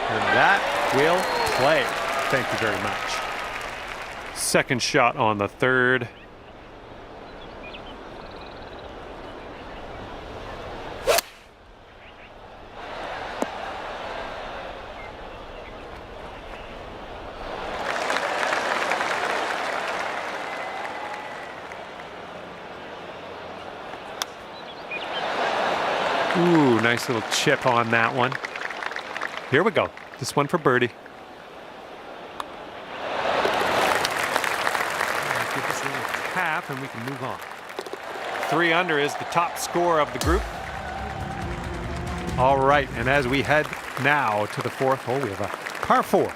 And that will play. Thank you very much. Second shot on the third. Ooh, nice little chip on that one. Here we go. This one for birdie. Give this a little tap and we can move on. 3 under is the top score of the group. All right, and as we head now to the fourth hole, we have a par 4.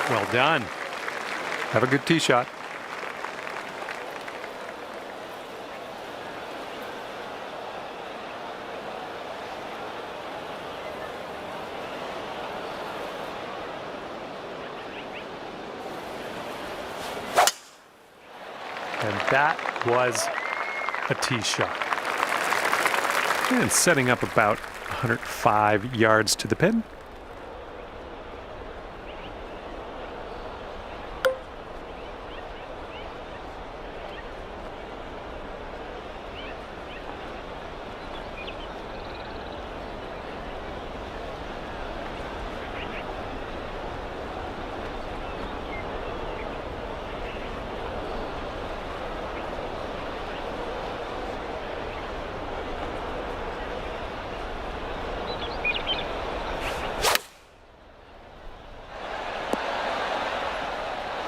Well done. Have a good tee shot. That was a tee shot. And setting up about 105 yards to the pin.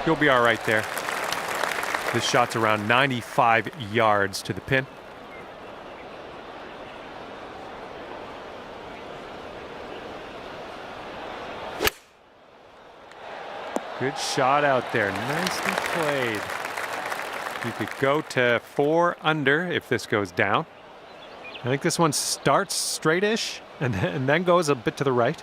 You'll be all right there. This shot's around 95 yards to the pin. Good shot out there. Nicely played. You could go to 4 under if this goes down. I think this one starts straight-ish and then goes a bit to the right.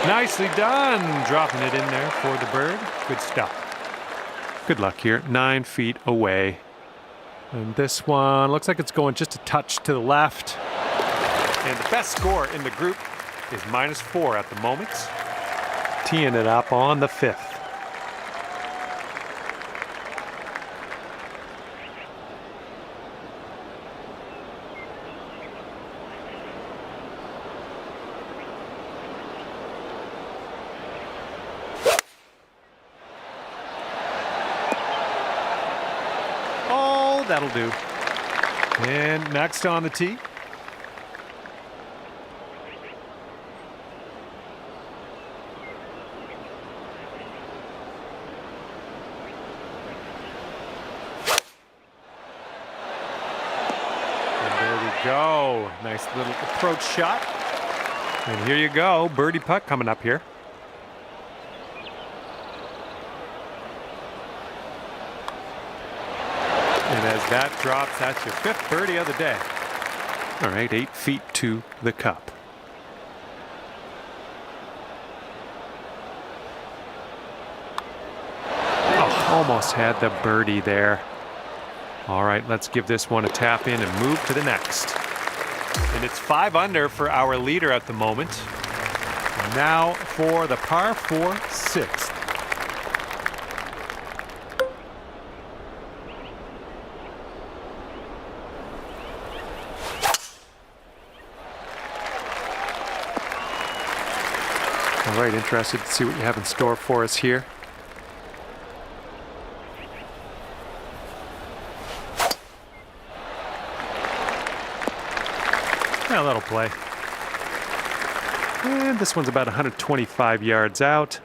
Nicely done, dropping it in there for the bird. Good stuff. Good luck here, 9 feet away. And this one looks like it's going just a touch to the left. And the best score in the group is -4 at the moment. Teeing it up on the 5th. That'll do. And next on the tee. And there we go. Nice little approach shot. And here you go. Birdie putt coming up here. And as that drops, that's your 5th birdie of the day. All right, 8 feet to the cup. Oh, almost had the birdie there. All right, let's give this one a tap in and move to the next. And it's 5 under for our leader at the moment. Now for the par 4 6th. All right, interested to see what you have in store for us here. Yeah, that'll play. And this one's about 125 yards out.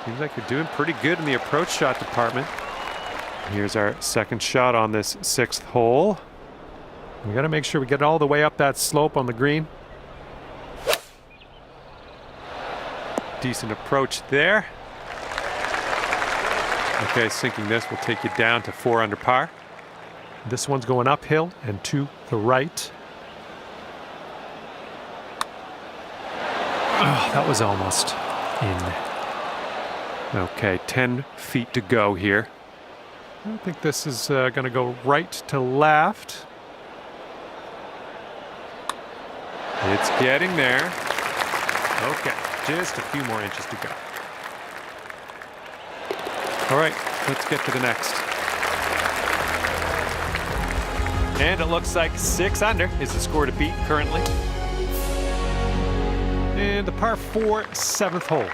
Seems like you're doing pretty good in the approach shot department. Here's our second shot on this 6th hole. We got to make sure we get all the way up that slope on the green. Decent approach there. Okay, sinking this will take you down to 4 under par. This one's going uphill and to the right. Oh, that was almost in. Okay, 10 feet to go here. I think this is going to go right to left. It's getting there. Okay, just a few more inches to go. All right, let's get to the next. And it looks like 6 under is the score to beat currently. And the par 4 7th hole.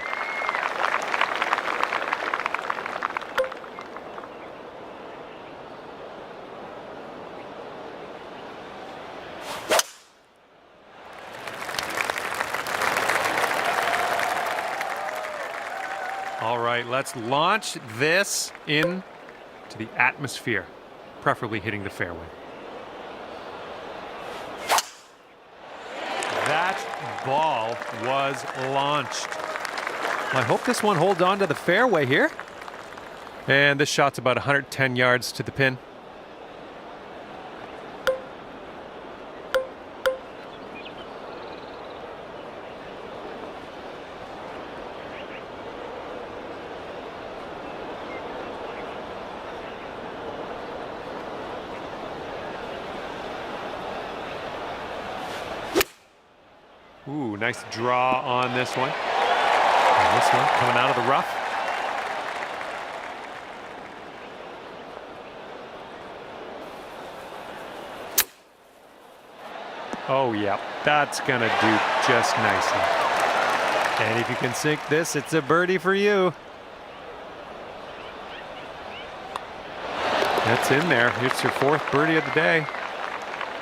All right, let's launch this in to the atmosphere, preferably hitting the fairway. That ball was launched. I hope this one holds on to the fairway here. And this shot's about 110 yards to the pin. Ooh, nice draw on this one. And this one coming out of the rough. Oh, yeah, that's going to do just nicely. And if you can sink this, it's a birdie for you. That's in there. It's your 4th birdie of the day.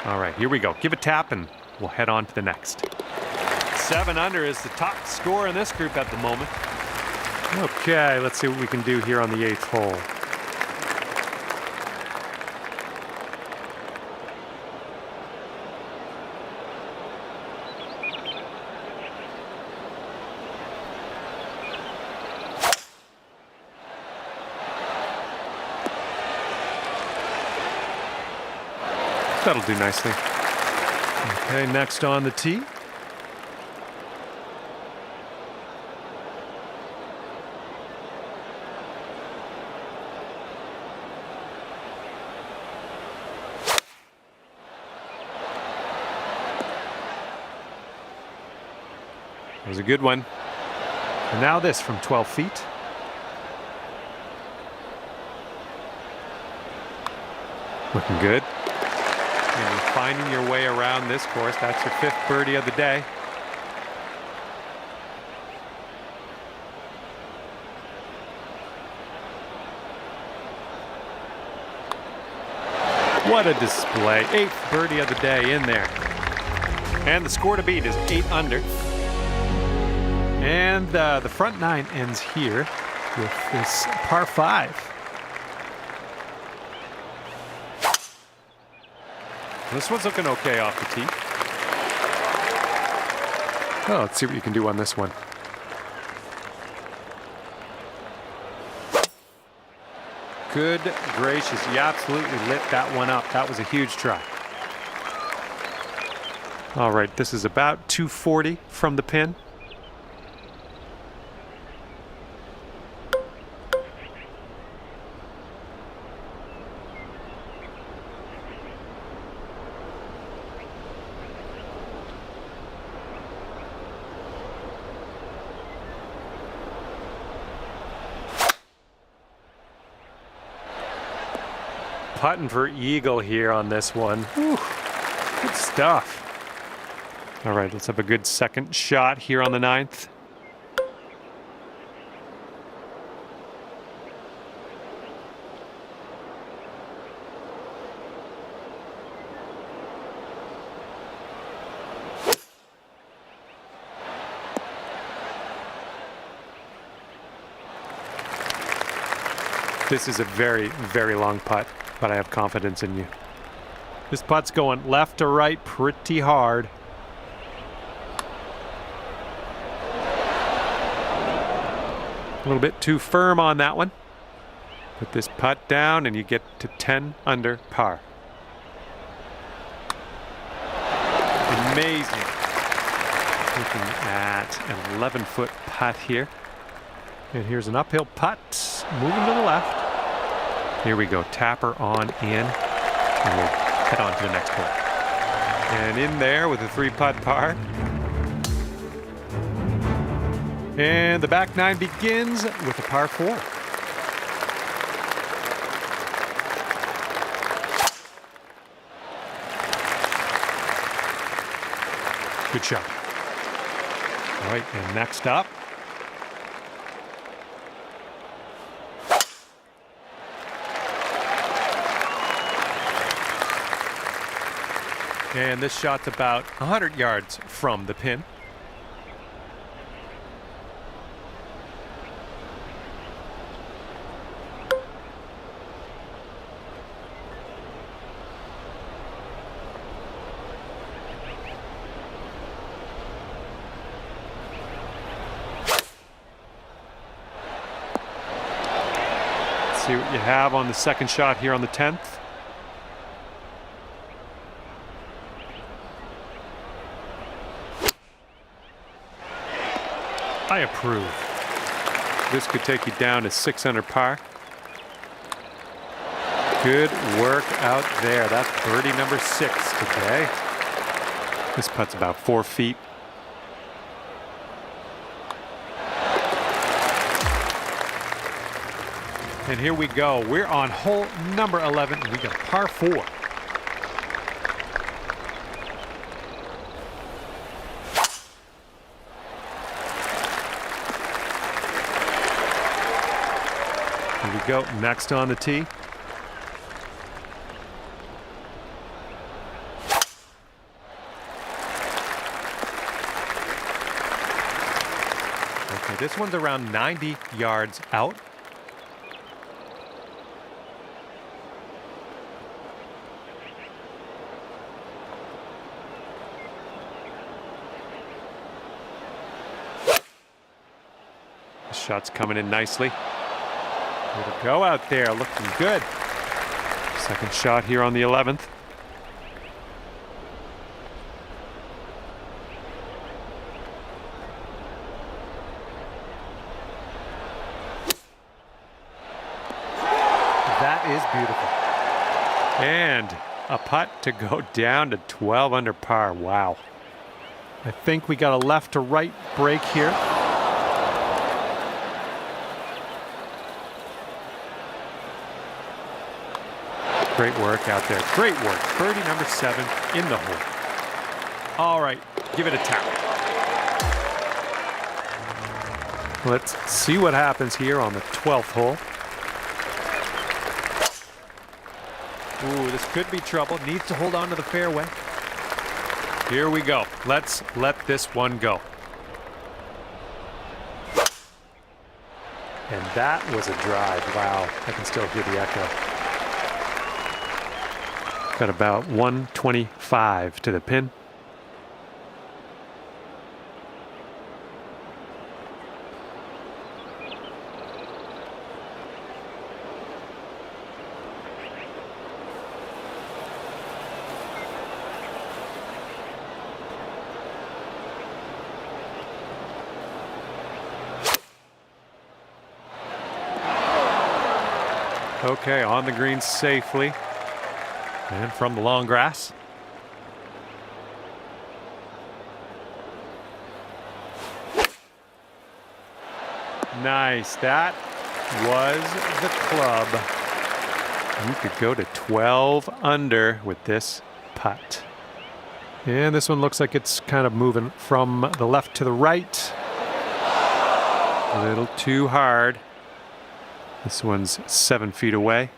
All right, here we go. Give a tap and we'll head on to the next. 7 under is the top score in this group at the moment. Okay, let's see what we can do here on the 8th hole. That'll do nicely. Okay, next on the tee. That was a good one. And now this from 12 feet. Looking good. And you're finding your way around this course. That's your 5th birdie of the day. What a display. 8th birdie of the day in there. And the score to beat is 8 under. And the front 9 ends here with this par 5. This one's looking okay off the tee. Oh, let's see what you can do on this one. Good gracious, you absolutely lit that one up. That was a huge try. All right, this is about 240 from the pin. Putting for eagle here on this one. Whew, good stuff. All right, let's have a good second shot here on the 9th. This is a very, very long putt, but I have confidence in you. This putt's going left to right pretty hard. A little bit too firm on that one. Put this putt down and you get to 10 under par. Amazing. Looking at an 11-foot putt here. And here's an uphill putt, moving to the left. Here we go, tapper on in, and we'll head on to the next hole. And in there with a 3-putt par. And the back 9 begins with a par 4. Good shot. All right, and next up. And this shot's about 100 yards from the pin. see what you have on the second shot here on the 10th. I approve. This could take you down to 6 under par. Good work out there. That's birdie number 6 today. This putt's about 4 feet. And here we go. We're on hole number 11. We got a par 4. Here we go. Next on the tee. Okay, this one's around 90 yards out. The shot's coming in nicely. Way to go out there, looking good. Second shot here on the 11th. That is beautiful. And a putt to go down to 12 under par. Wow. I think we got a left to right break here. Great work out there. Great work. Birdie number 7 in the hole. All right, give it a tap. Let's see what happens here on the 12th hole. Ooh, this could be trouble. Needs to hold on to the fairway. Here we go. Let's let this one go. And that was a drive. Wow, I can still hear the echo. Got about 125 to the pin. Okay, on the green safely. And from the long grass. Nice. That was the club. You could go to 12 under with this putt. And this one looks like it's kind of moving from the left to the right. A little too hard. This one's 7 feet away.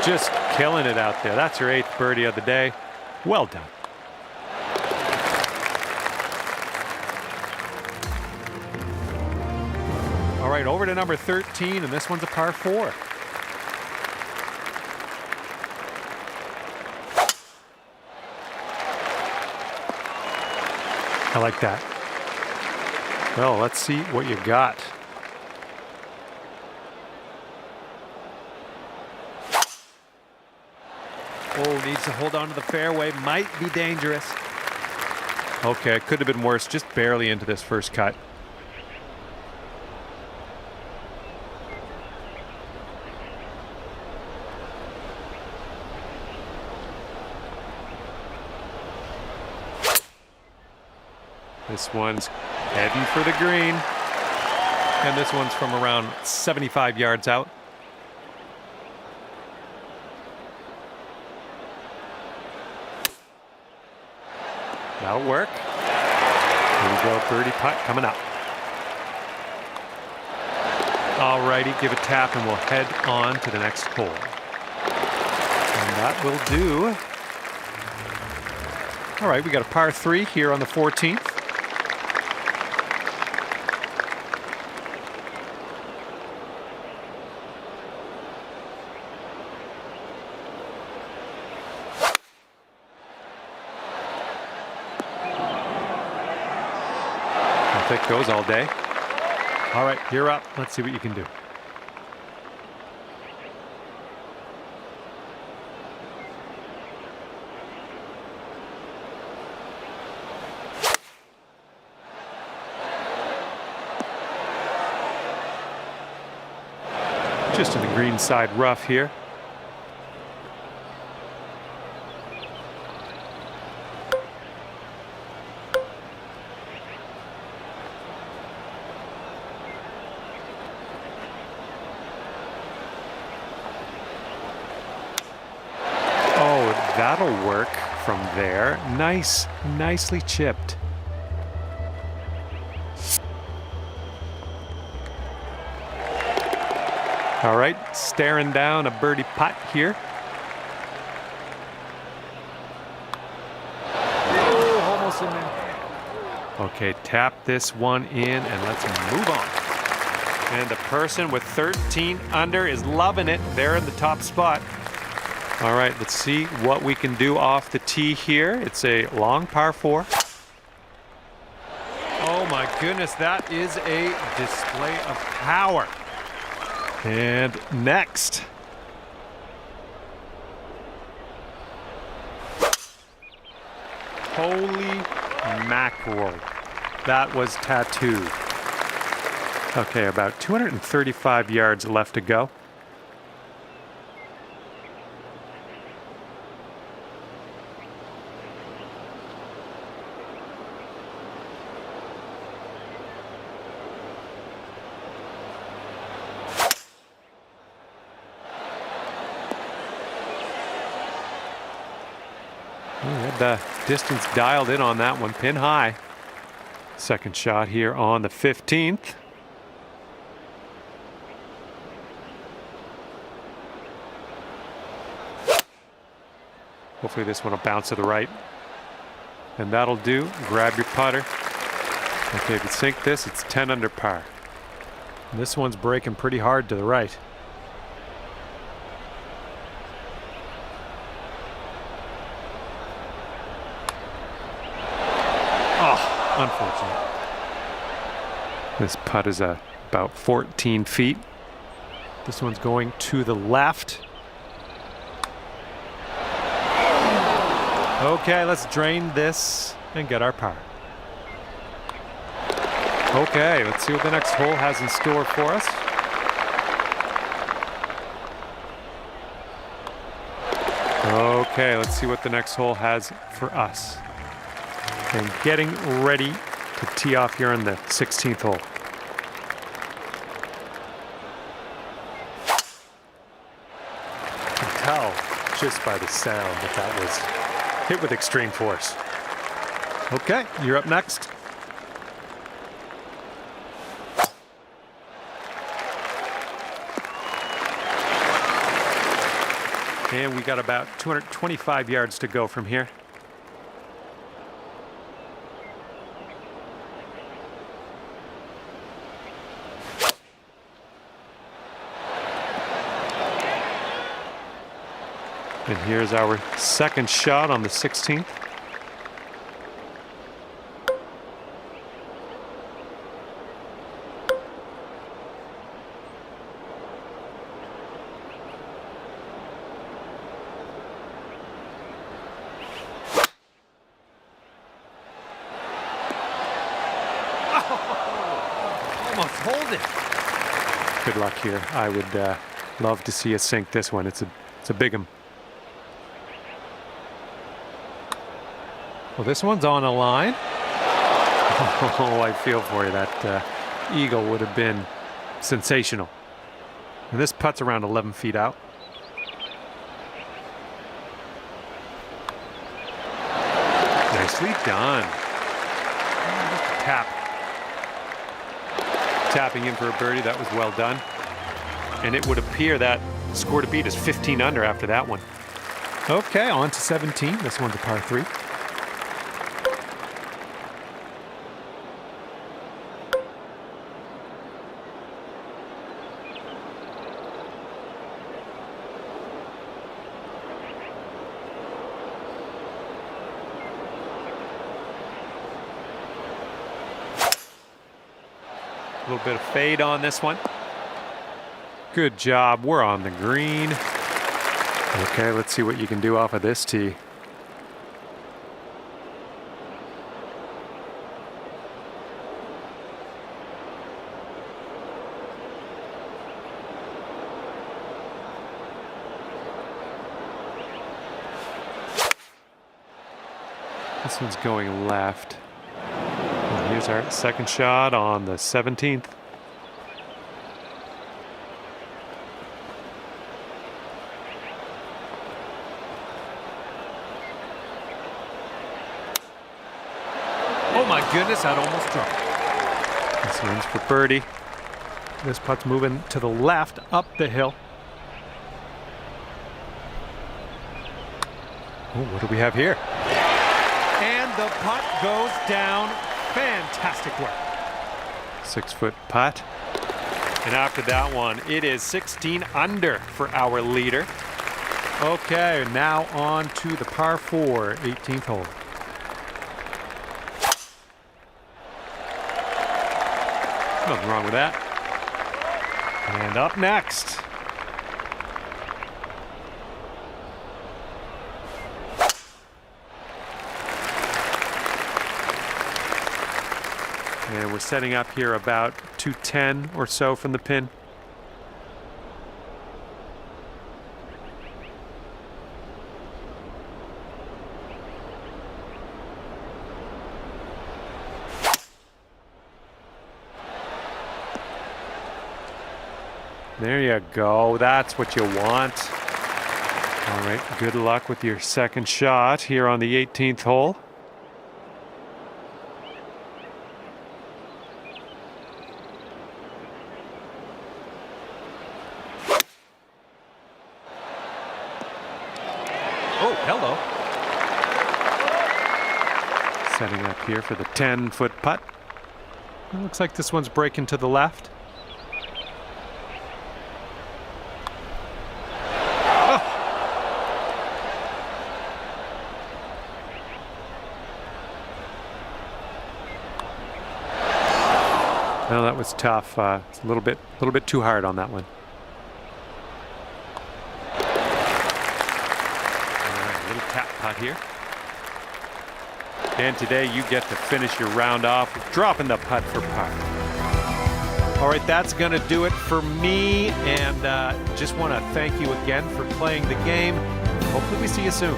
Just killing it out there. That's your 8th birdie of the day. Well done. All right, over to number 13, and this one's a par 4. I like that. Well, let's see what you got. Oh, needs to hold on to the fairway. Might be dangerous. Okay, could have been worse. Just barely into this first cut. This one's heading for the green. And this one's from around 75 yards out. That'll work. Here we go, birdie putt coming up. All righty, give a tap and we'll head on to the next hole. And that will do. All right, we got a par 3 here on the 14th. It goes all day. All right, you're up. Let's see what you can do. Just to the green side rough here. Oh, that'll work from there. Nicely chipped. All right, staring down a birdie putt here. Oh, almost in there. Okay, tap this one in and let's move on. And the person with 13 under is loving it. They're in the top spot. All right, let's see what we can do off the tee here. It's a long par 4. Oh my goodness, that is a display of power. And next. Holy mackerel. That was tattooed. Okay, about 235 yards left to go. We had the distance dialed in on that one, pin high. Second shot here on the 15th. Hopefully this one will bounce to the right. And that'll do. Grab your putter. Okay, if you sink this, it's 10 under par. And this one's breaking pretty hard to the right. Oh, unfortunate. This putt is about 14 feet. This one's going to the left. Okay, let's drain this and get our par. Okay, let's see what the next hole has in store for us. Okay, let's see what the next hole has for us. And getting ready to tee off here on the 16th hole. You can tell just by the sound that was hit with extreme force. Okay, you're up next. And we got about 225 yards to go from here. And here's our second shot on the 16th. Almost hold it. Good luck here. I would love to see us sink this one. It's a big one. Well, this one's on a line. Oh, I feel for you. That eagle would have been sensational. And this putt's around 11 feet out. Nicely done. Tap. Tapping in for a birdie. That was well done. And it would appear that score to beat is 15 under after that one. Okay, on to 17. This one's a par 3. A little bit of fade on this one. Good job. We're on the green. Okay, let's see what you can do off of this tee. This one's going left. And here's our second shot on the 17th. Oh my goodness, that almost dropped. This one's for birdie. This putt's moving to the left up the hill. Oh, what do we have here? And the putt goes down. Fantastic work. 6-foot putt. And after that one, it is 16 under for our leader. Okay, now on to the par 4, 18th hole. Nothing wrong with that. And up next. And we're setting up here about 210 or so from the pin. There you go. That's what you want. All right, good luck with your second shot here on the 18th hole. Oh, hello. Setting up here for the 10-foot putt. It looks like this one's breaking to the left. No, that was tough. It's a little bit too hard on that one. All right, little tap putt here. And today you get to finish your round off dropping the putt for par. All right, that's going to do it for me. And just want to thank you again for playing the game. Hopefully we see you soon.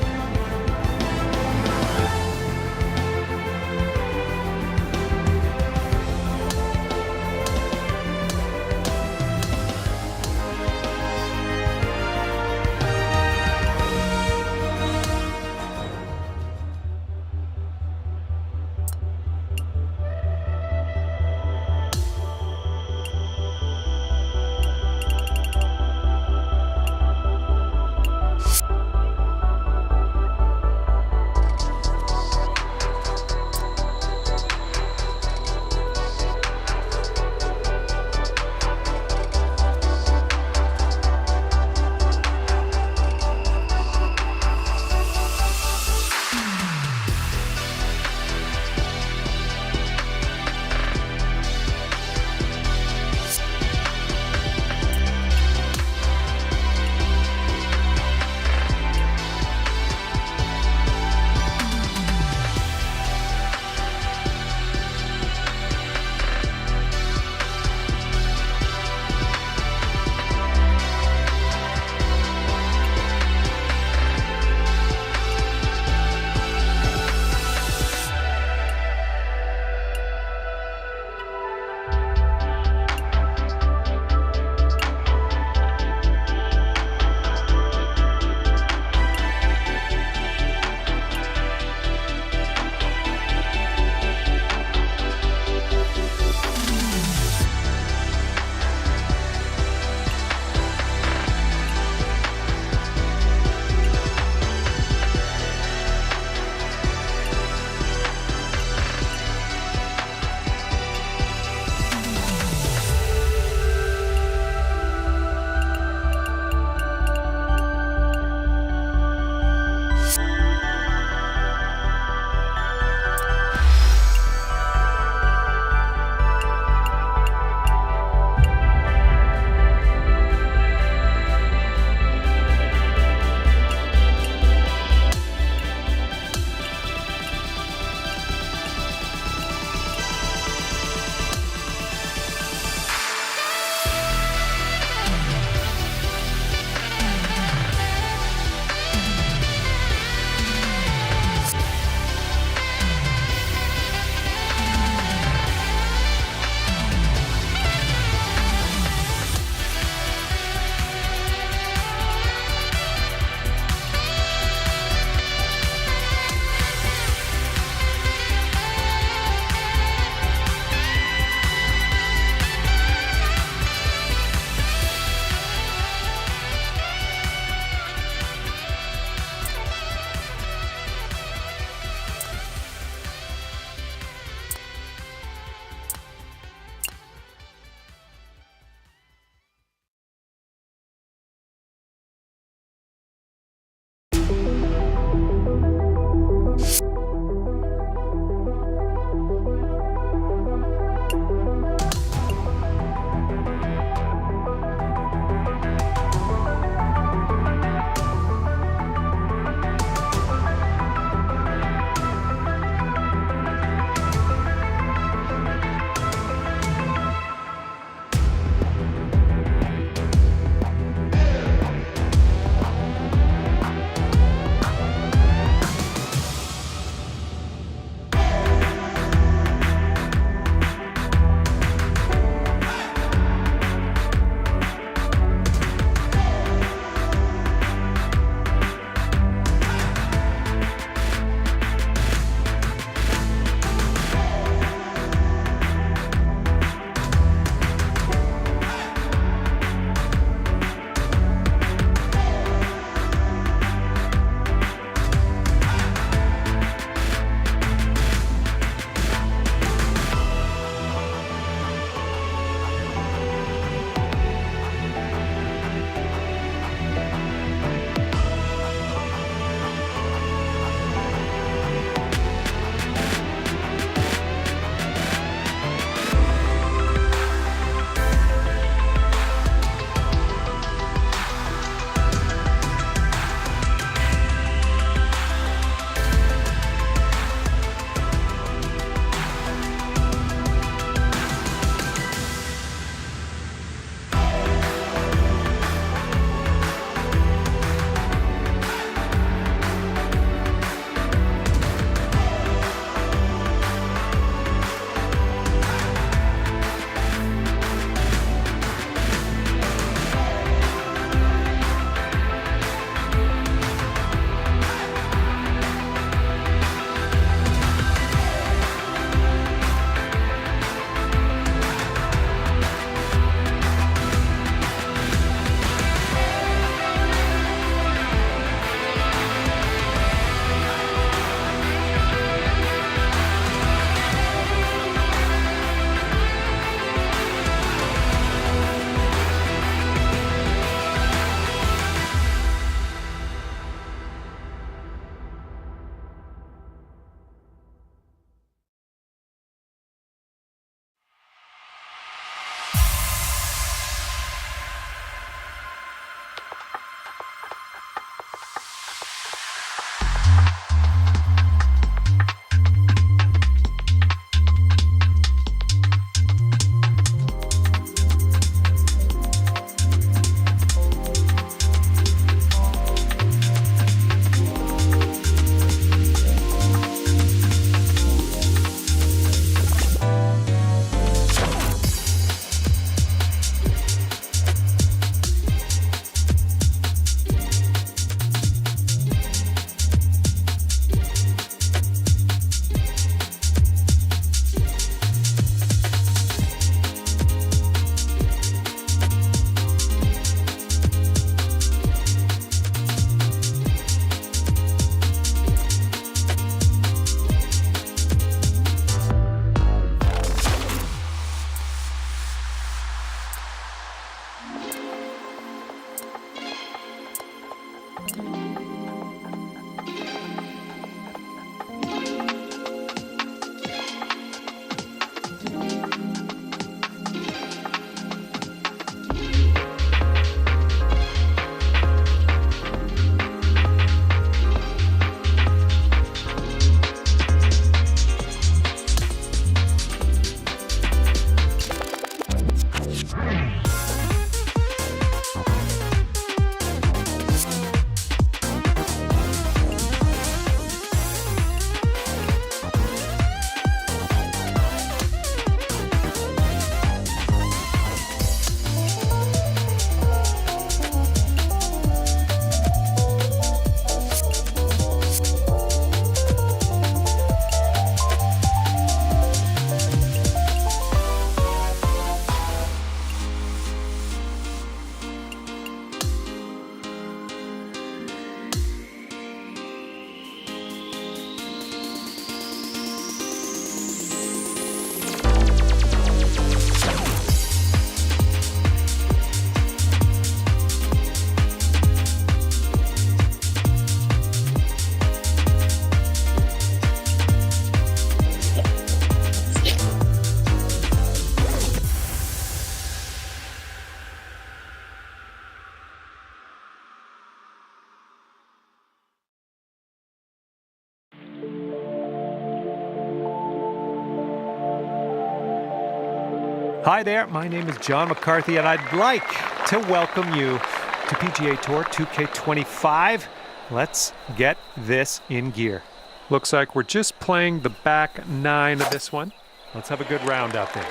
Hi there, my name is John McCarthy, and I'd like to welcome you to PGA Tour 2K25. Let's get this in gear. Looks like we're just playing the back 9 of this one. Let's have a good round out there.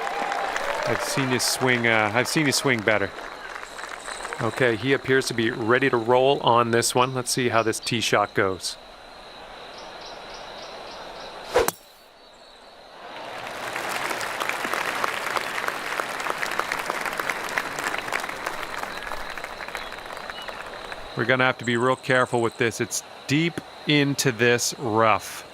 I've seen you swing better. Okay, he appears to be ready to roll on this one. Let's see how this tee shot goes. We're going to have to be real careful with this. It's deep into this rough.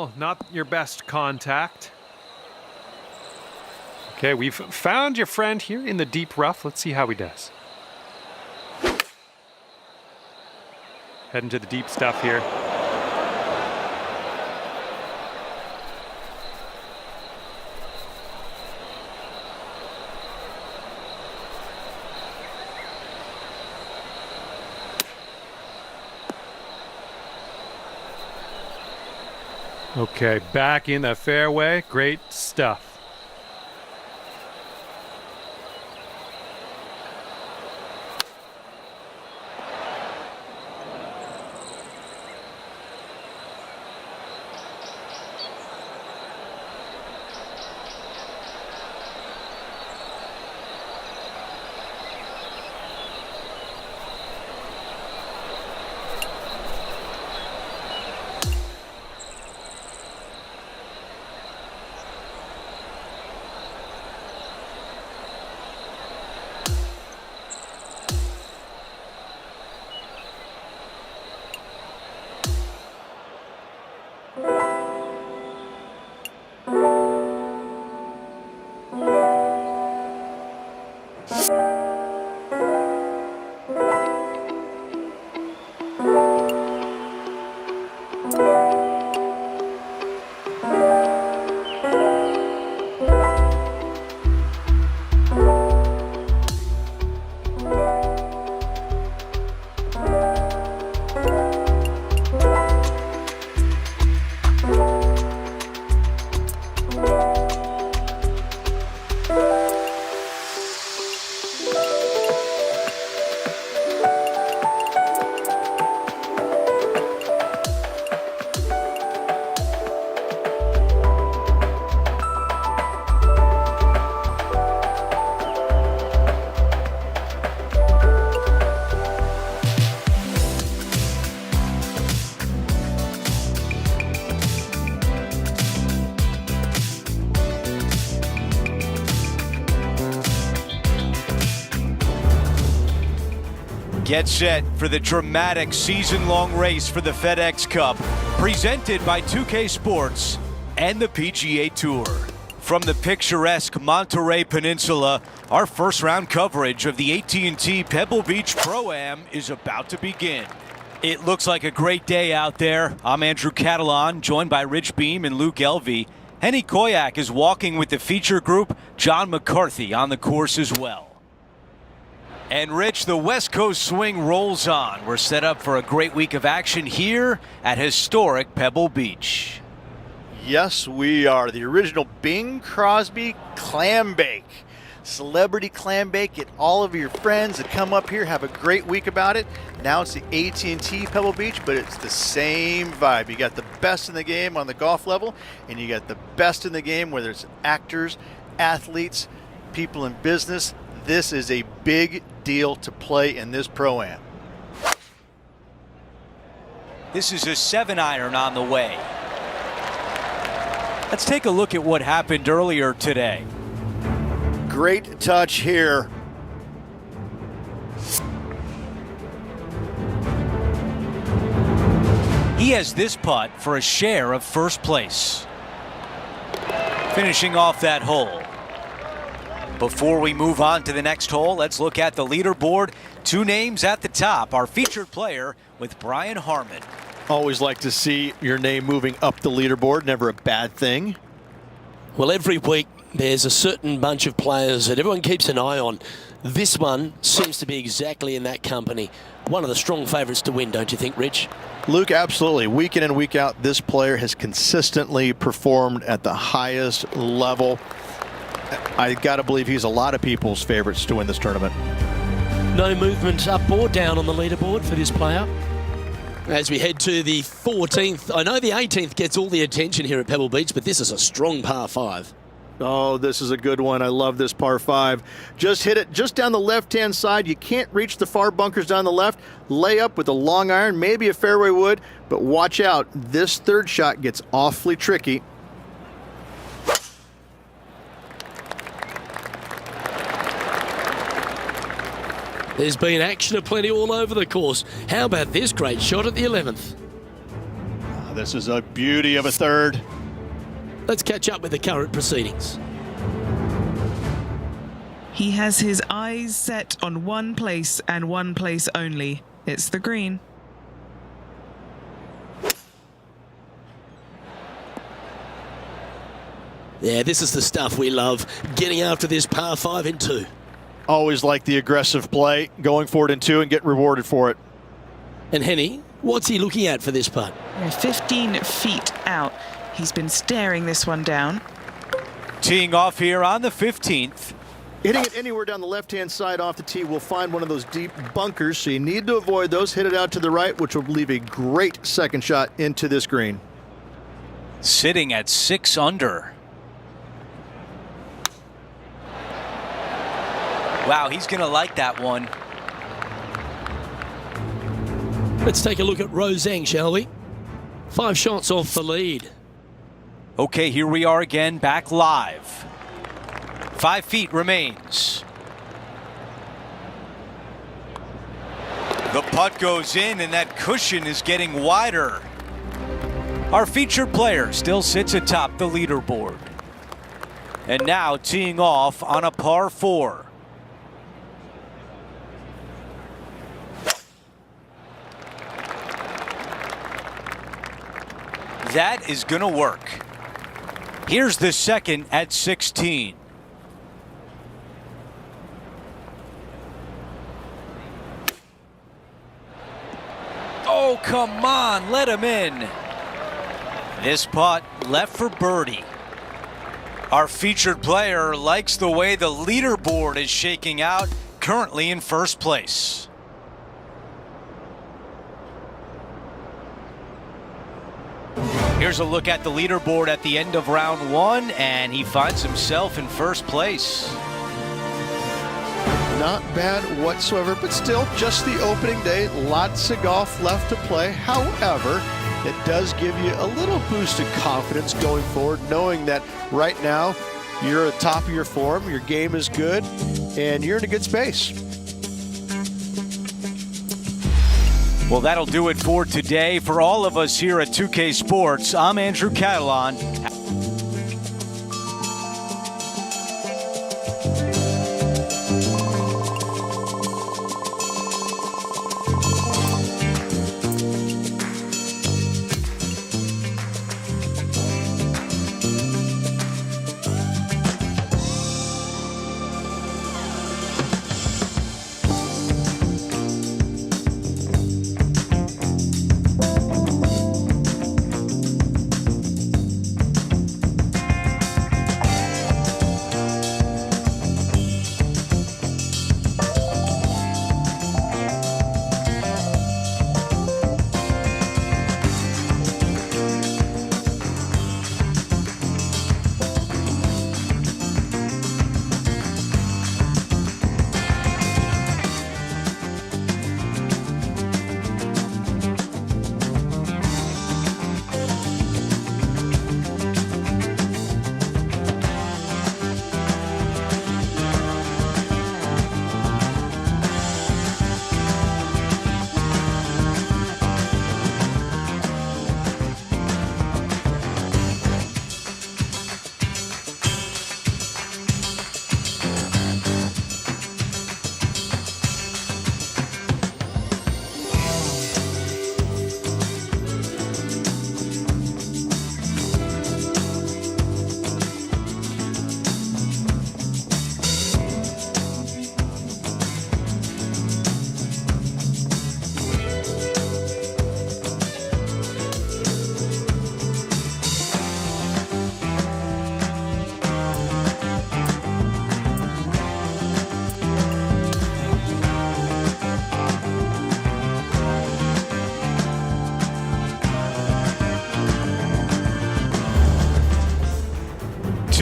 Well, not your best contact. Okay, we've found your friend here in the deep rough. Let's see how he does. Heading to the deep stuff here. Okay, back in the fairway. Great stuff. Get set for the dramatic season-long race for the FedEx Cup, presented by 2K Sports and the PGA Tour. From the picturesque Monterey Peninsula, our first-round coverage of the AT&T Pebble Beach Pro-Am is about to begin. It looks like a great day out there. I'm Andrew Catalan, joined by Rich Beam and Luke Elvey. Henny Koyak is walking with the feature group, John McCarthy, on the course as well. And Rich, the West Coast swing rolls on. We're set up for a great week of action here at historic Pebble Beach. Yes, we are. The original Bing Crosby Clam Bake. Celebrity clam bake. Get all of your friends to come up here, have a great week about it. Now it's the AT&T Pebble Beach, but it's the same vibe. You got the best in the game on the golf level, and you got the best in the game, whether it's actors, athletes, people in business. This is a big deal to play in this Pro-Am. This is a 7-iron on the way. Let's take a look at what happened earlier today. Great touch here. He has this putt for a share of first place. Finishing off that hole. Before we move on to the next hole, let's look at the leaderboard. 2 names at the top. Our featured player with Brian Harmon. Always like to see your name moving up the leaderboard. Never a bad thing. Well, every week there's a certain bunch of players that everyone keeps an eye on. This one seems to be exactly in that company. One of the strong favourites to win, don't you think, Rich? Luke, absolutely. Week in and week out, this player has consistently performed at the highest level. I got to believe he's a lot of people's favorites to win this tournament. No movement up or down on the leaderboard for this player. As we head to the 14th, I know the 18th gets all the attention here at Pebble Beach, but this is a strong par 5. Oh, this is a good one. I love this par 5. Just hit it just down the left-hand side. You can't reach the far bunkers down the left. Lay up with a long iron, maybe a fairway wood, but watch out. This third shot gets awfully tricky. There's been action aplenty all over the course. How about this great shot at the 11th? This is a beauty of a third. Let's catch up with the current proceedings. He has his eyes set on one place and one place only. It's the green. Yeah, this is the stuff we love. Getting after this par 5 in 2. Always like the aggressive play, going for it in 2 and get rewarded for it. And Henny, what's he looking at for this putt? 15 feet out. He's been staring this one down. Teeing off here on the 15th. Hitting it anywhere down the left-hand side off the tee will find one of those deep bunkers, so you need to avoid those. Hit it out to the right, which will leave a great second shot into this green. Sitting at 6 under. Wow, he's going to like that one. Let's take a look at Roseng, shall we? 5 shots off the lead. Okay, here we are again, back live. 5 feet remains. The putt goes in, and that cushion is getting wider. Our featured player still sits atop the leaderboard. And now teeing off on a par 4. That is going to work. Here's the second at 16. Oh, come on, let him in. This putt left for birdie. Our featured player likes the way the leaderboard is shaking out, currently in first place. Here's a look at the leaderboard at the end of round 1, and he finds himself in first place. Not bad whatsoever, but still just the opening day. Lots of golf left to play. However, it does give you a little boost of confidence going forward, knowing that right now you're at the top of your form, your game is good, and you're in a good space. Well, that'll do it for today. For all of us here at 2K Sports, I'm Andrew Catalan.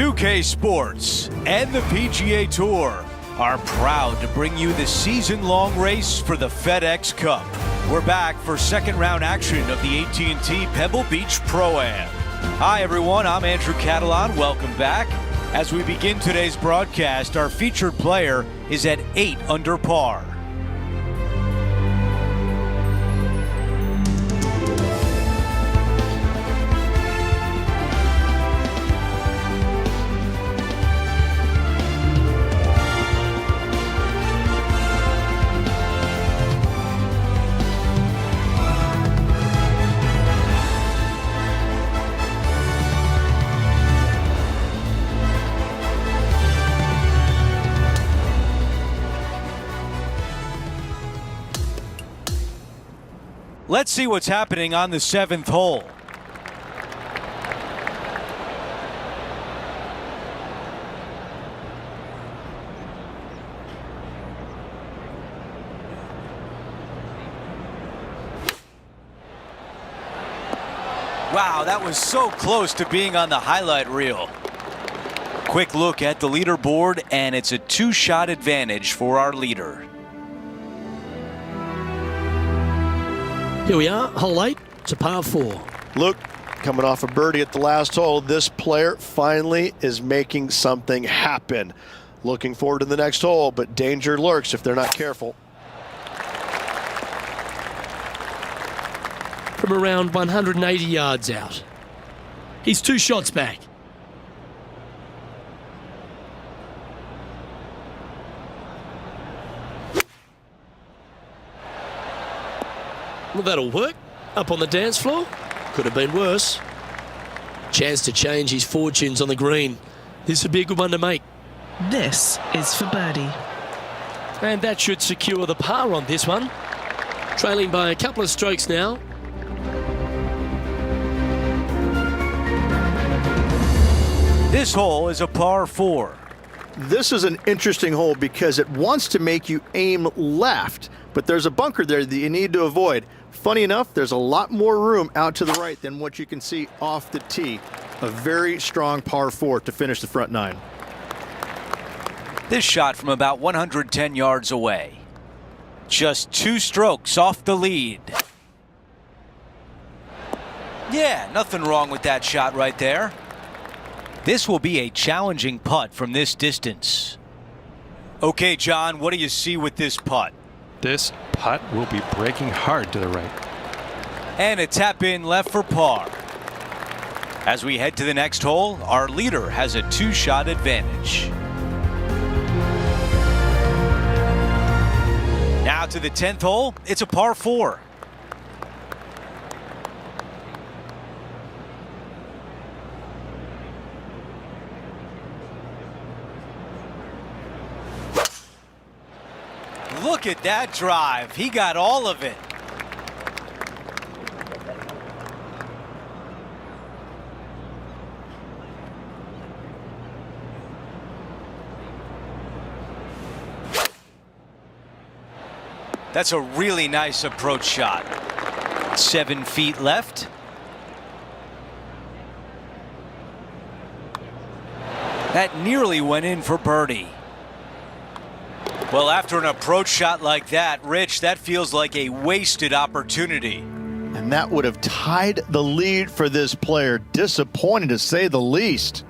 UK Sports and the PGA Tour are proud to bring you the season-long race for the FedEx Cup. We're back for second round action of the AT&T Pebble Beach Pro-Am. Hi everyone, I'm Andrew Catalan. Welcome back. As we begin today's broadcast, our featured player is at 8 under par. Let's see what's happening on the 7th hole. Wow, that was so close to being on the highlight reel. Quick look at the leaderboard, and it's a 2-shot advantage for our leader. Here we are, hole 8, it's a par 4. Look, coming off a birdie at the last hole, this player finally is making something happen. Looking forward to the next hole, but danger lurks if they're not careful. From around 180 yards out. He's 2 shots back. Well, that'll work. Up on the dance floor. Could have been worse. Chance to change his fortunes on the green. This would be a good one to make. This is for birdie. And that should secure the par on this one. Trailing by a couple of strokes now. This hole is a par 4. This is an interesting hole because it wants to make you aim left, but there's a bunker there that you need to avoid. Funny enough, there's a lot more room out to the right than what you can see off the tee. A very strong par 4 to finish the front 9. This shot from about 110 yards away. Just 2 strokes off the lead. Yeah, nothing wrong with that shot right there. This will be a challenging putt from this distance. Okay, John, what do you see with this putt? This putt will be breaking hard to the right. And a tap in left for par. As we head to the next hole, our leader has a 2-shot advantage. Now to the 10th hole, it's a par 4. Look at that drive. He got all of it. That's a really nice approach shot. 7 feet left. That nearly went in for birdie. Well, after an approach shot like that, Rich, that feels like a wasted opportunity. And that would have tied the lead for this player. Disappointing to say the least.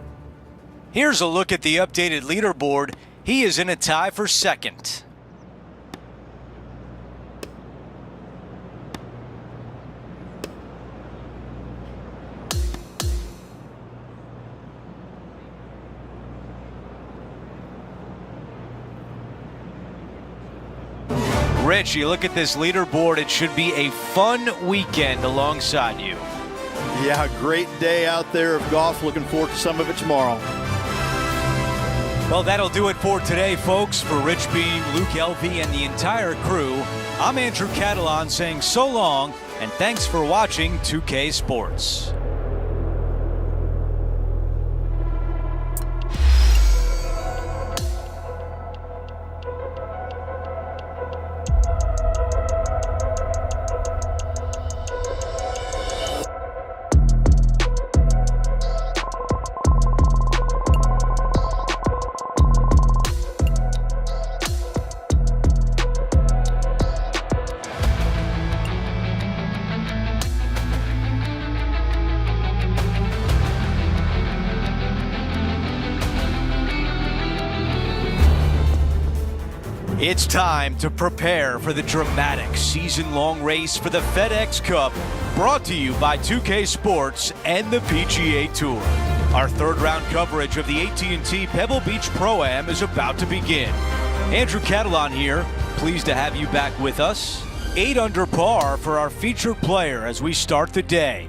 Here's a look at the updated leaderboard. He is in a tie for second. Rich, you look at this leaderboard, it should be a fun weekend alongside you. Yeah, great day out there of golf. Looking forward to some of it tomorrow. Well, that'll do it for today, folks. For Rich Beam, Luke Elvey, and the entire crew, I'm Andrew Catalan saying so long, and thanks for watching 2K Sports. It's time to prepare for the dramatic season-long race for the FedEx Cup, brought to you by 2K Sports and the PGA Tour. Our third-round coverage of the AT&T Pebble Beach Pro-Am is about to begin. Andrew Catalan here, pleased to have you back with us. 8 under par for our featured player as we start the day.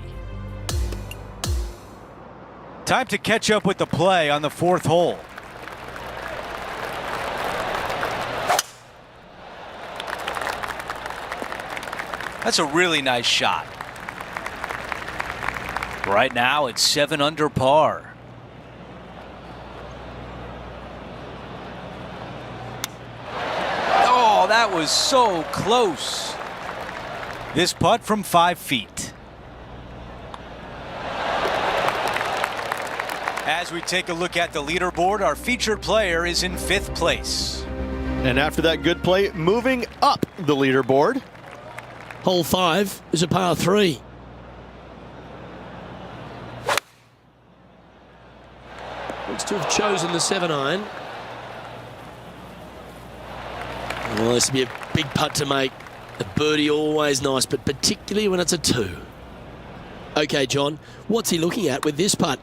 Time to catch up with the play on the 4th hole. That's a really nice shot. Right now, it's 7 under par. Oh, that was so close. This putt from 5 feet. As we take a look at the leaderboard, our featured player is in 5th place. And after that good play, moving up the leaderboard. Hole 5 is a par 3. Looks to have chosen the 7-iron. Well, this would be a big putt to make. A birdie always nice, but particularly when it's a 2. Okay, John, what's he looking at with this putt?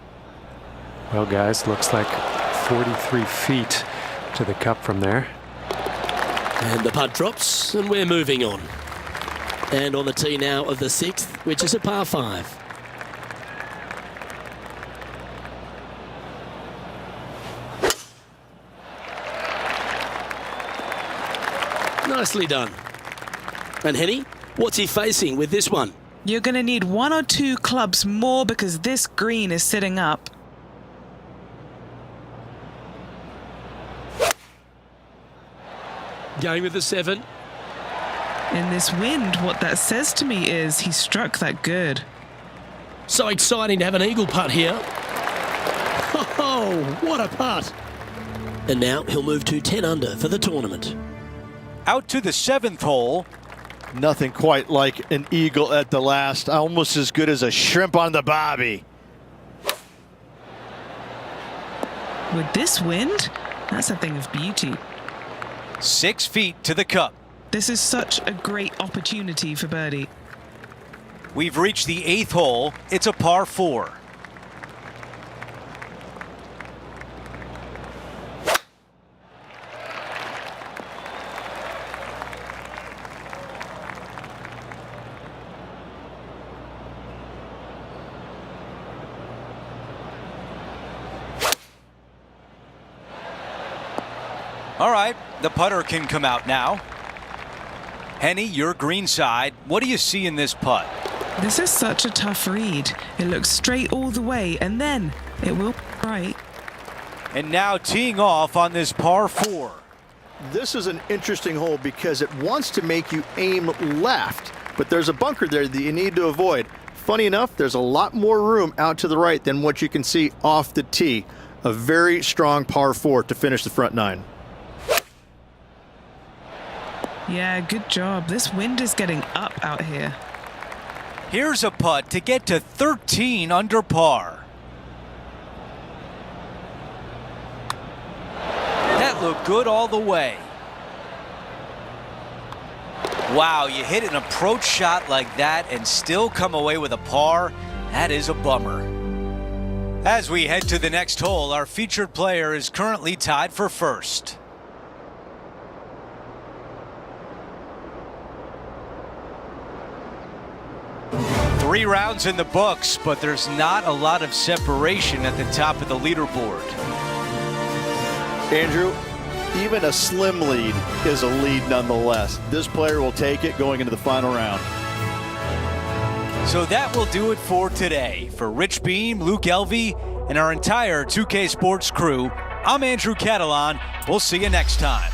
Well, guys, looks like 43 feet to the cup from there. And the putt drops, and we're moving on. And on the tee now of the 6th, which is a par 5. Nicely done. And Henny, what's he facing with this one? You're going to need 1 or 2 clubs more because this green is sitting up. Going with the 7. In this wind, what that says to me is he struck that good. So exciting to have an eagle putt here. Oh, what a putt. And now he'll move to 10 under for the tournament. Out to the 7th hole. Nothing quite like an eagle at the last. Almost as good as a shrimp on the bobby. With this wind, that's a thing of beauty. 6 feet to the cup. This is such a great opportunity for birdie. We've reached the 8th hole. It's a par 4. All right, the putter can come out now. Henny, your green side. What do you see in this putt? This is such a tough read. It looks straight all the way, and then it will right. And now teeing off on this par 4. This is an interesting hole because it wants to make you aim left, but there's a bunker there that you need to avoid. Funny enough, there's a lot more room out to the right than what you can see off the tee. A very strong par 4 to finish the front 9. Yeah, good job. This wind is getting up out here. Here's a putt to get to 13 under par. That looked good all the way. Wow, you hit an approach shot like that and still come away with a par? That is a bummer. As we head to the next hole, our featured player is currently tied for first. Three rounds in the books, but there's not a lot of separation at the top of the leaderboard. Andrew, even a slim lead is a lead nonetheless. This player will take it going into the final round. So that will do it for today. For Rich Beam, Luke Elvey, and our entire 2K Sports crew, I'm Andrew Catalan. We'll see you next time.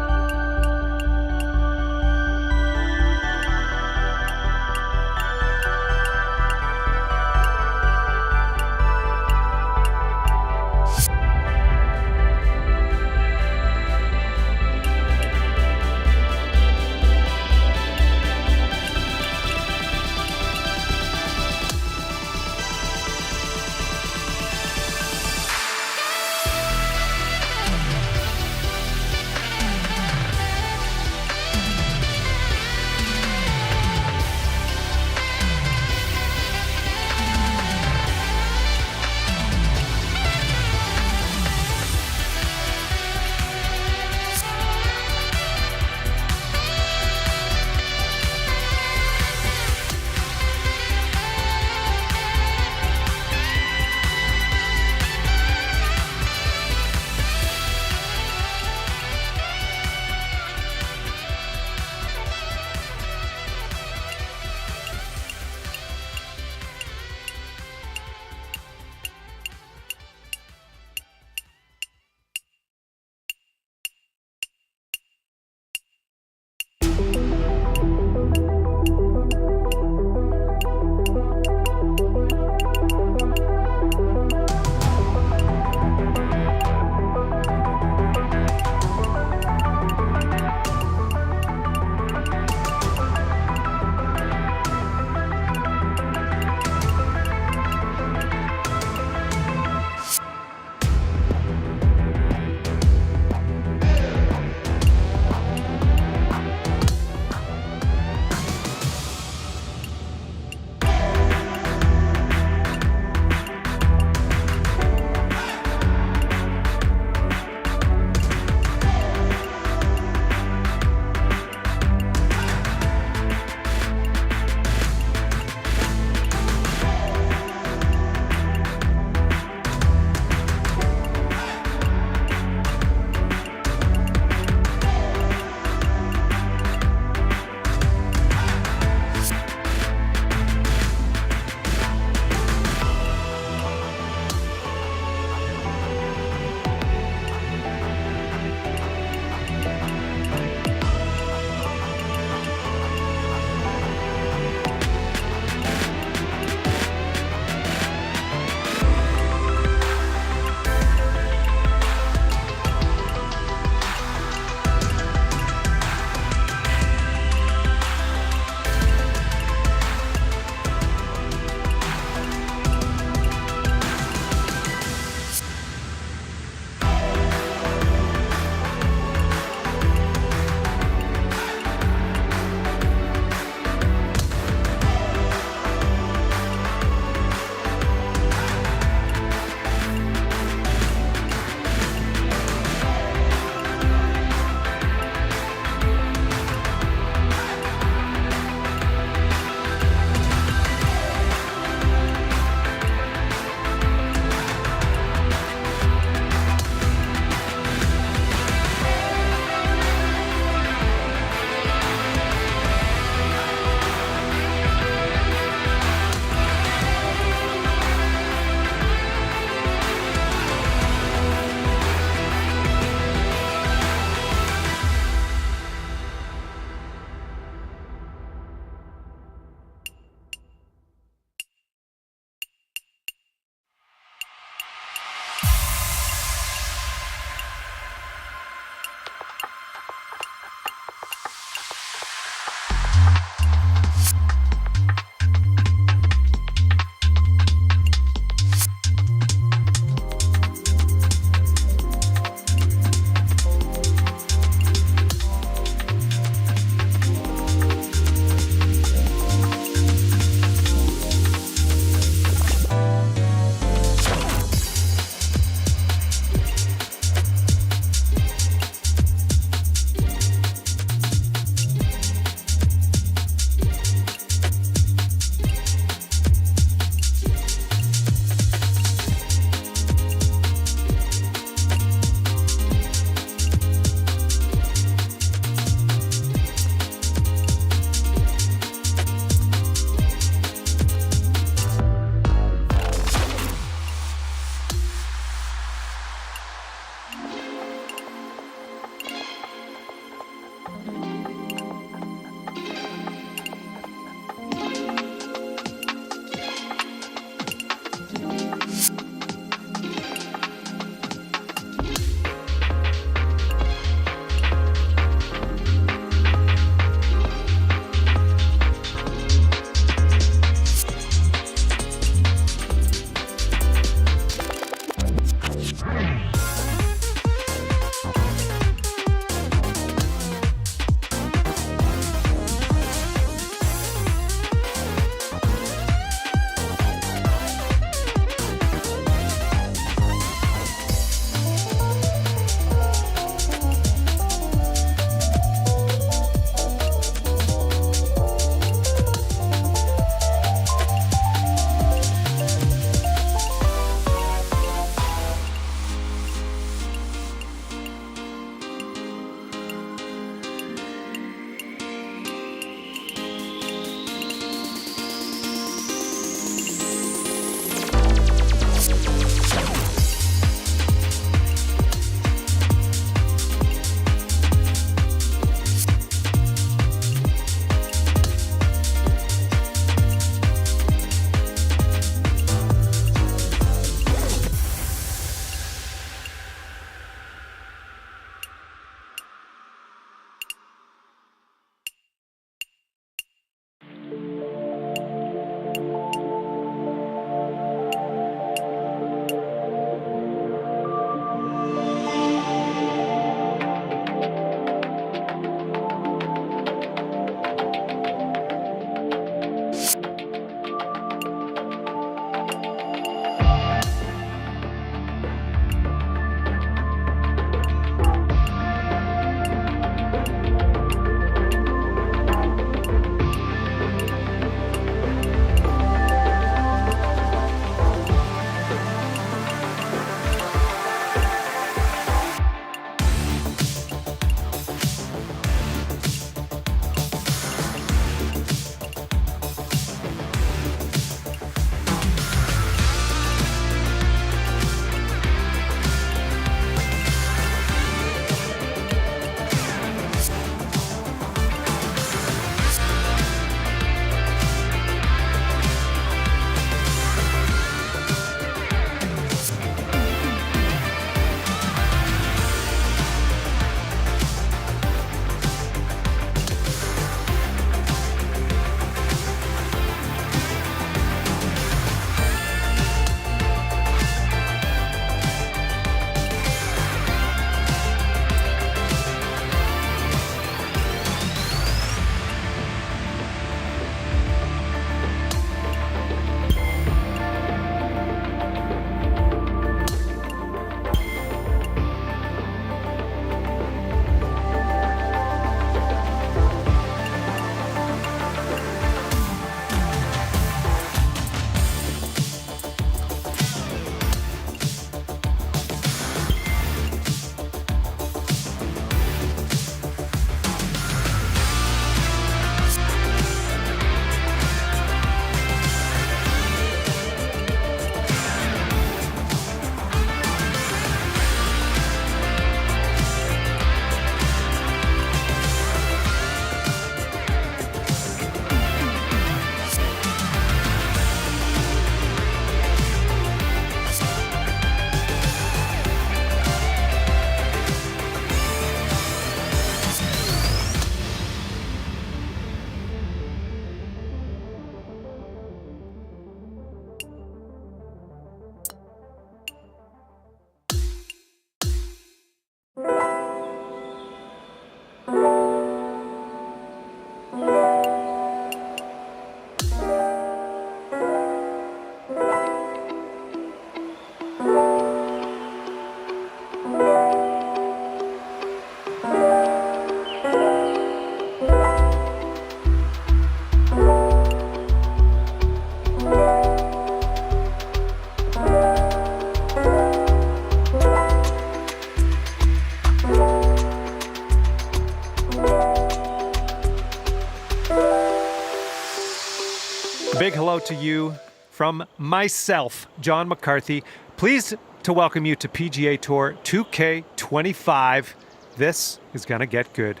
Big hello to you from myself, John McCarthy. Pleased to welcome you to PGA Tour 2K25. This is going to get good.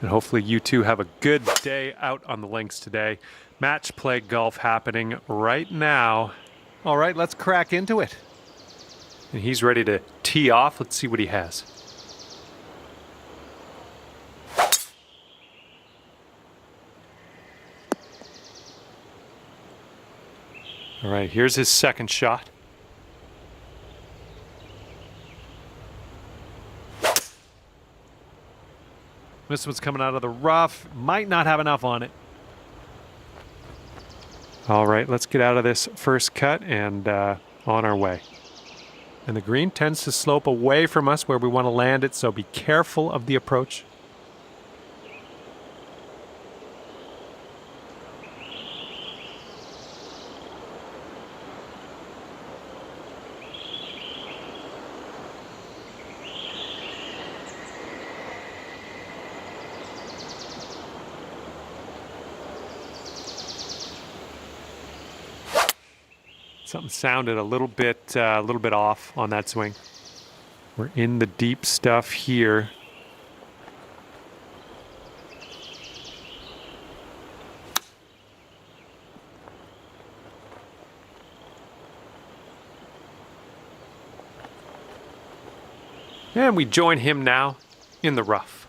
And hopefully you two have a good day out on the links today. Match play golf happening right now. All right, let's crack into it. And he's ready to tee off. Let's see what he has. All right, here's his second shot. This one's coming out of the rough. Might not have enough on it. All right, let's get out of this first cut and on our way. And the green tends to slope away from us where we want to land it, so be careful of the approach. Something sounded a little bit off on that swing. We're in the deep stuff here. And we join him now in the rough.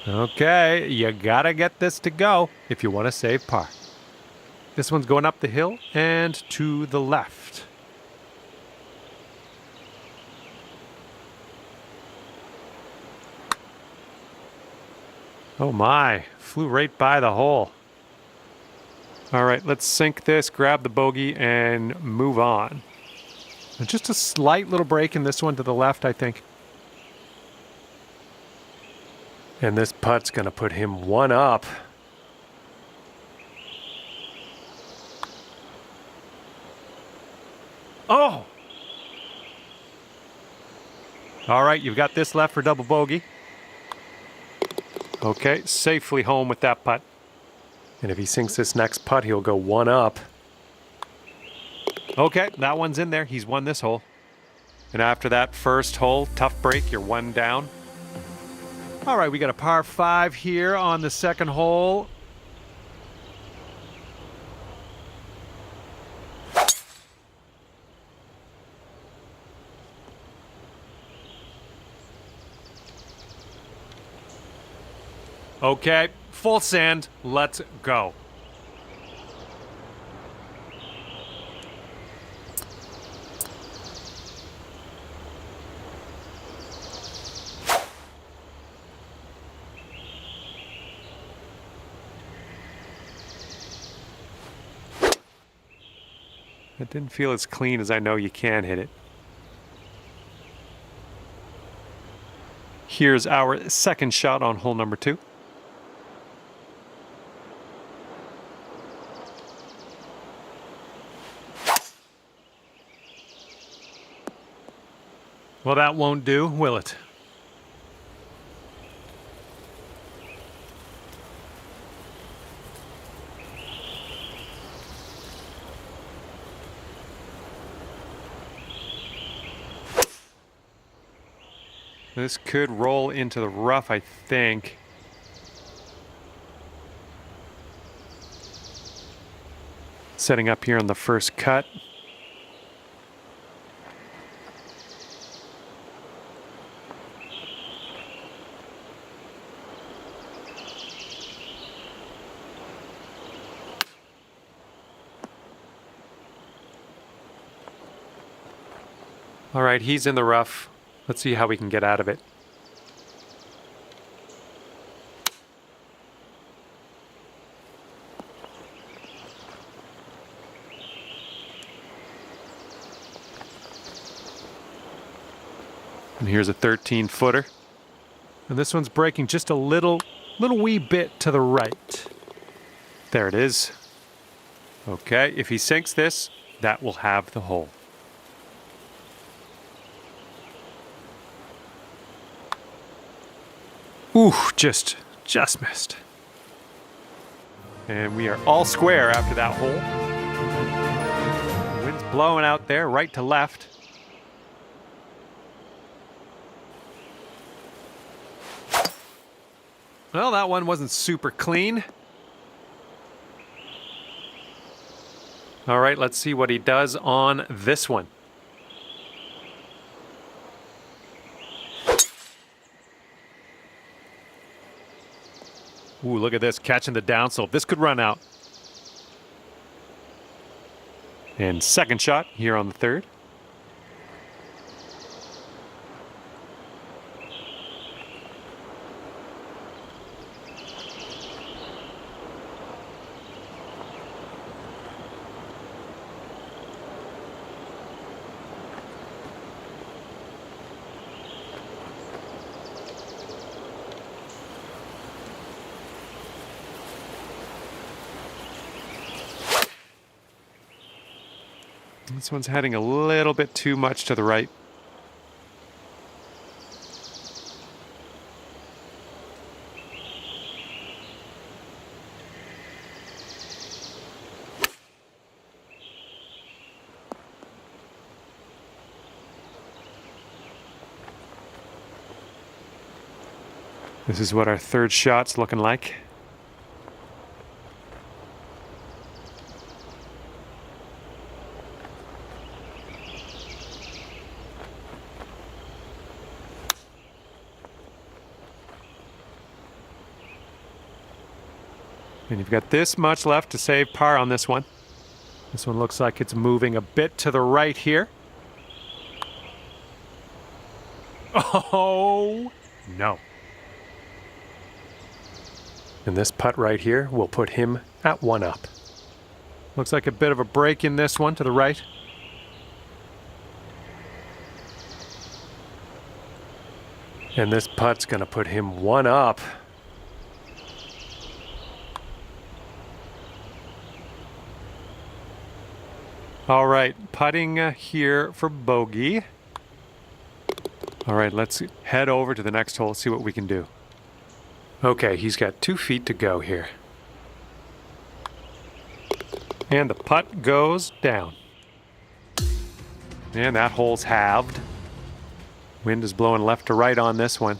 Okay, you gotta get this to go if you want to save par. This one's going up the hill and to the left. Oh my, flew right by the hole. All right, let's sink this, grab the bogey, and move on. And just a slight little break in this one to the left, I think. And this putt's going to put him one up. Oh! All right, you've got this left for double bogey. Okay, safely home with that putt. And if he sinks this next putt, he'll go one up. Okay, that one's in there. He's won this hole. And after that first hole, tough break, you're one down. All right, we got a par 5 here on the second hole. Okay, full sand, let's go. It didn't feel as clean as I know you can hit it. Here's our second shot on hole number 2. Well, that won't do, will it? This could roll into the rough, I think. Setting up here on the first cut. All right, he's in the rough. Let's see how we can get out of it. And here's a 13-footer. And this one's breaking just a little wee bit to the right. There it is. Okay, if he sinks this, that will have the hole. Ooh, just missed. And we are all square after that hole. The wind's blowing out there, right to left. Well, that one wasn't super clean. All right, let's see what he does on this one. Ooh, look at this, catching the downslope. This could run out. And second shot here on the third. This one's heading a little bit too much to the right. This is what our third shot's looking like. And you've got this much left to save par on this one. This one looks like it's moving a bit to the right here. Oh, no. And this putt right here will put him at 1 up. Looks like a bit of a break in this one to the right. And this putt's going to put him 1 up. All right, putting here for bogey. All right, let's head over to the next hole, see what we can do. Okay, he's got 2 feet to go here. And the putt goes down. And that hole's halved. Wind is blowing left to right on this one.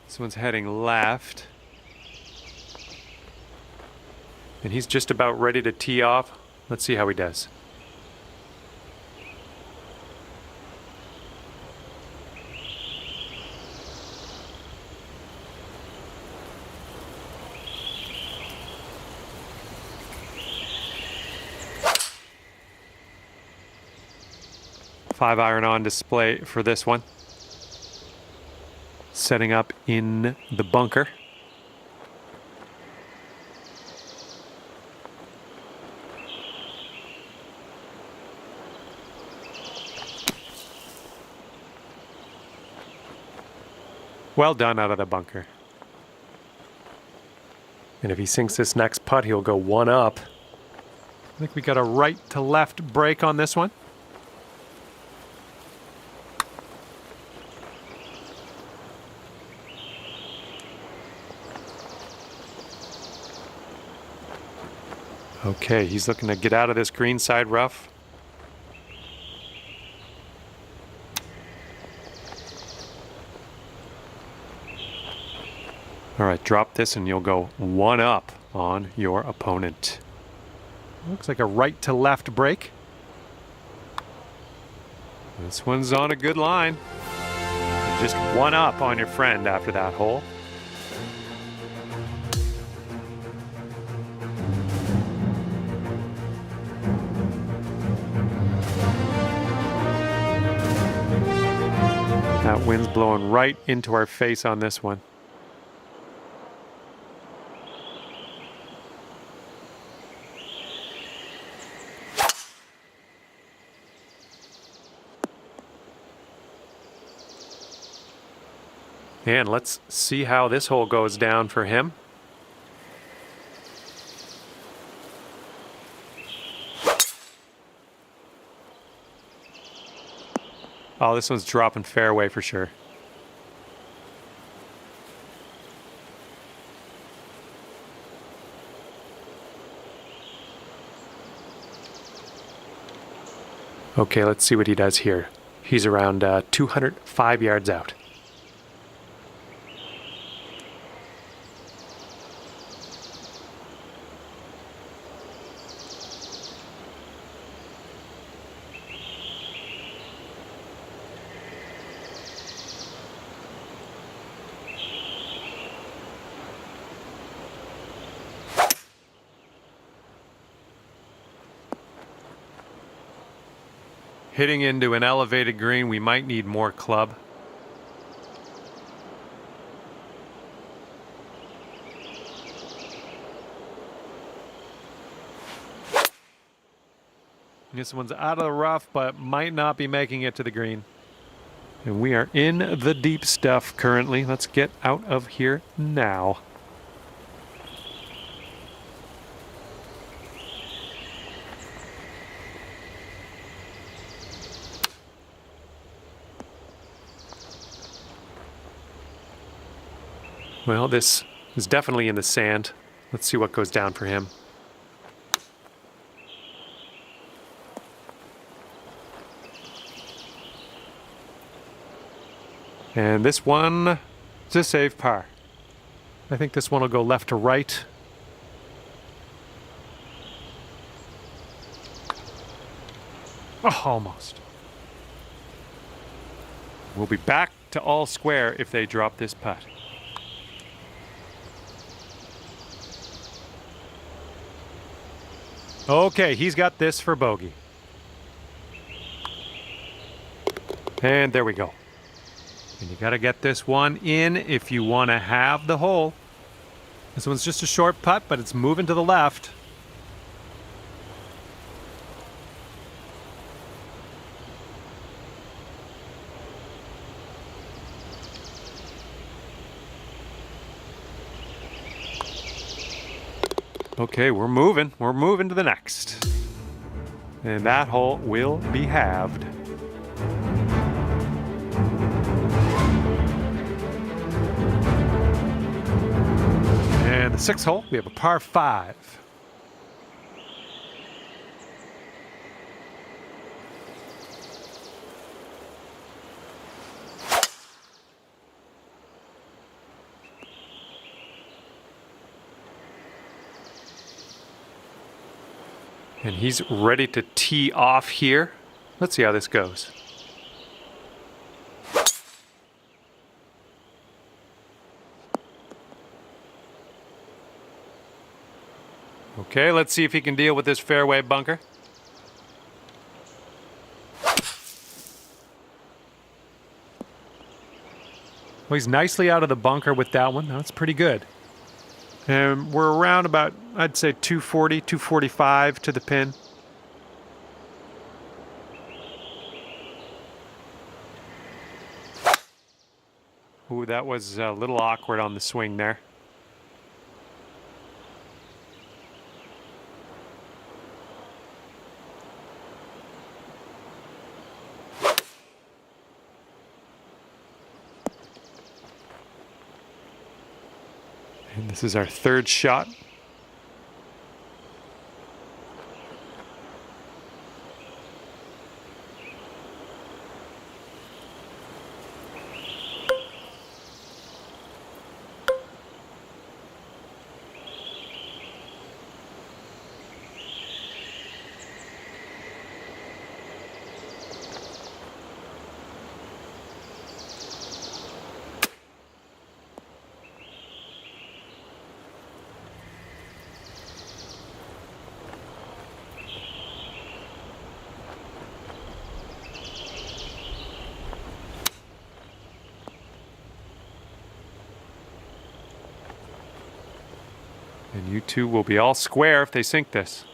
This one's heading left. And he's just about ready to tee off. Let's see how he does. Five iron on display for this one. Setting up in the bunker. Well done out of the bunker. And if he sinks this next putt, he'll go 1 up. I think we got a right to left break on this one. Okay, he's looking to get out of this green side rough. All right, drop this and you'll go 1 up on your opponent. Looks like a right to left break. This one's on a good line. Just 1 up on your friend after that hole. That wind's blowing right into our face on this one. And let's see how this hole goes down for him. Oh, this one's dropping fairway for sure. Okay, let's see what he does here. He's around 205 yards out. Hitting into an elevated green, we might need more club. This one's out of the rough, but might not be making it to the green. And we are in the deep stuff currently. Let's get out of here now. Well, this is definitely in the sand. Let's see what goes down for him. And this one is a safe par. I think this one will go left to right. Oh, almost. We'll be back to all square if they drop this putt. Okay, he's got this for bogey. And there we go. And you got to get this one in if you want to have the hole. This one's just a short putt, but it's moving to the left. Okay, we're moving. We're moving to the next. And that hole will be halved. And the sixth hole, we have a par 5. And he's ready to tee off here. Let's see how this goes. Okay, let's see if he can deal with this fairway bunker. Well, he's nicely out of the bunker with that one. That's pretty good. And we're around about, I'd say 240, 245 to the pin. Ooh, that was a little awkward on the swing there. And this is our third shot. You two will be all square if they sink this.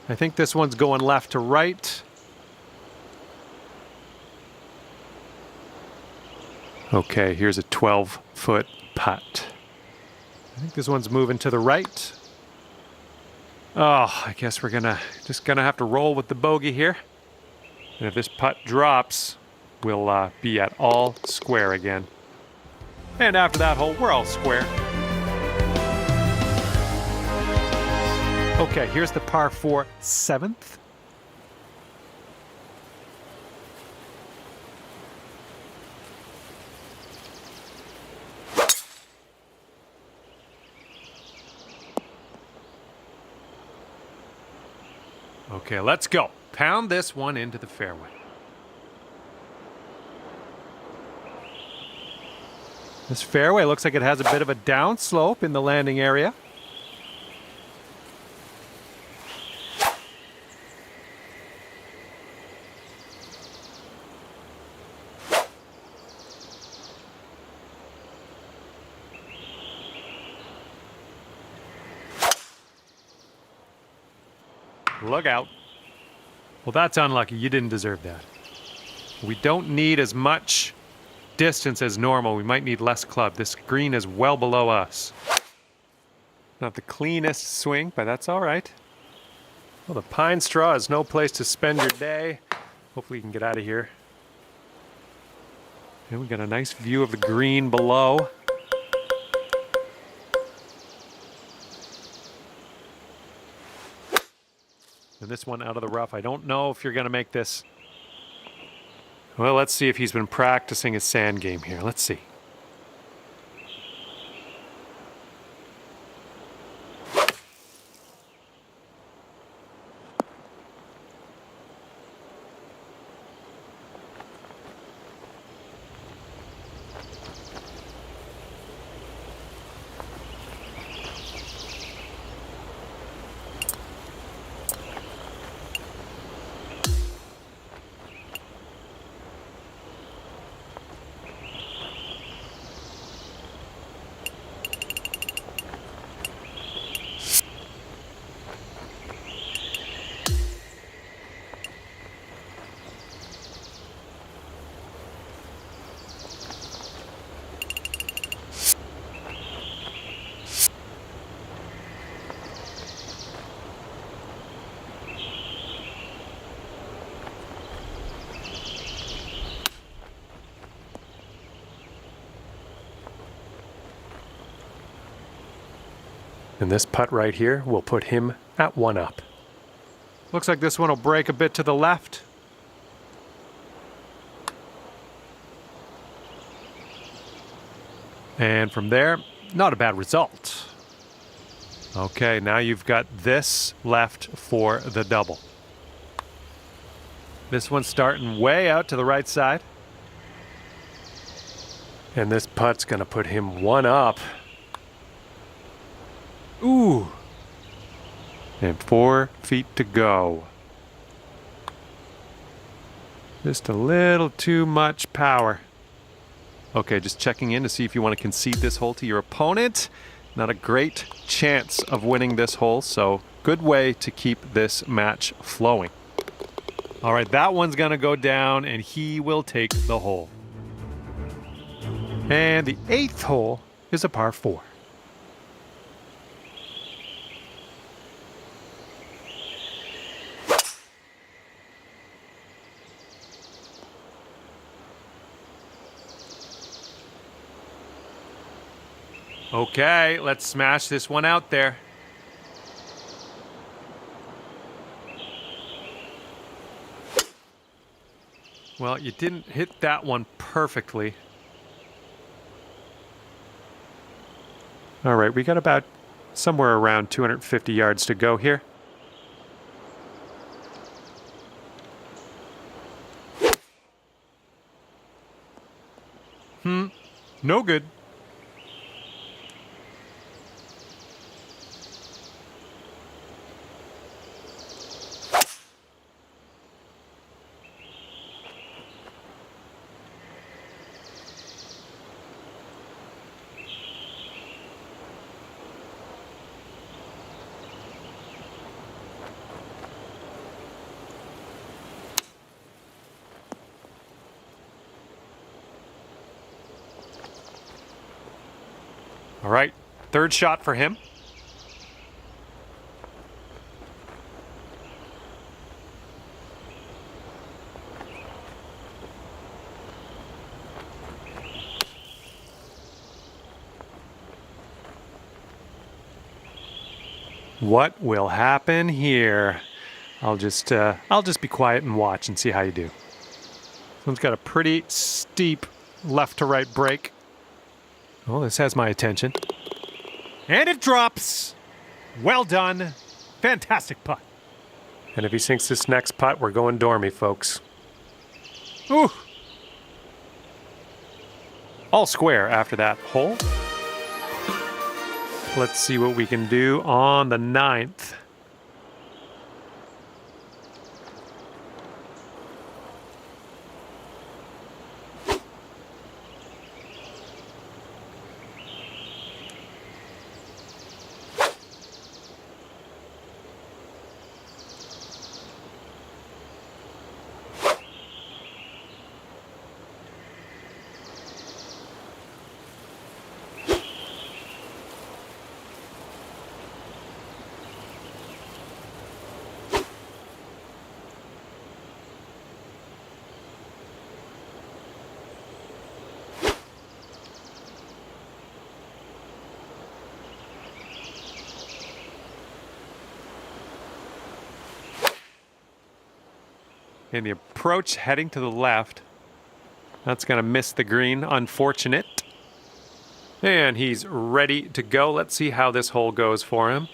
I think this one's going left to right. Okay, here's a 12-foot putt. I think this one's moving to the right. Oh, I guess we're just gonna have to roll with the bogey here. And if this putt drops, we'll be at all square again. And after that hole, we're all square. Okay, here's the par 4 7th. Okay, let's go. Pound this one into the fairway. This fairway looks like it has a bit of a downslope in the landing area. Look out. Well, that's unlucky. You didn't deserve that. We don't need as much distance as normal. We might need less club. This green is well below us. Not the cleanest swing, but that's all right. Well, the pine straw is no place to spend your day. Hopefully you can get out of here. And we got a nice view of the green below. And this one out of the rough. I don't know if you're going to make this. Well, let's see if he's been practicing his sand game here. Let's see. And this putt right here will put him at 1 up. Looks like this one will break a bit to the left. And from there, not a bad result. Okay, now you've got this left for the double. This one's starting way out to the right side. And this putt's gonna put him 1 up. Ooh. And 4 feet to go. Just a little too much power. Okay, just checking in to see if you want to concede this hole to your opponent. Not a great chance of winning this hole, so good way to keep this match flowing. All right, that one's going to go down, and he will take the hole. And the 8th hole is a par 4. Okay, let's smash this one out there. Well, you didn't hit that one perfectly. All right, we got about somewhere around 250 yards to go here. No good. All right, third shot for him. What will happen here? I'll just be quiet and watch and see how you do. This one's got a pretty steep left to right break. Oh, this has my attention. And it drops. Well done. Fantastic putt. And if he sinks this next putt, we're going dormy, folks. Ooh. All square after that hole. Let's see what we can do on the 9th. And the approach heading to the left. That's going to miss the green. Unfortunate. And he's ready to go. Let's see how this hole goes for him.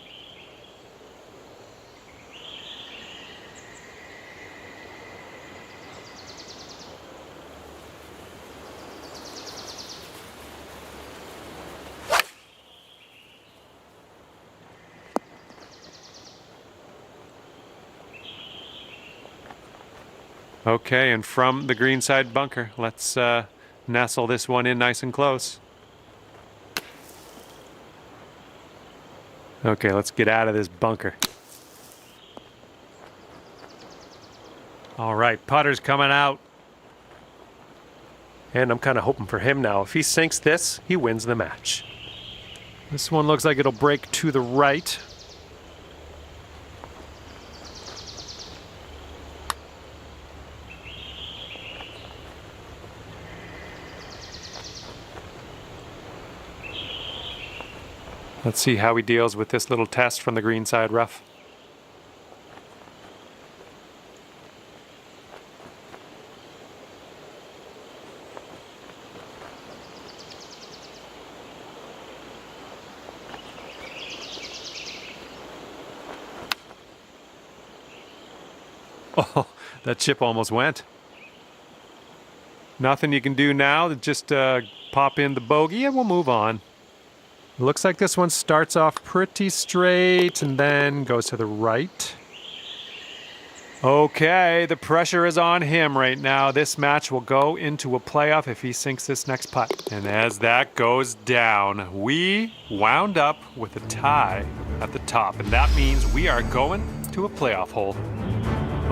Okay, and from the greenside bunker, let's nestle this one in nice and close. Okay, let's get out of this bunker. All right, putter's coming out. And I'm kind of hoping for him now. If he sinks this, he wins the match. This one looks like it'll break to the right. Let's see how he deals with this little test from the greenside rough. Oh, that chip almost went. Nothing you can do now, just pop in the bogey and we'll move on. Looks like this one starts off pretty straight and then goes to the right. Okay, the pressure is on him right now. This match will go into a playoff if he sinks this next putt. And as that goes down, we wound up with a tie at the top. And that means we are going to a playoff hole.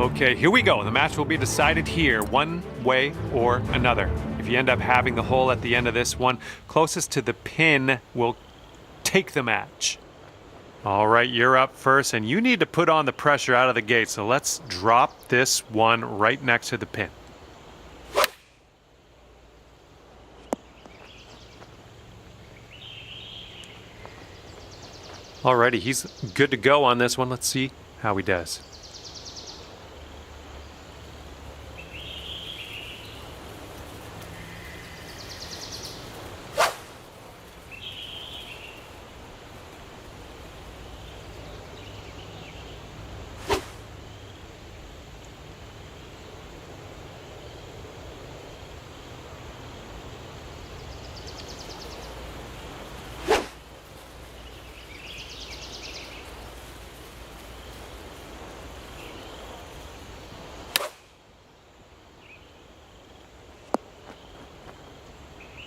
Okay, here we go. The match will be decided here, one way or another. If you end up having the hole at the end of this one, closest to the pin will take the match. All right, you're up first, and you need to put on the pressure out of the gate. So let's drop this one right next to the pin. Alrighty, he's good to go on this one. Let's see how he does.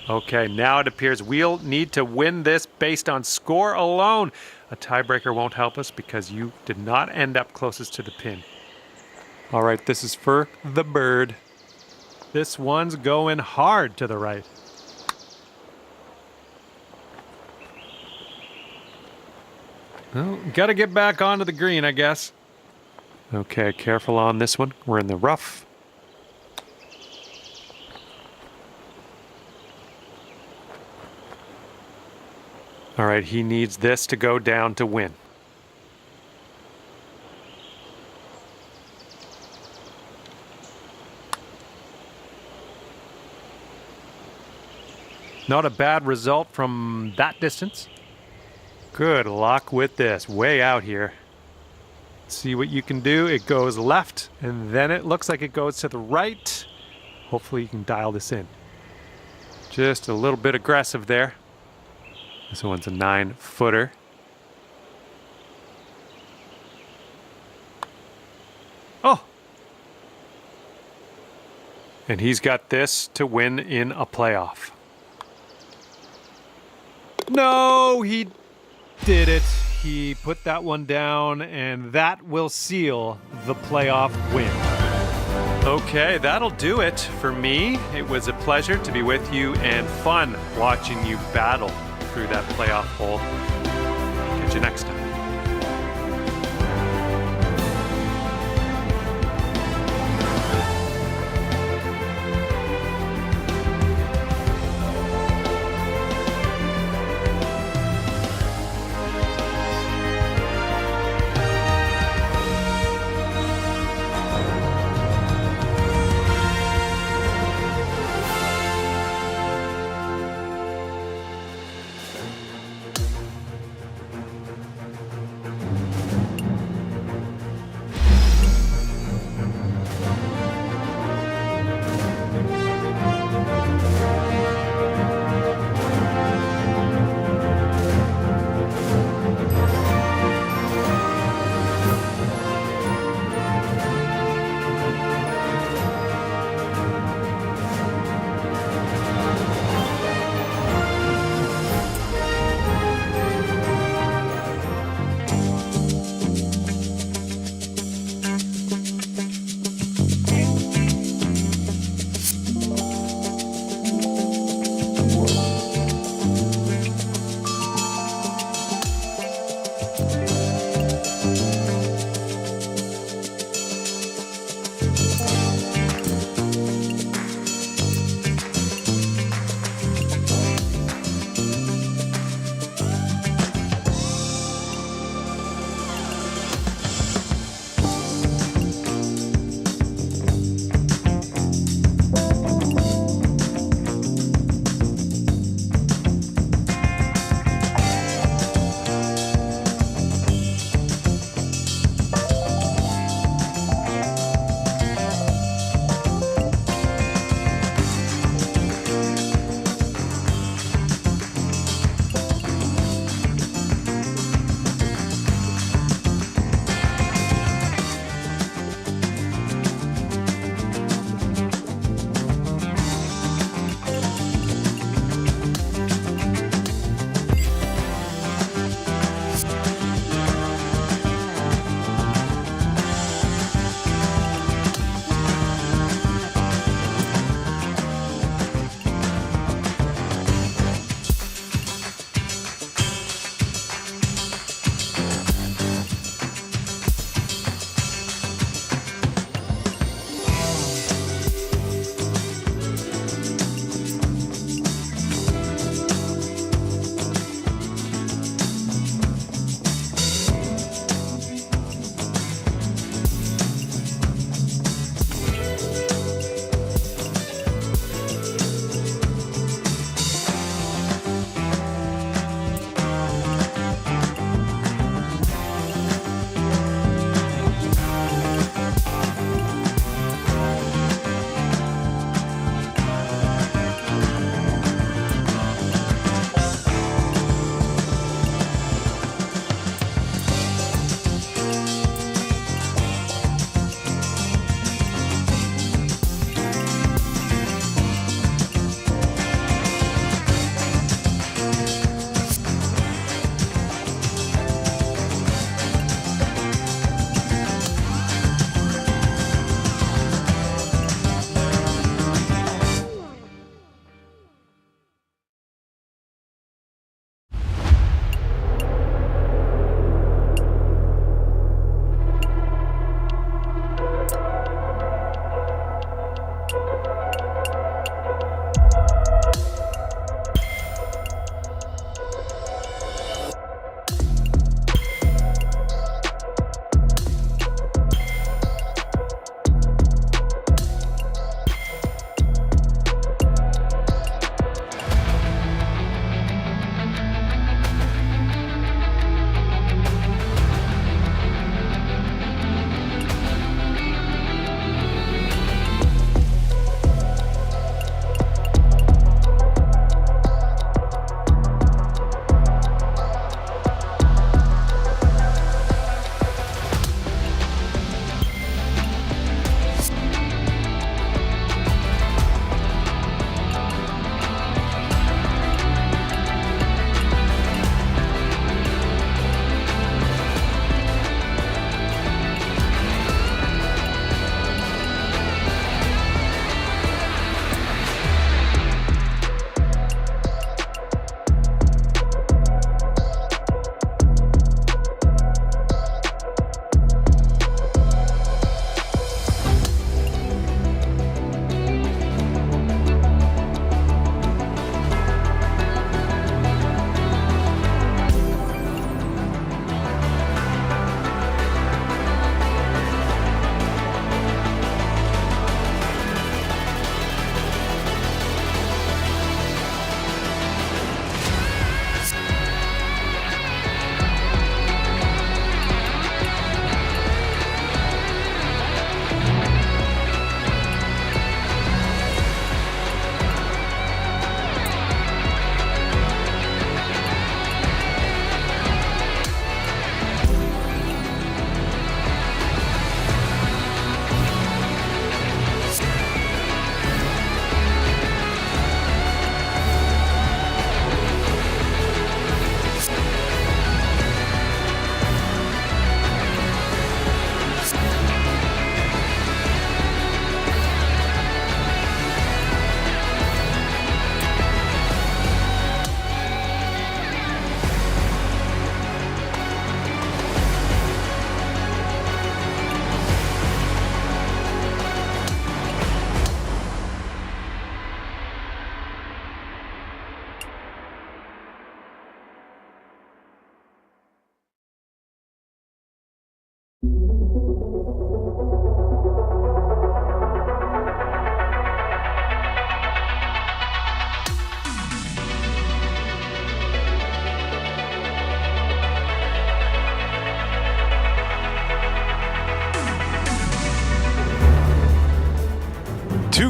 Okay, now it appears we'll need to win this based on score alone. A tiebreaker won't help us because you did not end up closest to the pin. All right, this is for the bird. This one's going hard to the right. Well, got to get back onto the green, I guess. Okay, careful on this one. We're in the rough. All right, he needs this to go down to win. Not a bad result from that distance. Good luck with this, way out here. See what you can do. It goes left, and then it looks like it goes to the right. Hopefully you can dial this in. Just a little bit aggressive there. This one's a 9-footer. Oh! And he's got this to win in a playoff. No, he did it. He put that one down, and that will seal the playoff win. Okay, that'll do it for me. It was a pleasure to be with you and fun watching you battle through that playoff hole. Catch you next time.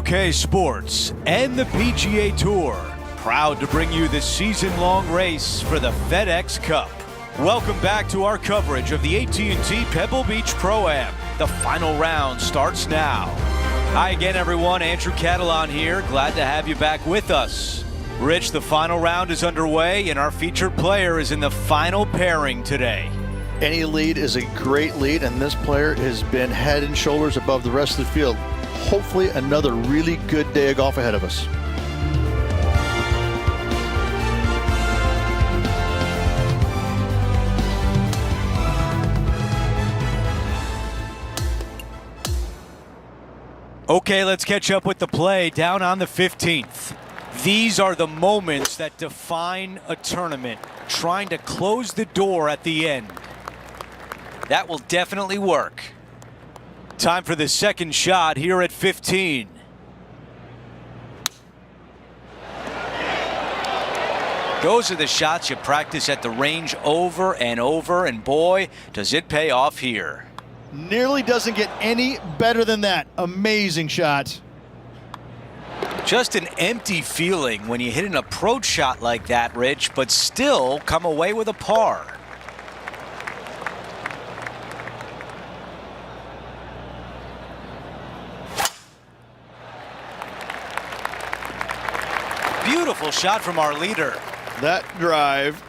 2K Sports and the PGA Tour, proud to bring you the season-long race for the FedEx Cup. Welcome back to our coverage of the AT&T Pebble Beach Pro-Am. The final round starts now. Hi again, everyone. Andrew Catalan here. Glad to have you back with us. Rich, the final round is underway, and our featured player is in the final pairing today. Any lead is a great lead, and this player has been head and shoulders above the rest of the field. Hopefully another really good day of golf ahead of us. Okay, let's catch up with the play down on the 15th. These are the moments that define a tournament, trying to close the door at the end. That will definitely work. Time for the second shot here at 15. Those are the shots you practice at the range over and over, and boy, does it pay off here. Nearly doesn't get any better than that. Amazing shot. Just an empty feeling when you hit an approach shot like that, Rich, but still come away with a par. Beautiful shot from our leader. That drive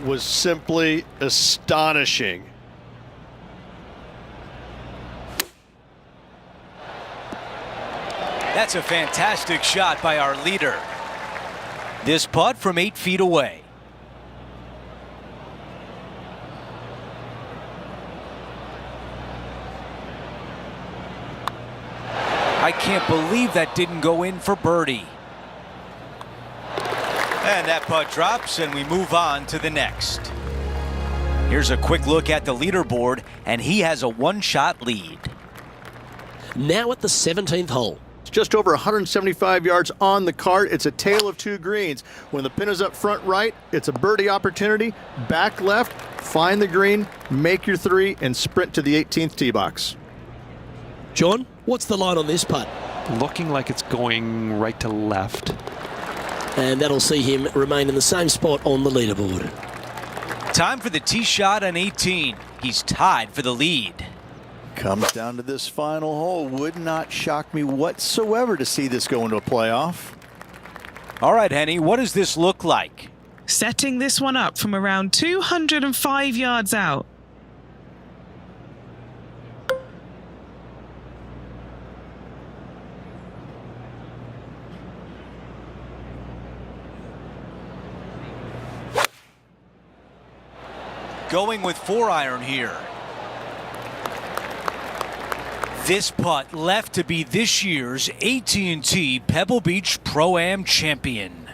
was simply astonishing. That's a fantastic shot by our leader. This putt from 8 feet away. I can't believe that didn't go in for birdie. And that putt drops, and we move on to the next. Here's a quick look at the leaderboard, and he has a one-shot lead. Now at the 17th hole. It's just over 175 yards on the cart. It's a tale of two greens. When the pin is up front right, it's a birdie opportunity. Back left, find the green, make your three, and sprint to the 18th tee box. John, what's the line on this putt? Looking like it's going right to left. And that'll see him remain in the same spot on the leaderboard. Time for the tee shot on 18. He's tied for the lead. Comes down to this final hole. Would not shock me whatsoever to see this go into a playoff. All right, Henny, what does this look like? Setting this one up from around 205 yards out. Going with 4-iron here. This putt left to be this year's AT&T Pebble Beach Pro-Am champion.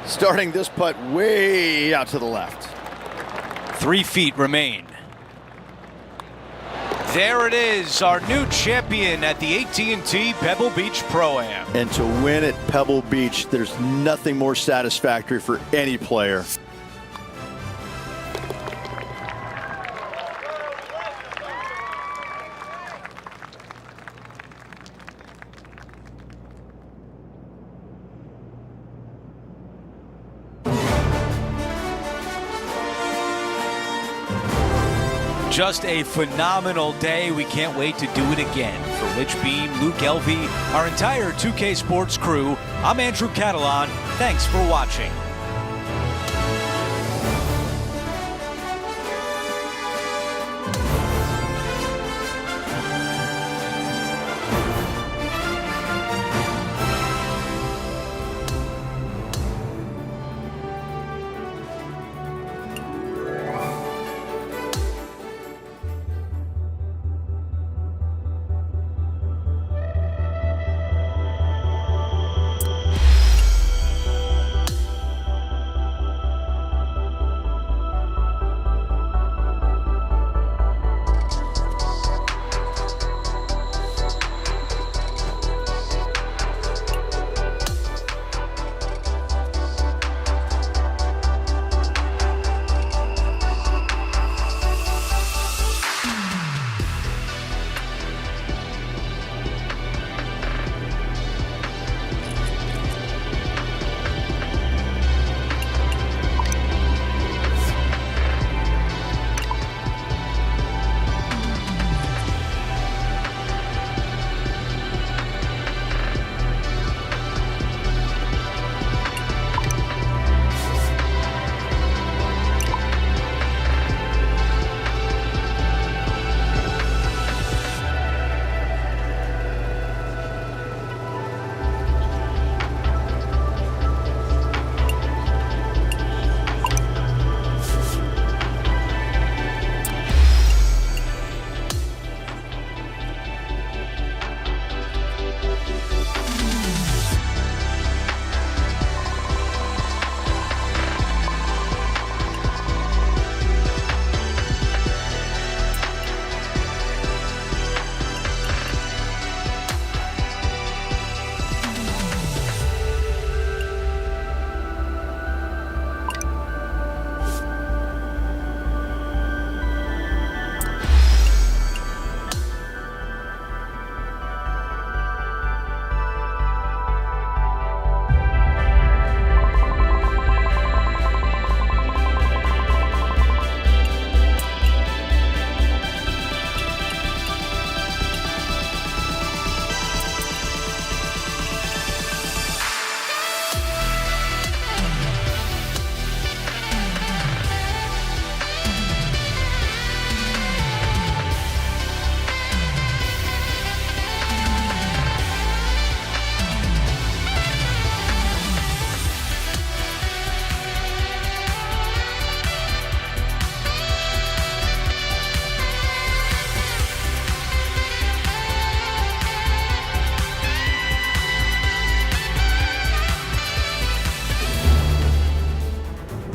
Starting this putt way out to the left. 3 feet remain. There it is, our new champion at the AT&T Pebble Beach Pro-Am. And to win at Pebble Beach, there's nothing more satisfactory for any player. Just a phenomenal day. We can't wait to do it again. For Rich Beam, Luke Elvey, our entire 2K Sports crew, I'm Andrew Catalan. Thanks for watching.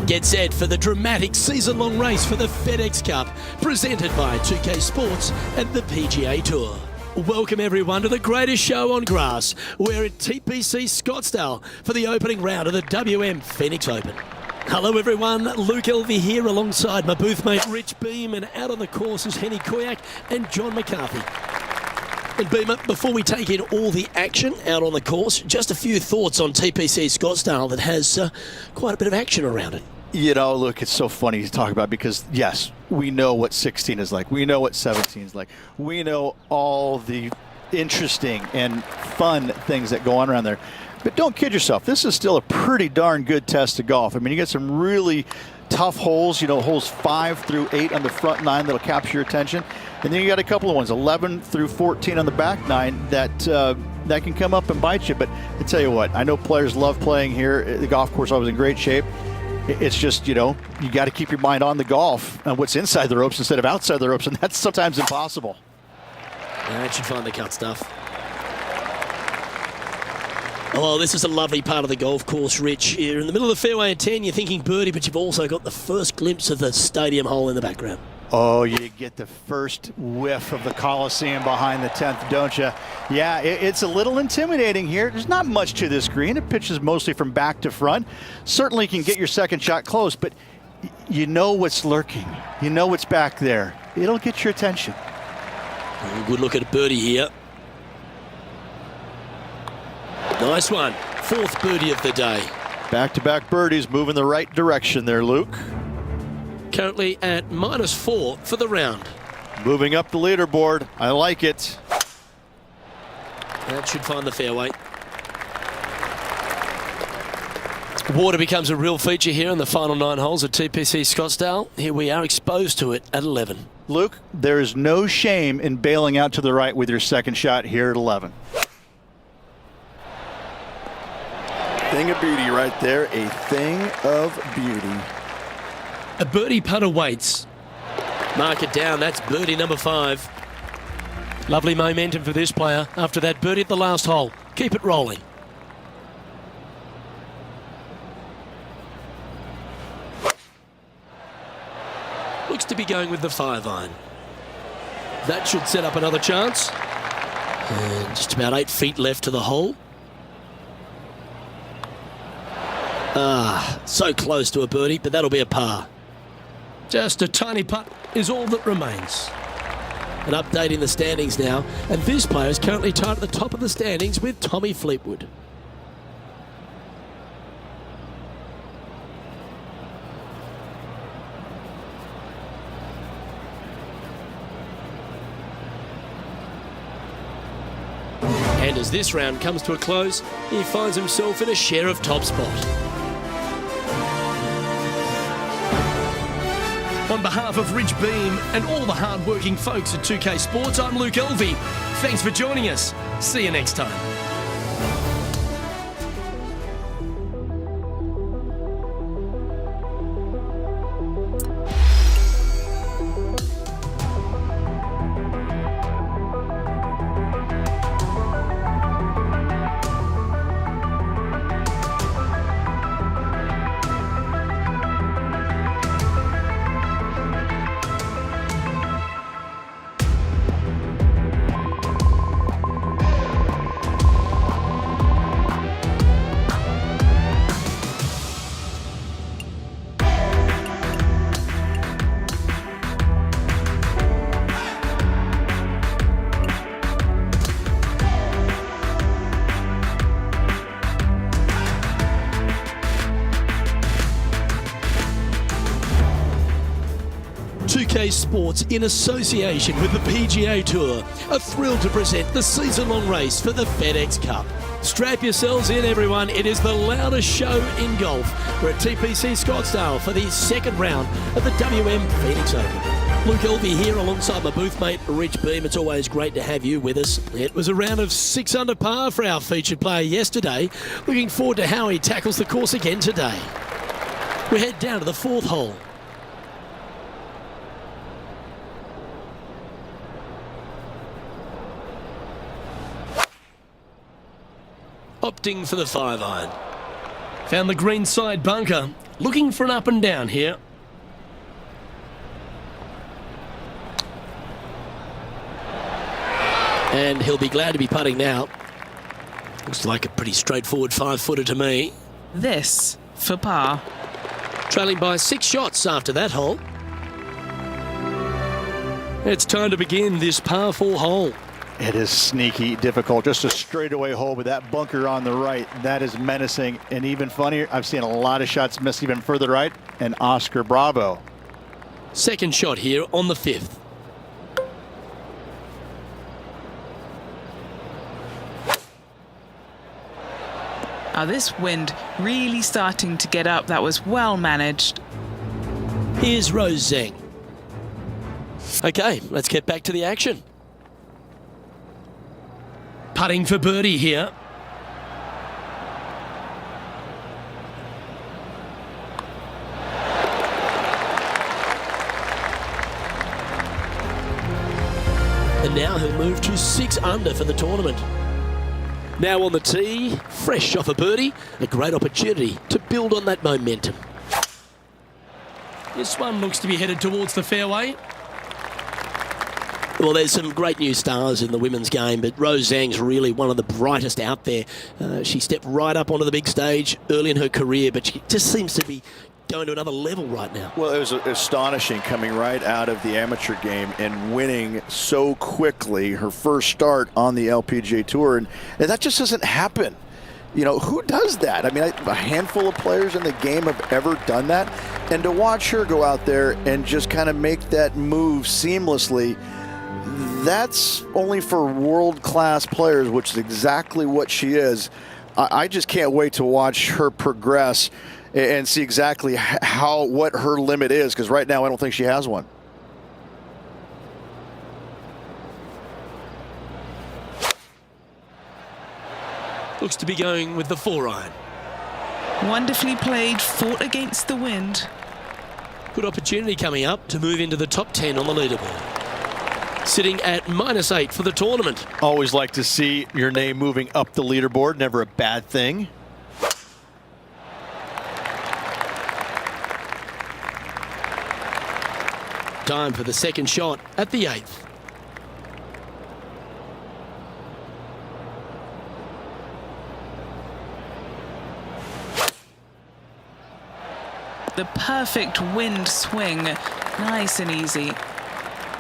Get set for the dramatic season-long race for the FedEx Cup, presented by 2K Sports and the PGA Tour. Welcome everyone to the greatest show on grass. We're at TPC Scottsdale for the opening round of the WM Phoenix Open. Hello everyone, Luke Elvey here alongside my booth mate Rich Beam, and out on the course is Henny Koyak and John McCarthy. And Beamer, before we take in all the action out on the course, just a few thoughts on TPC Scottsdale that has quite a bit of action around it. You know, look, it's so funny to talk about because, yes, we know what 16 is like. We know what 17 is like. We know all the interesting and fun things that go on around there. But don't kid yourself. This is still a pretty darn good test of golf. I mean, you get some really tough holes, you know, holes 5 through 8 on the front 9 that'll capture your attention. And then you got a couple of ones, 11 through 14 on the back 9 that can come up and bite you. But I tell you what, I know players love playing here. The golf course always in great shape. It's just, you know, you got to keep your mind on the golf and what's inside the ropes instead of outside the ropes, and that's sometimes impossible. That should find the cut stuff. Oh, this is a lovely part of the golf course, Rich. You're in the middle of the fairway at 10, you're thinking birdie, but you've also got the first glimpse of the stadium hole in the background. Oh, you get the first whiff of the Coliseum behind the 10th, don't you? Yeah, it's a little intimidating here. There's not much to this green. It pitches mostly from back to front. Certainly can get your second shot close, but you know what's lurking. You know what's back there. It'll get your attention. Good look at a birdie here. Nice one. Fourth birdie of the day. Back-to-back birdies, moving the right direction there, Luke. Currently at -4 for the round. Moving up the leaderboard. I like it. That should find the fairway. Water becomes a real feature here in the final 9 holes at TPC Scottsdale. Here we are exposed to it at 11. Luke, there is no shame in bailing out to the right with your second shot here at 11. Thing of beauty right there, a thing of beauty. A birdie putt awaits. Mark it down, that's birdie number 5. Lovely momentum for this player after that birdie at the last hole. Keep it rolling. Looks to be going with the 5-iron. That should set up another chance. And just about 8 feet left to the hole. So close to a birdie, but that'll be a par. Just a tiny putt is all that remains. An update in the standings now, and this player is currently tied at the top of the standings with Tommy Fleetwood. And as this round comes to a close, he finds himself in a share of top spot. On behalf of Rich Beam and all the hard-working folks at 2K Sports, I'm Luke Elvey. Thanks for joining us. See you next time. Sports in association with the PGA Tour are thrilled to present the season-long race for the FedEx Cup. Strap yourselves in, everyone. It is the loudest show in golf. We're at TPC Scottsdale for the second round of the WM Phoenix Open. Luke Elvey here alongside my booth mate Rich Beam. It's always great to have you with us. It was a round of 6 under par for our featured player yesterday. Looking forward to how he tackles the course again today. We head down to the 4th hole. Opting for the 5-iron. Found the green side bunker looking for an up and down here. And he'll be glad to be putting now. Looks like a pretty straightforward 5-footer to me. This for par. Trailing by 6 shots after that hole. It's time to begin this par 4 hole. It is sneaky difficult. Just a straightaway hole with that bunker on the right. That is menacing. And even funnier, I've seen a lot of shots miss even further right. And Oscar Bravo. Second shot here on the 5th. This wind really starting to get up. That was well managed. Here's Rose Zhang. Okay, let's get back to the action. Putting for birdie here. And now he'll move to 6 under for the tournament. Now on the tee, fresh off a birdie, a great opportunity to build on that momentum. This one looks to be headed towards the fairway. Well, there's some great new stars in the women's game, but Rose Zhang's really one of the brightest out there. She stepped right up onto the big stage early in her career, but she just seems to be going to another level right now. Well, it was astonishing coming right out of the amateur game and winning so quickly her first start on the LPGA Tour. And that just doesn't happen. You know, who does that? I mean, a handful of players in the game have ever done that. And to watch her go out there and just kind of make that move seamlessly, that's only for world-class players, which is exactly what she is. I just can't wait to watch her progress and see exactly what her limit is, because right now I don't think she has one. Looks to be going with the 4-iron. Wonderfully played, fought against the wind. Good opportunity coming up to move into the top 10 on the leaderboard. Sitting at -8 for the tournament. Always like to see your name moving up the leaderboard. Never a bad thing. Time for the second shot at the 8th. The perfect wind swing. Nice and easy.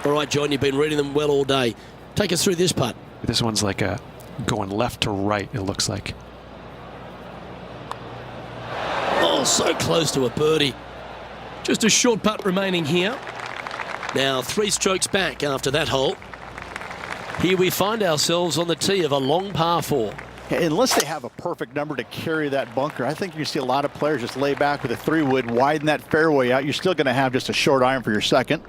All right, John, you've been reading them well all day. Take us through this putt. This one's like going left to right, it looks like. Oh, so close to a birdie. Just a short putt remaining here. Now 3 strokes back after that hole. Here we find ourselves on the tee of a long par 4. Unless they have a perfect number to carry that bunker, I think you see a lot of players just lay back with a 3-wood, widen that fairway out. You're still going to have just a short iron for your second.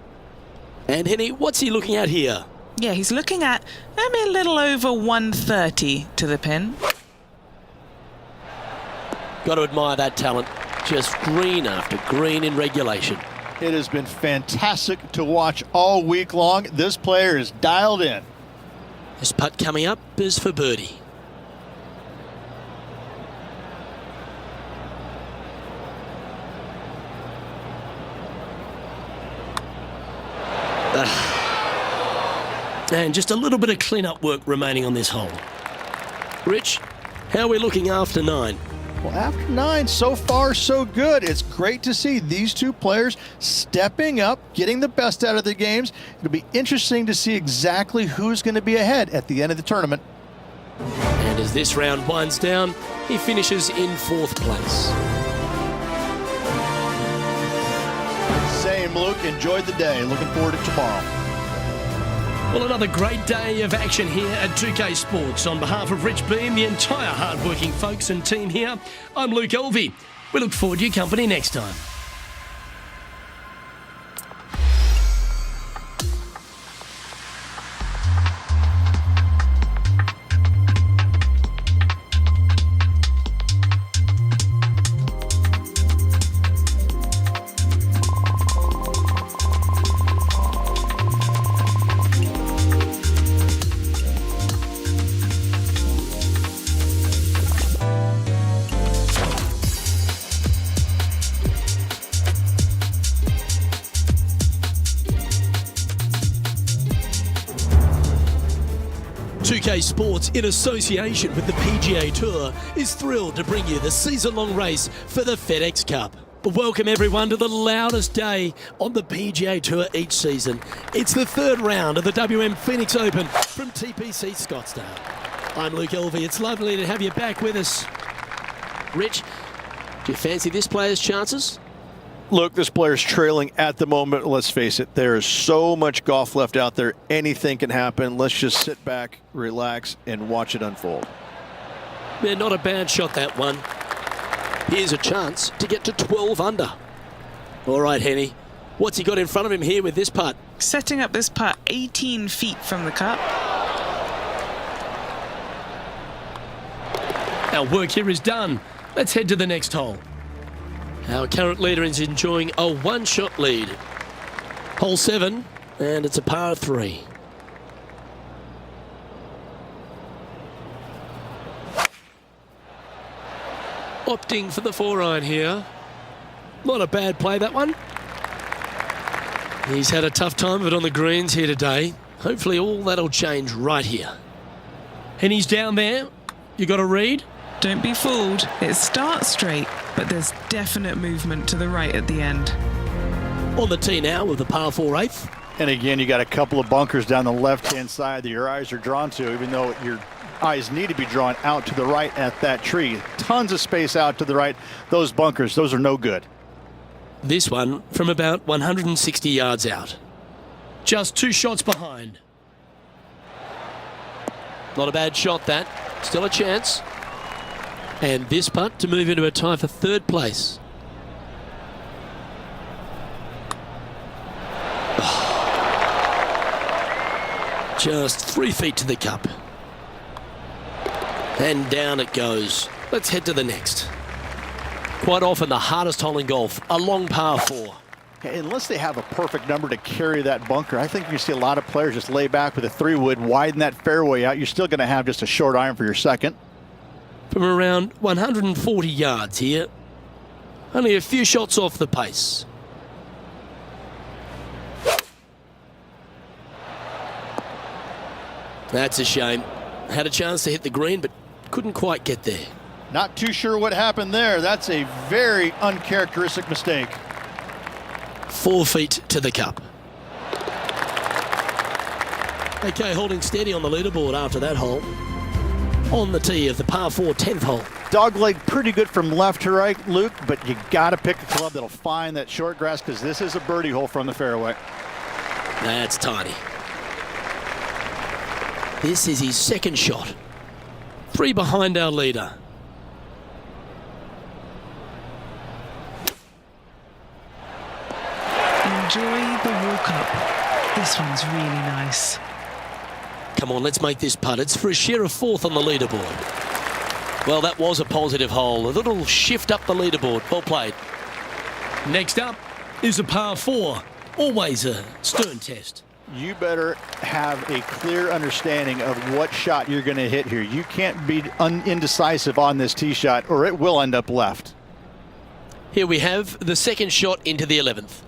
And Henny, what's he looking at here? Yeah, he's looking at maybe a little over 130 to the pin. Got to admire that talent. Just green after green in regulation. It has been fantastic to watch all week long. This player is dialed in. This putt coming up is for birdie. And just a little bit of clean-up work remaining on this hole. Rich, how are we looking after 9? Well, after 9, so far so good. It's great to see these two players stepping up, getting the best out of their games. It'll be interesting to see exactly who's going to be ahead at the end of the tournament. And as this round winds down, he finishes in 4th place. Same, Luke. Enjoyed the day. Looking forward to tomorrow. Well, another great day of action here at 2K Sports. On behalf of Rich Beam, the entire hard-working folks and team here, I'm Luke Elvey. We look forward to your company next time. OK Sports, in association with the PGA Tour, is thrilled to bring you the season-long race for the FedEx Cup. Welcome everyone to the loudest day on the PGA Tour each season. It's the third round of the WM Phoenix Open from TPC Scottsdale. I'm Luke Elvey. It's lovely to have you back with us. Rich, do you fancy this player's chances? Look, this player's trailing at the moment. Let's face it, there is so much golf left out there. Anything can happen. Let's just sit back, relax, and watch it unfold. Yeah, not a bad shot, that one. Here's a chance to get to 12 under. All right, Henny. What's he got in front of him here with this putt? Setting up this putt 18 feet from the cup. Our work here is done. Let's head to the next hole. Our current leader is enjoying a one-shot lead. Hole 7, and it's a par 3. Opting for the 4-iron here. Not a bad play, that one. He's had a tough time of it on the greens here today. Hopefully all that'll change right here. And he's down there. You got a read? Don't be fooled. It starts straight, but there's definite movement to the right at the end. On the tee now with the par 4 8th. And again, you got a couple of bunkers down the left-hand side that your eyes are drawn to, even though your eyes need to be drawn out to the right at that tree. Tons of space out to the right. Those bunkers, those are no good. This one from about 160 yards out. Just 2 shots behind. Not a bad shot, that. Still a chance. And this putt to move into a tie for 3rd place. Just 3 feet to the cup. And down it goes. Let's head to the next. Quite often the hardest hole in golf, a long par 4. Unless they have a perfect number to carry that bunker, I think you see a lot of players just lay back with a 3-wood, widen that fairway out. You're still going to have just a short iron for your second. From around 140 yards here. Only a few shots off the pace. That's a shame. Had a chance to hit the green, but couldn't quite get there. Not too sure what happened there. That's a very uncharacteristic mistake. 4 feet to the cup. Okay, holding steady on the leaderboard after that hole. On the tee of the par 4 10th hole. Dogleg pretty good from left to right, Luke, but you got to pick a club that'll find that short grass because this is a birdie hole from the fairway. That's tiny. This is his 2nd shot. 3 behind our leader. Enjoy the walk up. This one's really nice. Come on, let's make this putt. It's for a share of 4th on the leaderboard. Well, that was a positive hole. A little shift up the leaderboard. Well played. Next up is a par 4. Always a stern test. You better have a clear understanding of what shot you're going to hit here. You can't be indecisive on this tee shot or it will end up left. Here we have the 2nd shot into the 11th.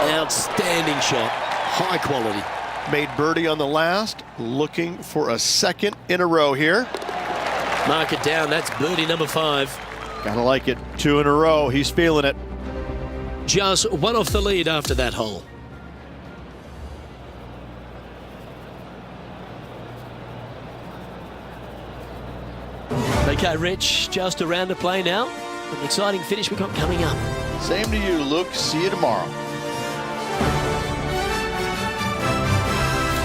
Outstanding shot. High quality. Made birdie on the last, looking for a 2nd in a row here. Mark it down. That's birdie number 5. Gotta like it. 2 in a row. He's feeling it. Just 1 off the lead after that hole. Okay, Rich, just a round to play now. An exciting finish we've got coming up. Same to you, Luke. See you tomorrow.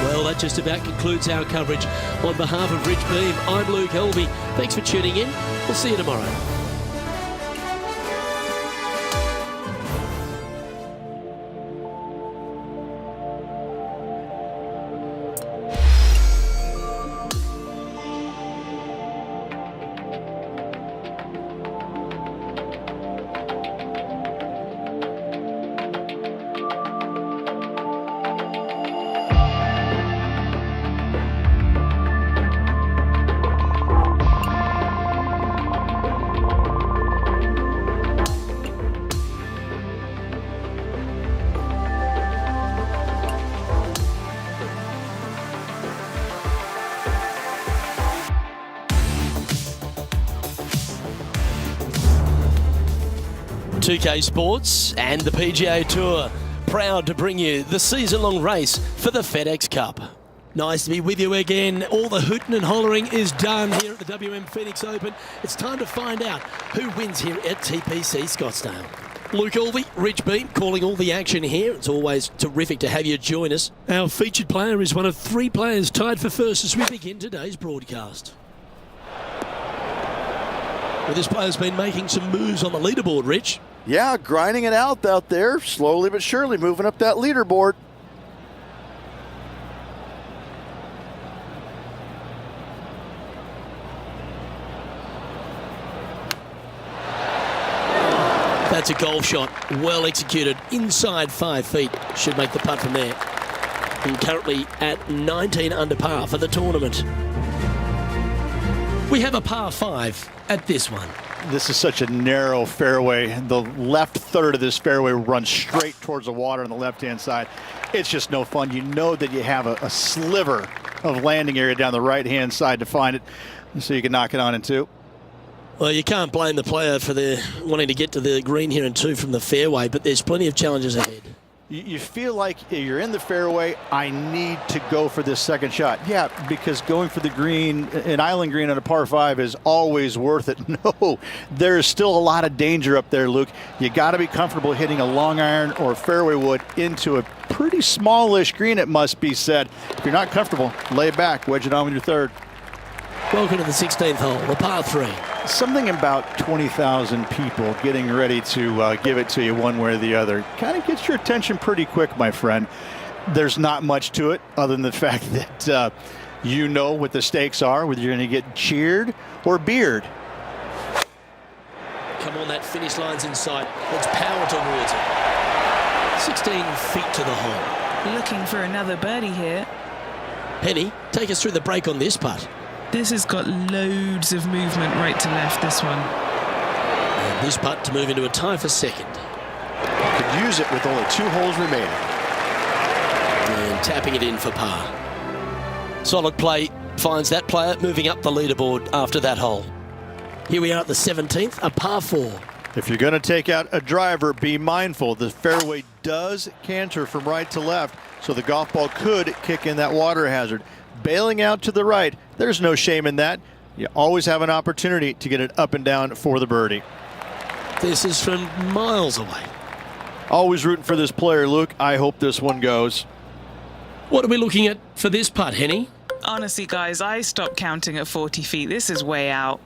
Well, that just about concludes our coverage. On behalf of Rich Beam, I'm Luke Elvey. Thanks for tuning in. We'll see you tomorrow. 2K Sports and the PGA Tour, proud to bring you the season-long race for the FedEx Cup. Nice to be with you again. All the hooting and hollering is done here at the WM Phoenix Open. It's time to find out who wins here at TPC Scottsdale. Luke Alvey, Rich Beam, calling all the action here. It's always terrific to have you join us. Our featured player is one of 3 players tied for first as we begin today's broadcast. Well, this player's been making some moves on the leaderboard, Rich. Yeah, grinding it out there, slowly but surely moving up that leaderboard. That's a golf shot, well executed, inside 5 feet. Should make the putt from there. And currently at 19 under par for the tournament. We have a par 5 at this one. This is such a narrow fairway. The left third of this fairway runs straight towards the water on the left-hand side. It's just no fun. You know that you have a sliver of landing area down the right-hand side to find it, so you can knock it on in 2. Well, you can't blame the player for wanting to get to the green here in 2 from the fairway, but there's plenty of challenges ahead. You feel like you're in the fairway, I need to go for this second shot. Yeah, because going for the green, an island green on a par 5 is always worth it. No, there's still a lot of danger up there, Luke. You got to be comfortable hitting a long iron or fairway wood into a pretty smallish green, it must be said. If you're not comfortable, lay back, wedge it on with your 3rd. Welcome to the 16th hole, the par 3. Something about 20,000 people getting ready to give it to you one way or the other kind of gets your attention pretty quick, my friend. There's not much to it other than the fact that you know what the stakes are, whether you're going to get cheered or beered. Come on, that finish line's in sight. Let's power towards it. 16 feet to the hole. Looking for another birdie here. Penny, take us through the break on this putt. This has got loads of movement right to left, this one. And this putt to move into a tie for second. Could use it with only 2 holes remaining. And tapping it in for par. Solid play finds that player moving up the leaderboard after that hole. Here we are at the 17th, a par 4. If you're going to take out a driver, be mindful. The fairway does canter from right to left, so the golf ball could kick in that water hazard. Bailing out to the right, there's no shame in that. You always have an opportunity to get it up and down for the birdie. This is from miles away. Always rooting for this player, Luke. I hope this one goes. What are we looking at for this putt, Henny? Honestly, guys, I stopped counting at 40 feet. This is way out.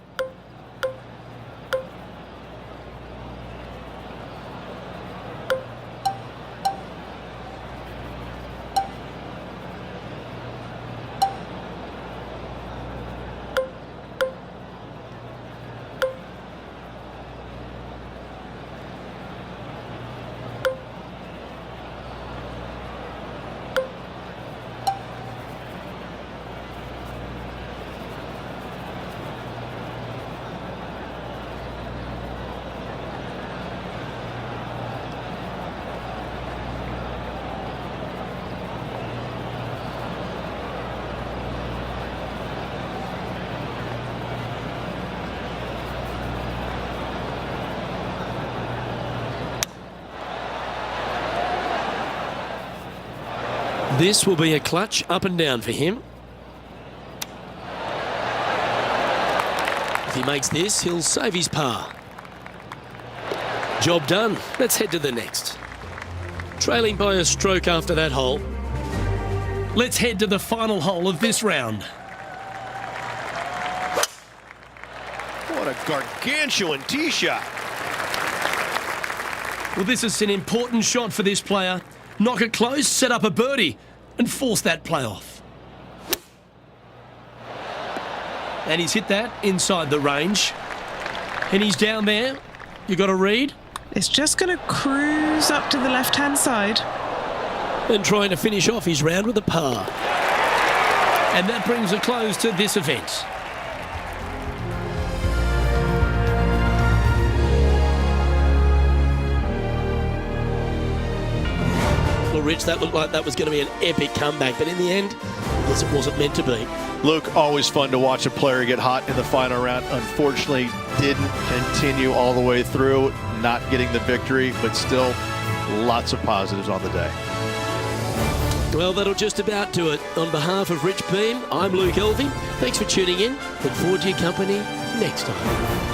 This will be a clutch up and down for him. If he makes this, he'll save his par. Job done. Let's head to the next. Trailing by a stroke after that hole. Let's head to the final hole of this round. What a gargantuan tee shot. Well, this is an important shot for this player. Knock it close, set up a birdie, and force that play off. And he's hit that inside the range. And he's down there. You got a read? It's just going to cruise up to the left-hand side. And trying to finish off his round with a par. And that brings a close to this event. Well, Rich, that looked like that was going to be an epic comeback, but in the end, as it wasn't meant to be. Luke, always fun to watch a player get hot in the final round. Unfortunately, didn't continue all the way through, not getting the victory, but still lots of positives on the day. Well, that'll just about do it. On behalf of Rich Beam, I'm Luke Elvey. Thanks for tuning in. Look forward to your company next time.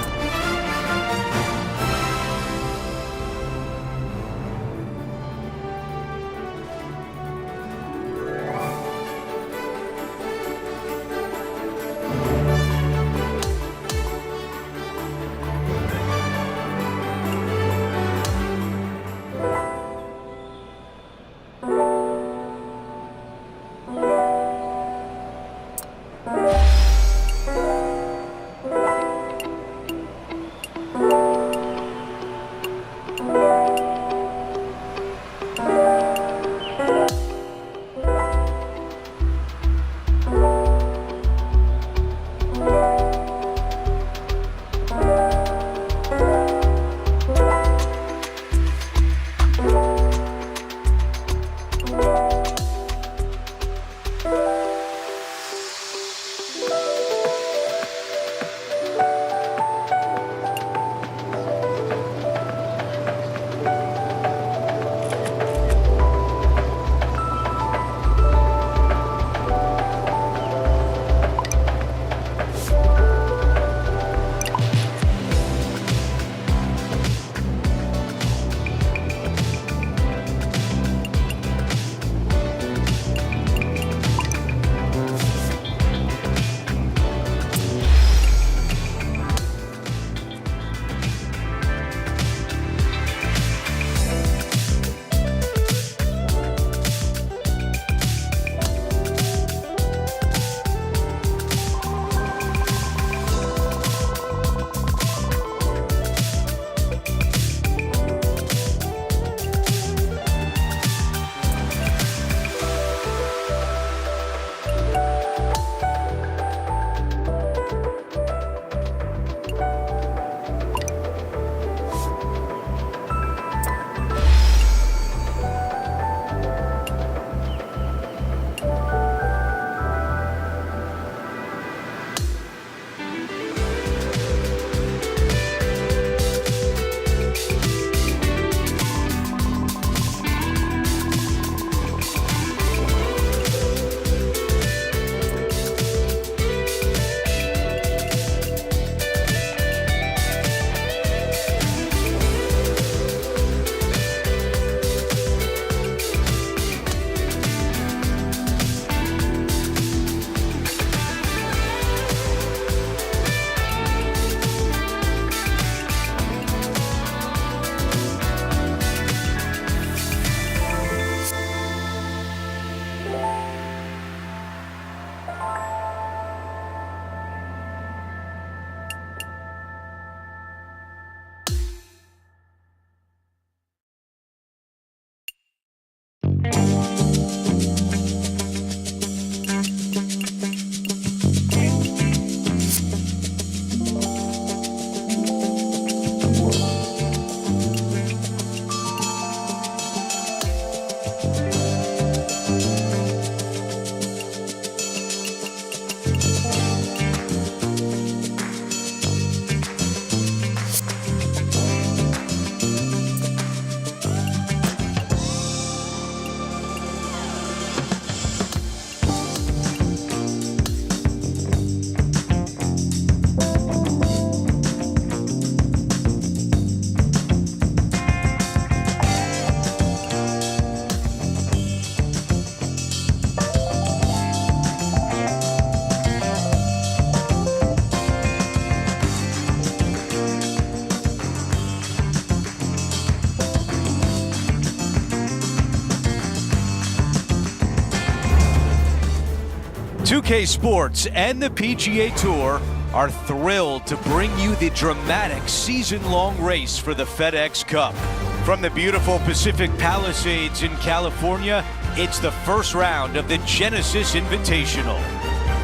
UK Sports and the PGA Tour are thrilled to bring you the dramatic season-long race for the FedEx Cup. From the beautiful Pacific Palisades in California, it's the first round of the Genesis Invitational.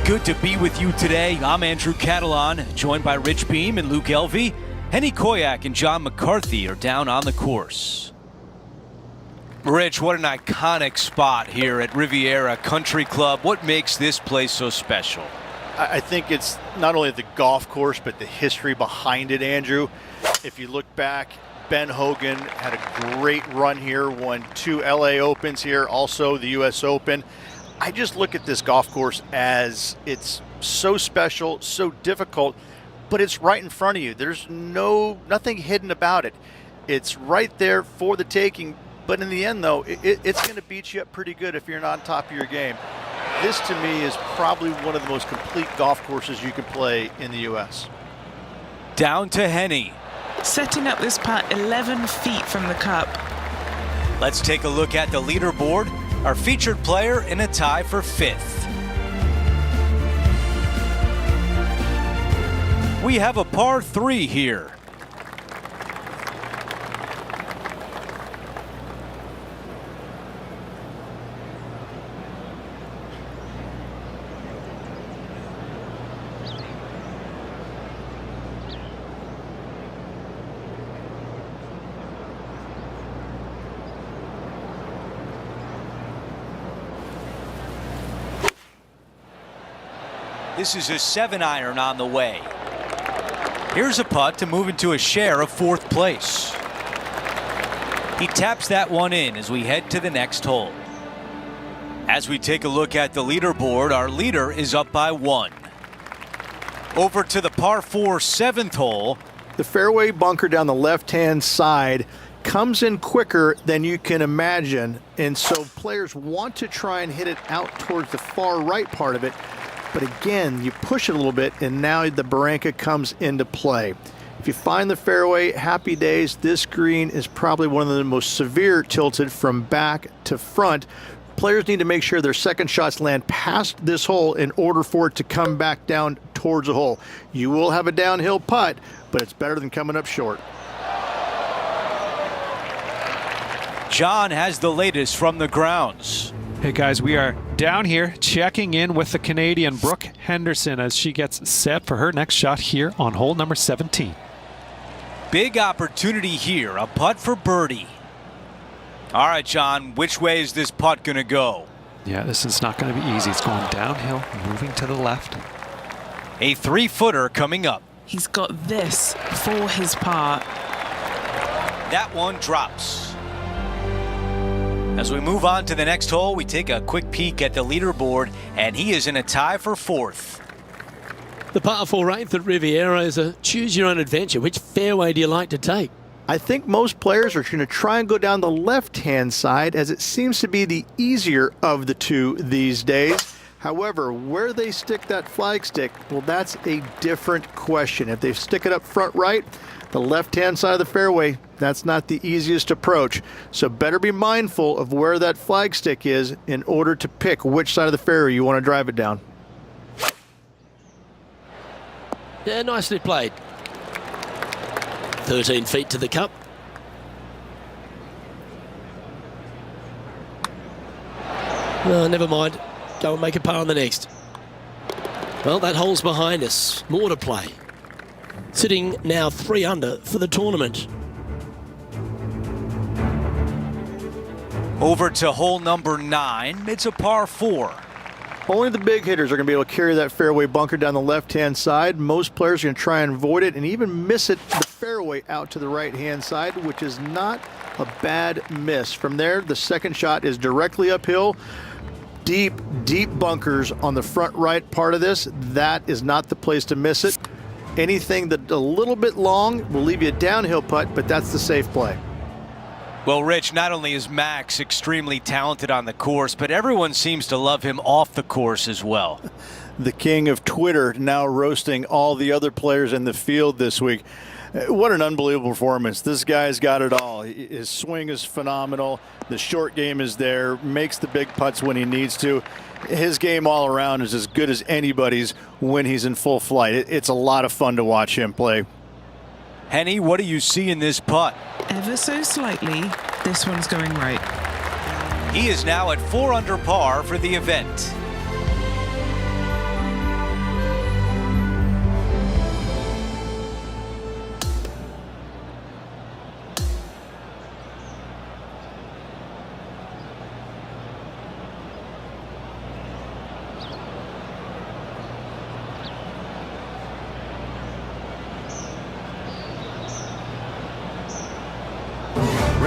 Good to be with you today. I'm Andrew Catalan, joined by Rich Beam and Luke Elvey. Henny Koyak and John McCarthy are down on the course. Rich, what an iconic spot here at Riviera Country Club. What makes this place so special? I think it's not only the golf course, but the history behind it, Andrew. If you look back, Ben Hogan had a great run here, won 2 LA Opens here, also the US Open. I just look at this golf course as it's so special, so difficult, but it's right in front of you. There's nothing hidden about it. It's right there for the taking, but in the end, though, it's going to beat you up pretty good if you're not on top of your game. This, to me, is probably one of the most complete golf courses you can play in the U.S. Down to Henny. Setting up this putt 11 feet from the cup. Let's take a look at the leaderboard. Our featured player in a tie for 5th. We have a par 3 here. This is a 7-iron on the way. Here's a putt to move into a share of 4th place. He taps that one in as we head to the next hole. As we take a look at the leaderboard, our leader is up by 1. Over to the par 4 7th hole. The fairway bunker down the left-hand side comes in quicker than you can imagine, and so players want to try and hit it out towards the far right part of it. But again, you push it a little bit, and now the Barranca comes into play. If you find the fairway, happy days. This green is probably one of the most severe tilted from back to front. Players need to make sure their second shots land past this hole in order for it to come back down towards the hole. You will have a downhill putt, but it's better than coming up short. John has the latest from the grounds. Hey guys, we are down here checking in with the Canadian Brooke Henderson as she gets set for her next shot here on hole number 17. Big opportunity here, a putt for birdie. All right, John, which way is this putt going to go? Yeah, this is not going to be easy. It's going downhill, moving to the left. A 3-footer coming up. He's got this for his par. That one drops. As we move on to the next hole, we take a quick peek at the leaderboard, and he is in a tie for 4th. The par 4 8th at Riviera is a choose-your-own-adventure. Which fairway do you like to take? I think most players are going to try and go down the left-hand side, as it seems to be the easier of the two these days. However, where they stick that flagstick, well, that's a different question. If they stick it up front right, the left-hand side of the fairway, that's not the easiest approach. So better be mindful of where that flagstick is in order to pick which side of the fairway you want to drive it down. Yeah, nicely played. 13 feet to the cup. Oh, never mind. Go and make a par on the next. Well, that hole's behind us. More to play. Sitting now 3 under for the tournament. Over to hole number 9. It's a par 4. Only the big hitters are going to be able to carry that fairway bunker down the left-hand side. Most players are going to try and avoid it and even miss it the fairway out to the right-hand side, which is not a bad miss. From there, the second shot is directly uphill. Deep, deep bunkers on the front right part of this. That is not the place to miss it. Anything that a little bit long will leave you a downhill putt, but that's the safe play. Well, Rich, not only is Max extremely talented on the course, but everyone seems to love him off the course as well. The king of Twitter now roasting all the other players in the field this week. What an unbelievable performance. This guy's got it all. His swing is phenomenal. The short game is there, makes the big putts when he needs to. His game all around is as good as anybody's when he's in full flight. It's a lot of fun to watch him play. Henny, what do you see in this putt? Ever so slightly, this one's going right. He is now at 4 under par for the event.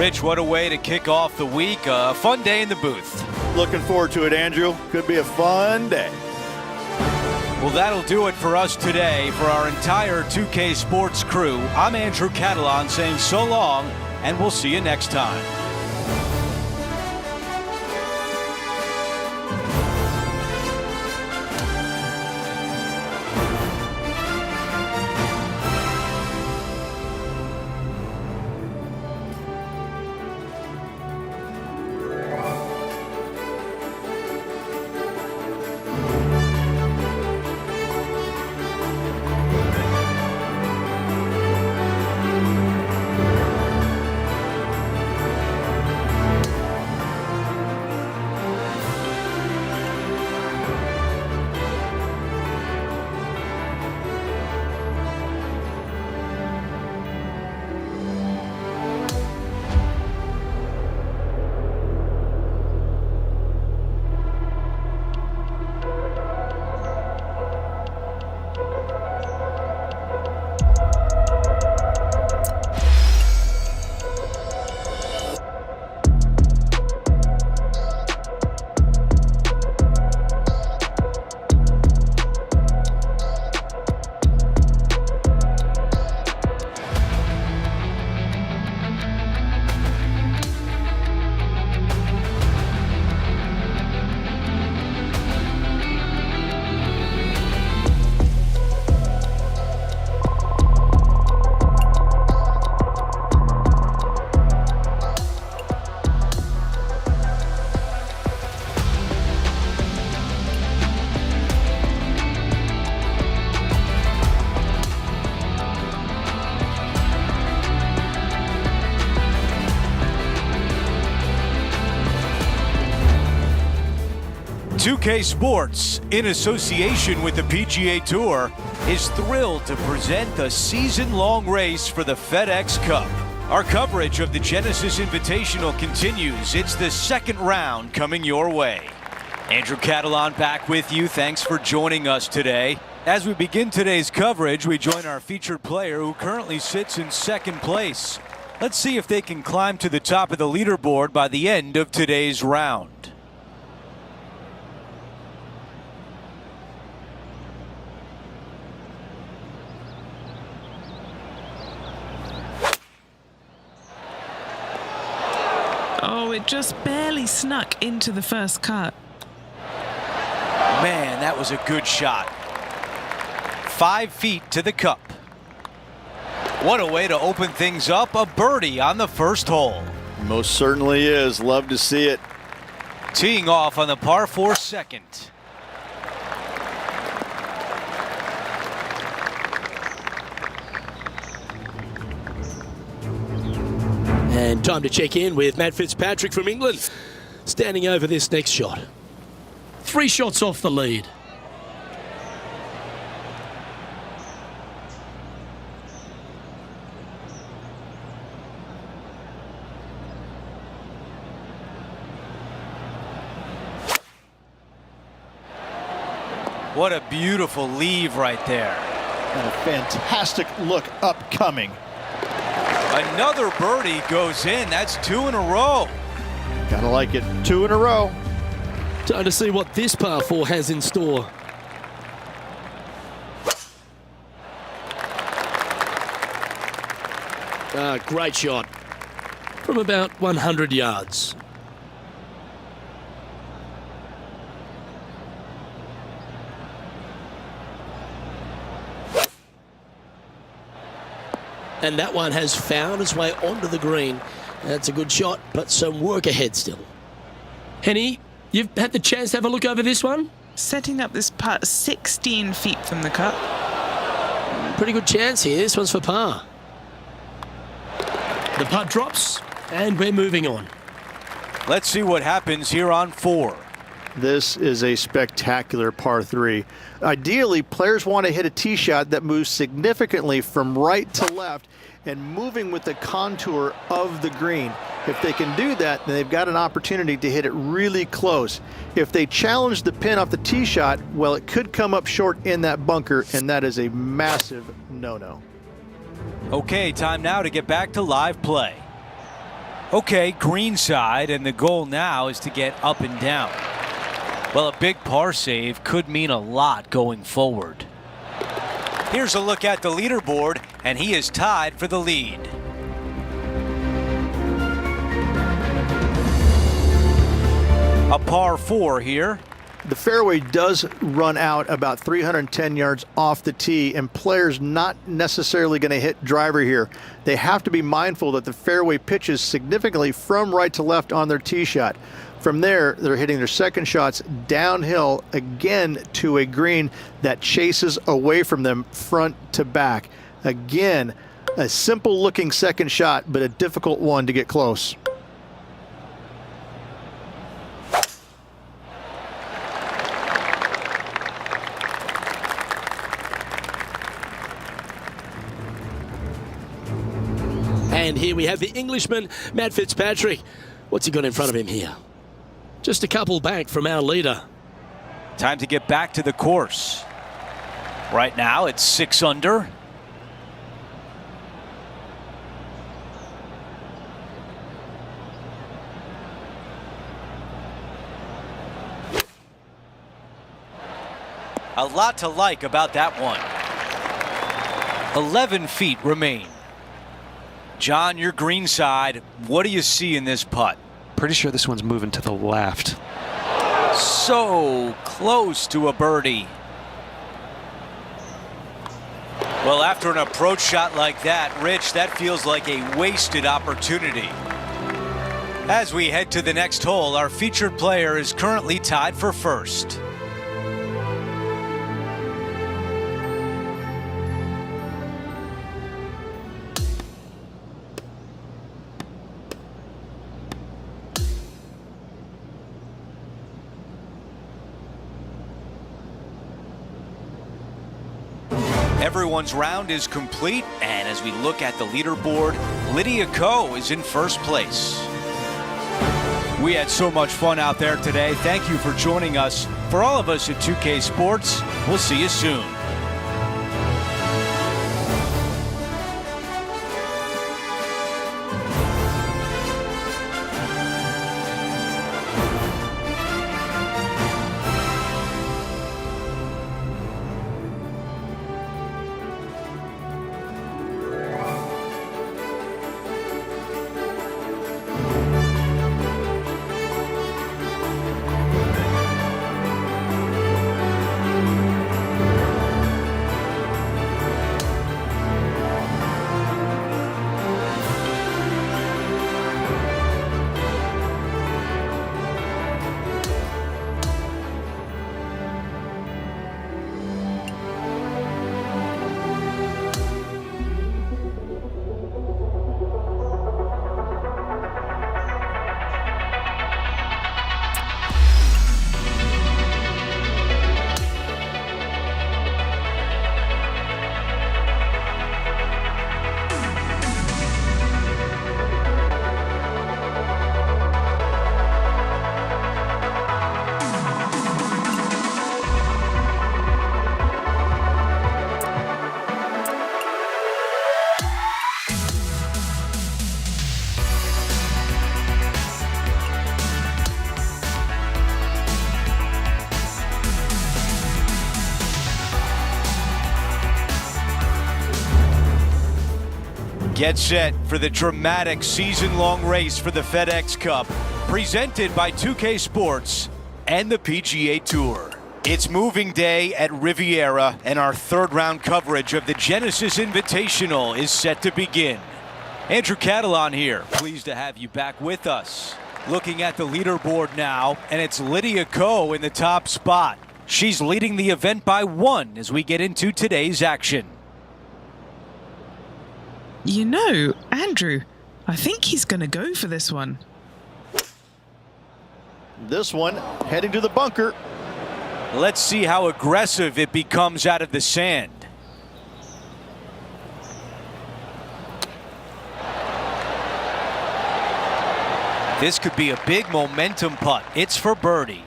Rich, what a way to kick off the week. A fun day in the booth. Looking forward to it, Andrew. Could be a fun day. Well, that'll do it for us today. For our entire 2K Sports crew, I'm Andrew Catalan saying so long, and we'll see you next time. UK Sports, in association with the PGA Tour, is thrilled to present the season-long race for the FedEx Cup. Our coverage of the Genesis Invitational continues. It's the second round coming your way. Andrew Catalan back with you. Thanks for joining us today. As we begin today's coverage, we join our featured player who currently sits in second place. Let's see if they can climb to the top of the leaderboard by the end of today's round. Oh, it just barely snuck into the first cut. Man, that was a good shot. 5 feet to the cup. What a way to open things up. A birdie on the first hole. Most certainly is. Love to see it. Teeing off on the par 4 second. And time to check in with Matt Fitzpatrick from England, standing over this next shot. 3 shots off the lead. What a beautiful leave right there. And a fantastic look upcoming. Another birdie goes in. That's 2 in a row. Gotta like it. 2 in a row. Time to see what this par 4 has in store. Great shot from about 100 yards. And that one has found its way onto the green. That's a good shot, but some work ahead still. Henny, you've had the chance to have a look over this one? Setting up this putt 16 feet from the cup. Pretty good chance here. This one's for par. The putt drops, and we're moving on. Let's see what happens here on 4. This is a spectacular par 3. Ideally, players want to hit a tee shot that moves significantly from right to left and moving with the contour of the green. If they can do that, then they've got an opportunity to hit it really close. If they challenge the pin off the tee shot, well, it could come up short in that bunker, and that is a massive no-no. Okay, time now to get back to live play. Okay, green side, and the goal now is to get up and down. Well, a big par save could mean a lot going forward. Here's a look at the leaderboard, and he is tied for the lead. A par 4 here. The fairway does run out about 310 yards off the tee, and players not necessarily going to hit driver here. They have to be mindful that the fairway pitches significantly from right to left on their tee shot. From there, they're hitting their second shots downhill again to a green that chases away from them front to back. Again, a simple looking second shot, but a difficult one to get close. And here we have the Englishman, Matt Fitzpatrick. What's he got in front of him here? Just a couple back from our leader. Time to get back to the course. Right now, it's 6 under. A lot to like about that one. 11 feet remain. John, your green side, what do you see in this putt? Pretty sure this one's moving to the left. So close to a birdie. Well, after an approach shot like that, Rich, that feels like a wasted opportunity. As we head to the next hole, our featured player is currently tied for first. Everyone's round is complete, and as we look at the leaderboard, Lydia Ko is in first place. We had so much fun out there today. Thank you for joining us. For all of us at 2K Sports, we'll see you soon. Get set for the dramatic season-long race for the FedEx Cup, presented by 2K Sports and the PGA Tour. It's moving day at Riviera, and our third-round coverage of the Genesis Invitational is set to begin. Andrew Catalan here, pleased to have you back with us. Looking at the leaderboard now, and it's Lydia Ko in the top spot. She's leading the event by 1 as we get into today's action. You know, Andrew, I think he's going to go for this one. This one heading to the bunker. Let's see how aggressive it becomes out of the sand. This could be a big momentum putt. It's for birdie.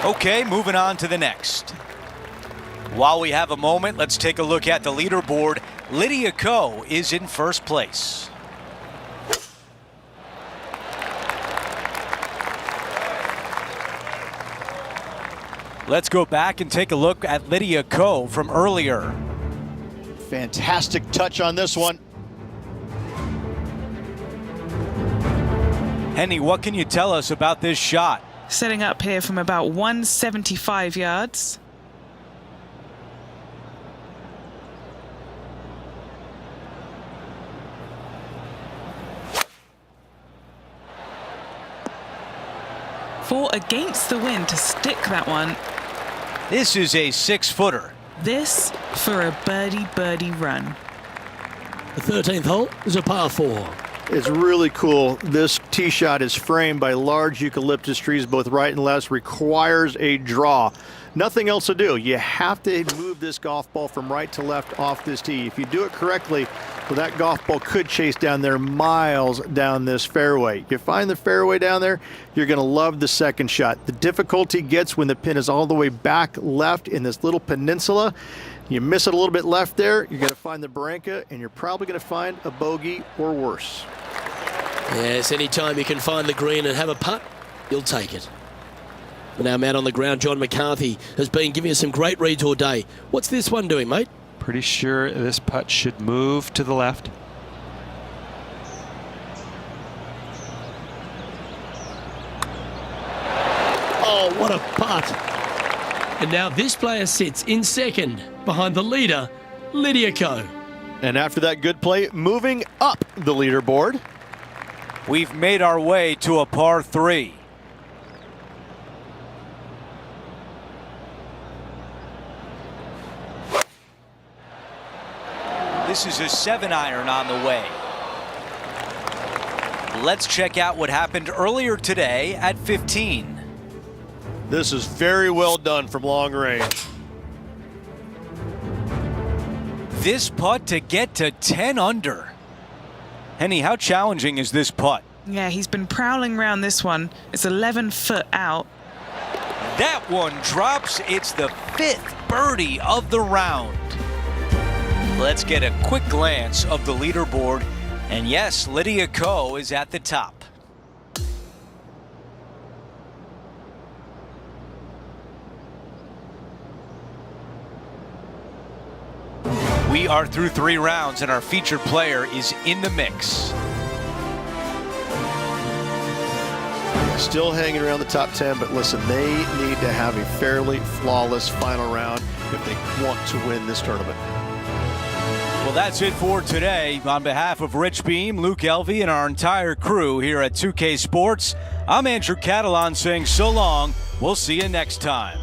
Okay, moving on to the next. While we have a moment, let's take a look at the leaderboard. Lydia Ko is in first place. Let's go back and take a look at Lydia Ko from earlier. Fantastic touch on this one. Henny, what can you tell us about this shot? Setting up here from about 175 yards. Four against the wind to stick that one. This is a 6-footer. This for a birdie run. The 13th hole is a par 4. It's really cool. This tee shot is framed by large eucalyptus trees, both right and left, requires a draw. Nothing else to do. You have to move this golf ball from right to left off this tee. If you do it correctly, well, that golf ball could chase down there miles down this fairway. You find the fairway down there, you're going to love the second shot. The difficulty gets when the pin is all the way back left in this little peninsula. You miss it a little bit left there, you're going to find the barranca, and you're probably going to find a bogey or worse. Yes, anytime you can find the green and have a putt, you'll take it. Now, man on the ground, John McCarthy has been giving us some great reads all day. What's this one doing, mate? Pretty sure this putt should move to the left. Oh, what a putt. And now this player sits in second behind the leader, Lydia Ko. And after that good play, moving up the leaderboard. We've made our way to a par 3. This is a 7-iron on the way. Let's check out what happened earlier today at 15. This is very well done from long range. This putt to get to 10 under. Henny, how challenging is this putt? Yeah, he's been prowling around this one. It's 11 foot out. That one drops. It's the 5th birdie of the round. Let's get a quick glance of the leaderboard. And yes, Lydia Ko is at the top. We are through 3 rounds and our featured player is in the mix. Still hanging around the top 10, but listen, they need to have a fairly flawless final round if they want to win this tournament. Well, that's it for today. On behalf of Rich Beam, Luke Elvey, and our entire crew here at 2K Sports, I'm Andrew Catalan saying so long. We'll see you next time.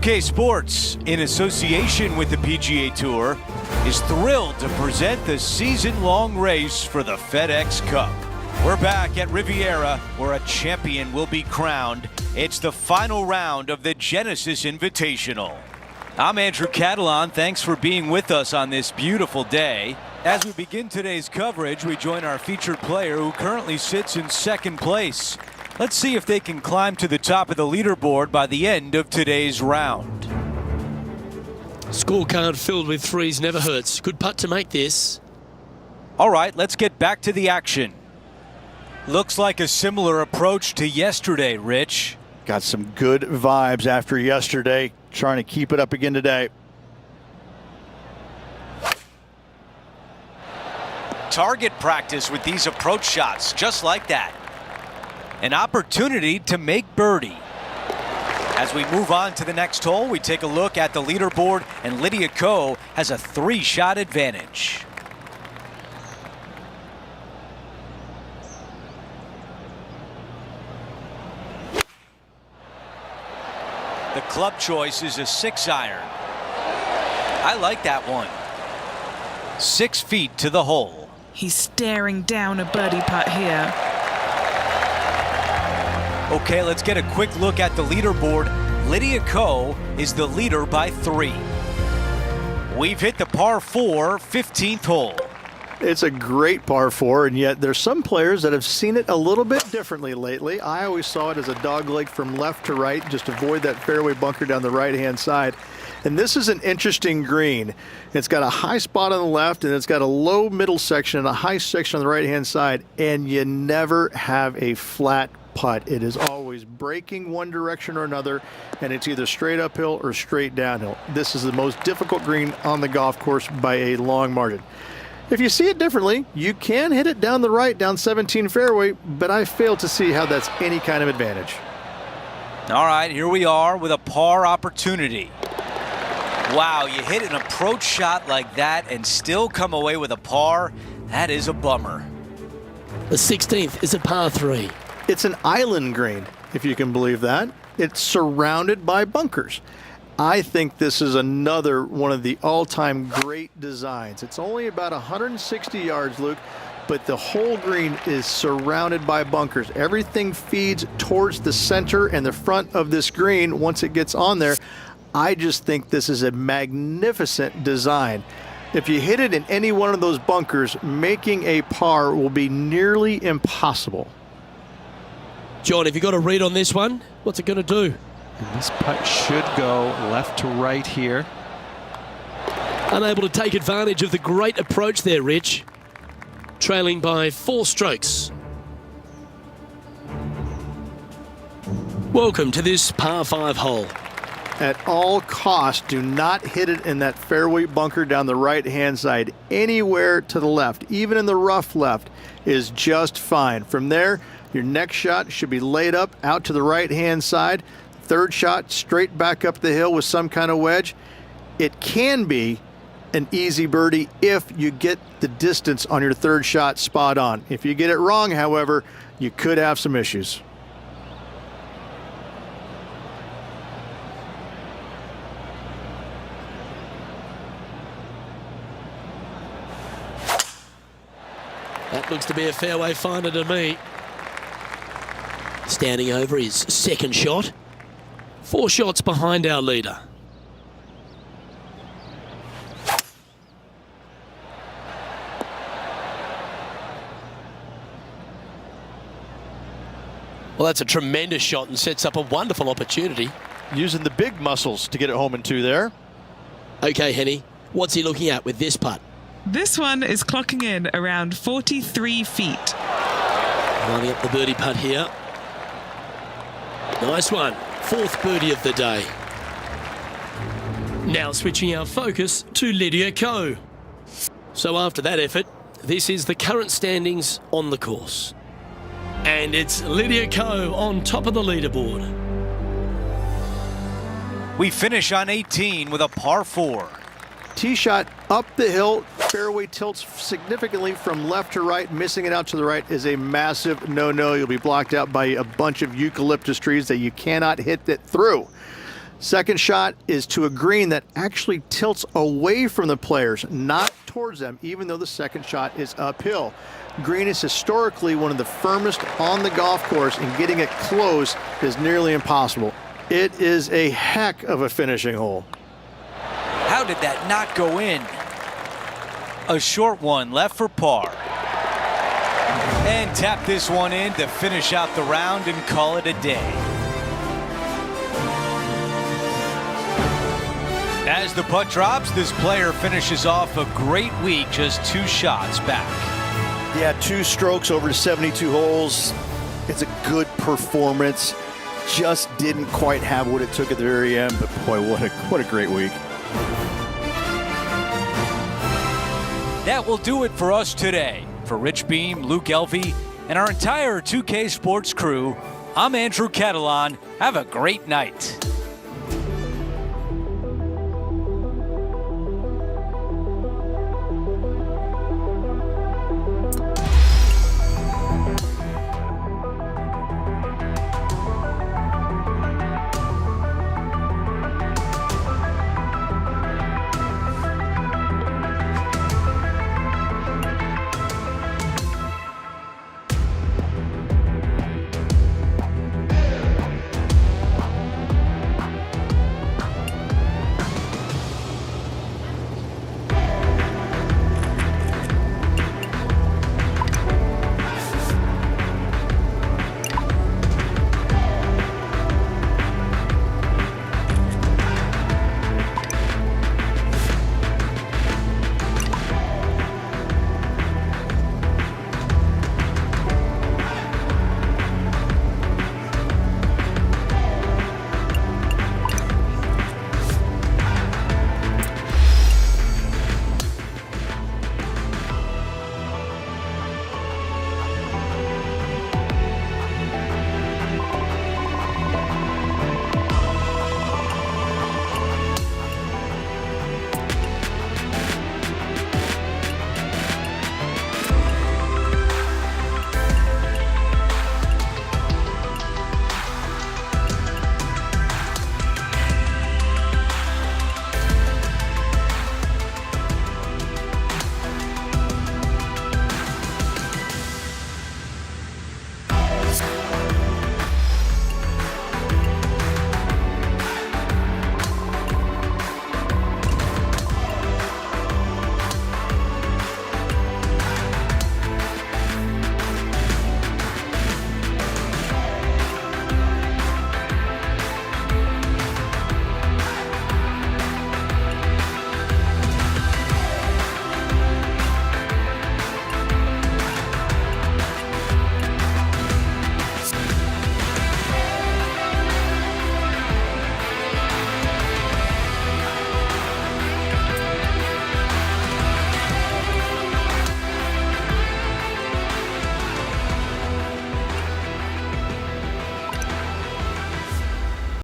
UK Sports, in association with the PGA Tour, is thrilled to present the season-long race for the FedEx Cup. We're back at Riviera, where a champion will be crowned. It's the final round of the Genesis Invitational. I'm Andrew Catalan. Thanks for being with us on this beautiful day. As we begin today's coverage, we join our featured player who currently sits in second place. Let's see if they can climb to the top of the leaderboard by the end of today's round. Scorecard filled with threes never hurts. Good putt to make this. All right, let's get back to the action. Looks like a similar approach to yesterday, Rich. Got some good vibes after yesterday. Trying to keep it up again today. Target practice with these approach shots, just like that. An opportunity to make birdie. As we move on to the next hole, we take a look at the leaderboard, and Lydia Ko has a 3-shot advantage. The club choice is a 6-iron. I like that one. 6 feet to the hole. He's staring down a birdie putt here. Okay, let's get a quick look at the leaderboard. Lydia Ko is the leader by 3. We've hit the par 4 15th hole. It's a great par 4, and yet there's some players that have seen it a little bit differently lately. I always saw it as a dogleg from left to right, just avoid that fairway bunker down the right-hand side. And this is an interesting green. It's got a high spot on the left, and it's got a low middle section and a high section on the right-hand side, and you never have a flat putt. It is always breaking one direction or another, and it's either straight uphill or straight downhill. This is the most difficult green on the golf course by a long margin. If you see it differently, you can hit it down the right, down 17 fairway, but I fail to see how that's any kind of advantage. All right, here we are with a par opportunity. Wow, you hit an approach shot like that and still come away with a par. That is a bummer. The 16th is a par 3. It's an island green, if you can believe that. It's surrounded by bunkers. I think this is another one of the all-time great designs. It's only about 160 yards, Luke, but the whole green is surrounded by bunkers. Everything feeds towards the center and the front of this green once it gets on there. I just think this is a magnificent design. If you hit it in any one of those bunkers, making a par will be nearly impossible. John, have you got a read on this one? What's it going to do? And this putt should go left to right here. Unable to take advantage of the great approach there, Rich. Trailing by 4 strokes. Welcome to this par 5 hole. At all costs, do not hit it in that fairway bunker down the right-hand side. Anywhere to the left, even in the rough left, is just fine. From there, your next shot should be laid up out to the right-hand side. Third shot, straight back up the hill with some kind of wedge. It can be an easy birdie if you get the distance on your third shot spot on. If you get it wrong, however, you could have some issues. That looks to be a fairway finder to me. Standing over his second shot. 4 shots behind our leader. Well, that's a tremendous shot and sets up a wonderful opportunity. Using the big muscles to get it home in 2 there. Okay, Henny, what's he looking at with this putt? This one is clocking in around 43 feet. Lining up the birdie putt here. Nice one. 4th birdie of the day. Now switching our focus to Lydia Ko. So after that effort, this is the current standings on the course. And it's Lydia Ko on top of the leaderboard. We finish on 18 with a par 4. Tee shot up the hill, fairway tilts significantly from left to right. Missing it out to the right is a massive no-no. You'll be blocked out by a bunch of eucalyptus trees that you cannot hit it through. Second shot is to a green that actually tilts away from the players, not towards them, even though the second shot is uphill. Green is historically one of the firmest on the golf course, and getting it close is nearly impossible. It is a heck of a finishing hole. How did that not go in? A short one left for par. And tap this one in to finish out the round and call it a day. As the putt drops, this player finishes off a great week, just 2 shots back. Yeah, 2 strokes over 72 holes. It's a good performance. Just didn't quite have what it took at the very end, but boy, what a great week. That will do it for us today. For Rich Beam, Luke Elvey, and our entire 2K Sports crew, I'm Andrew Catalan. Have a great night.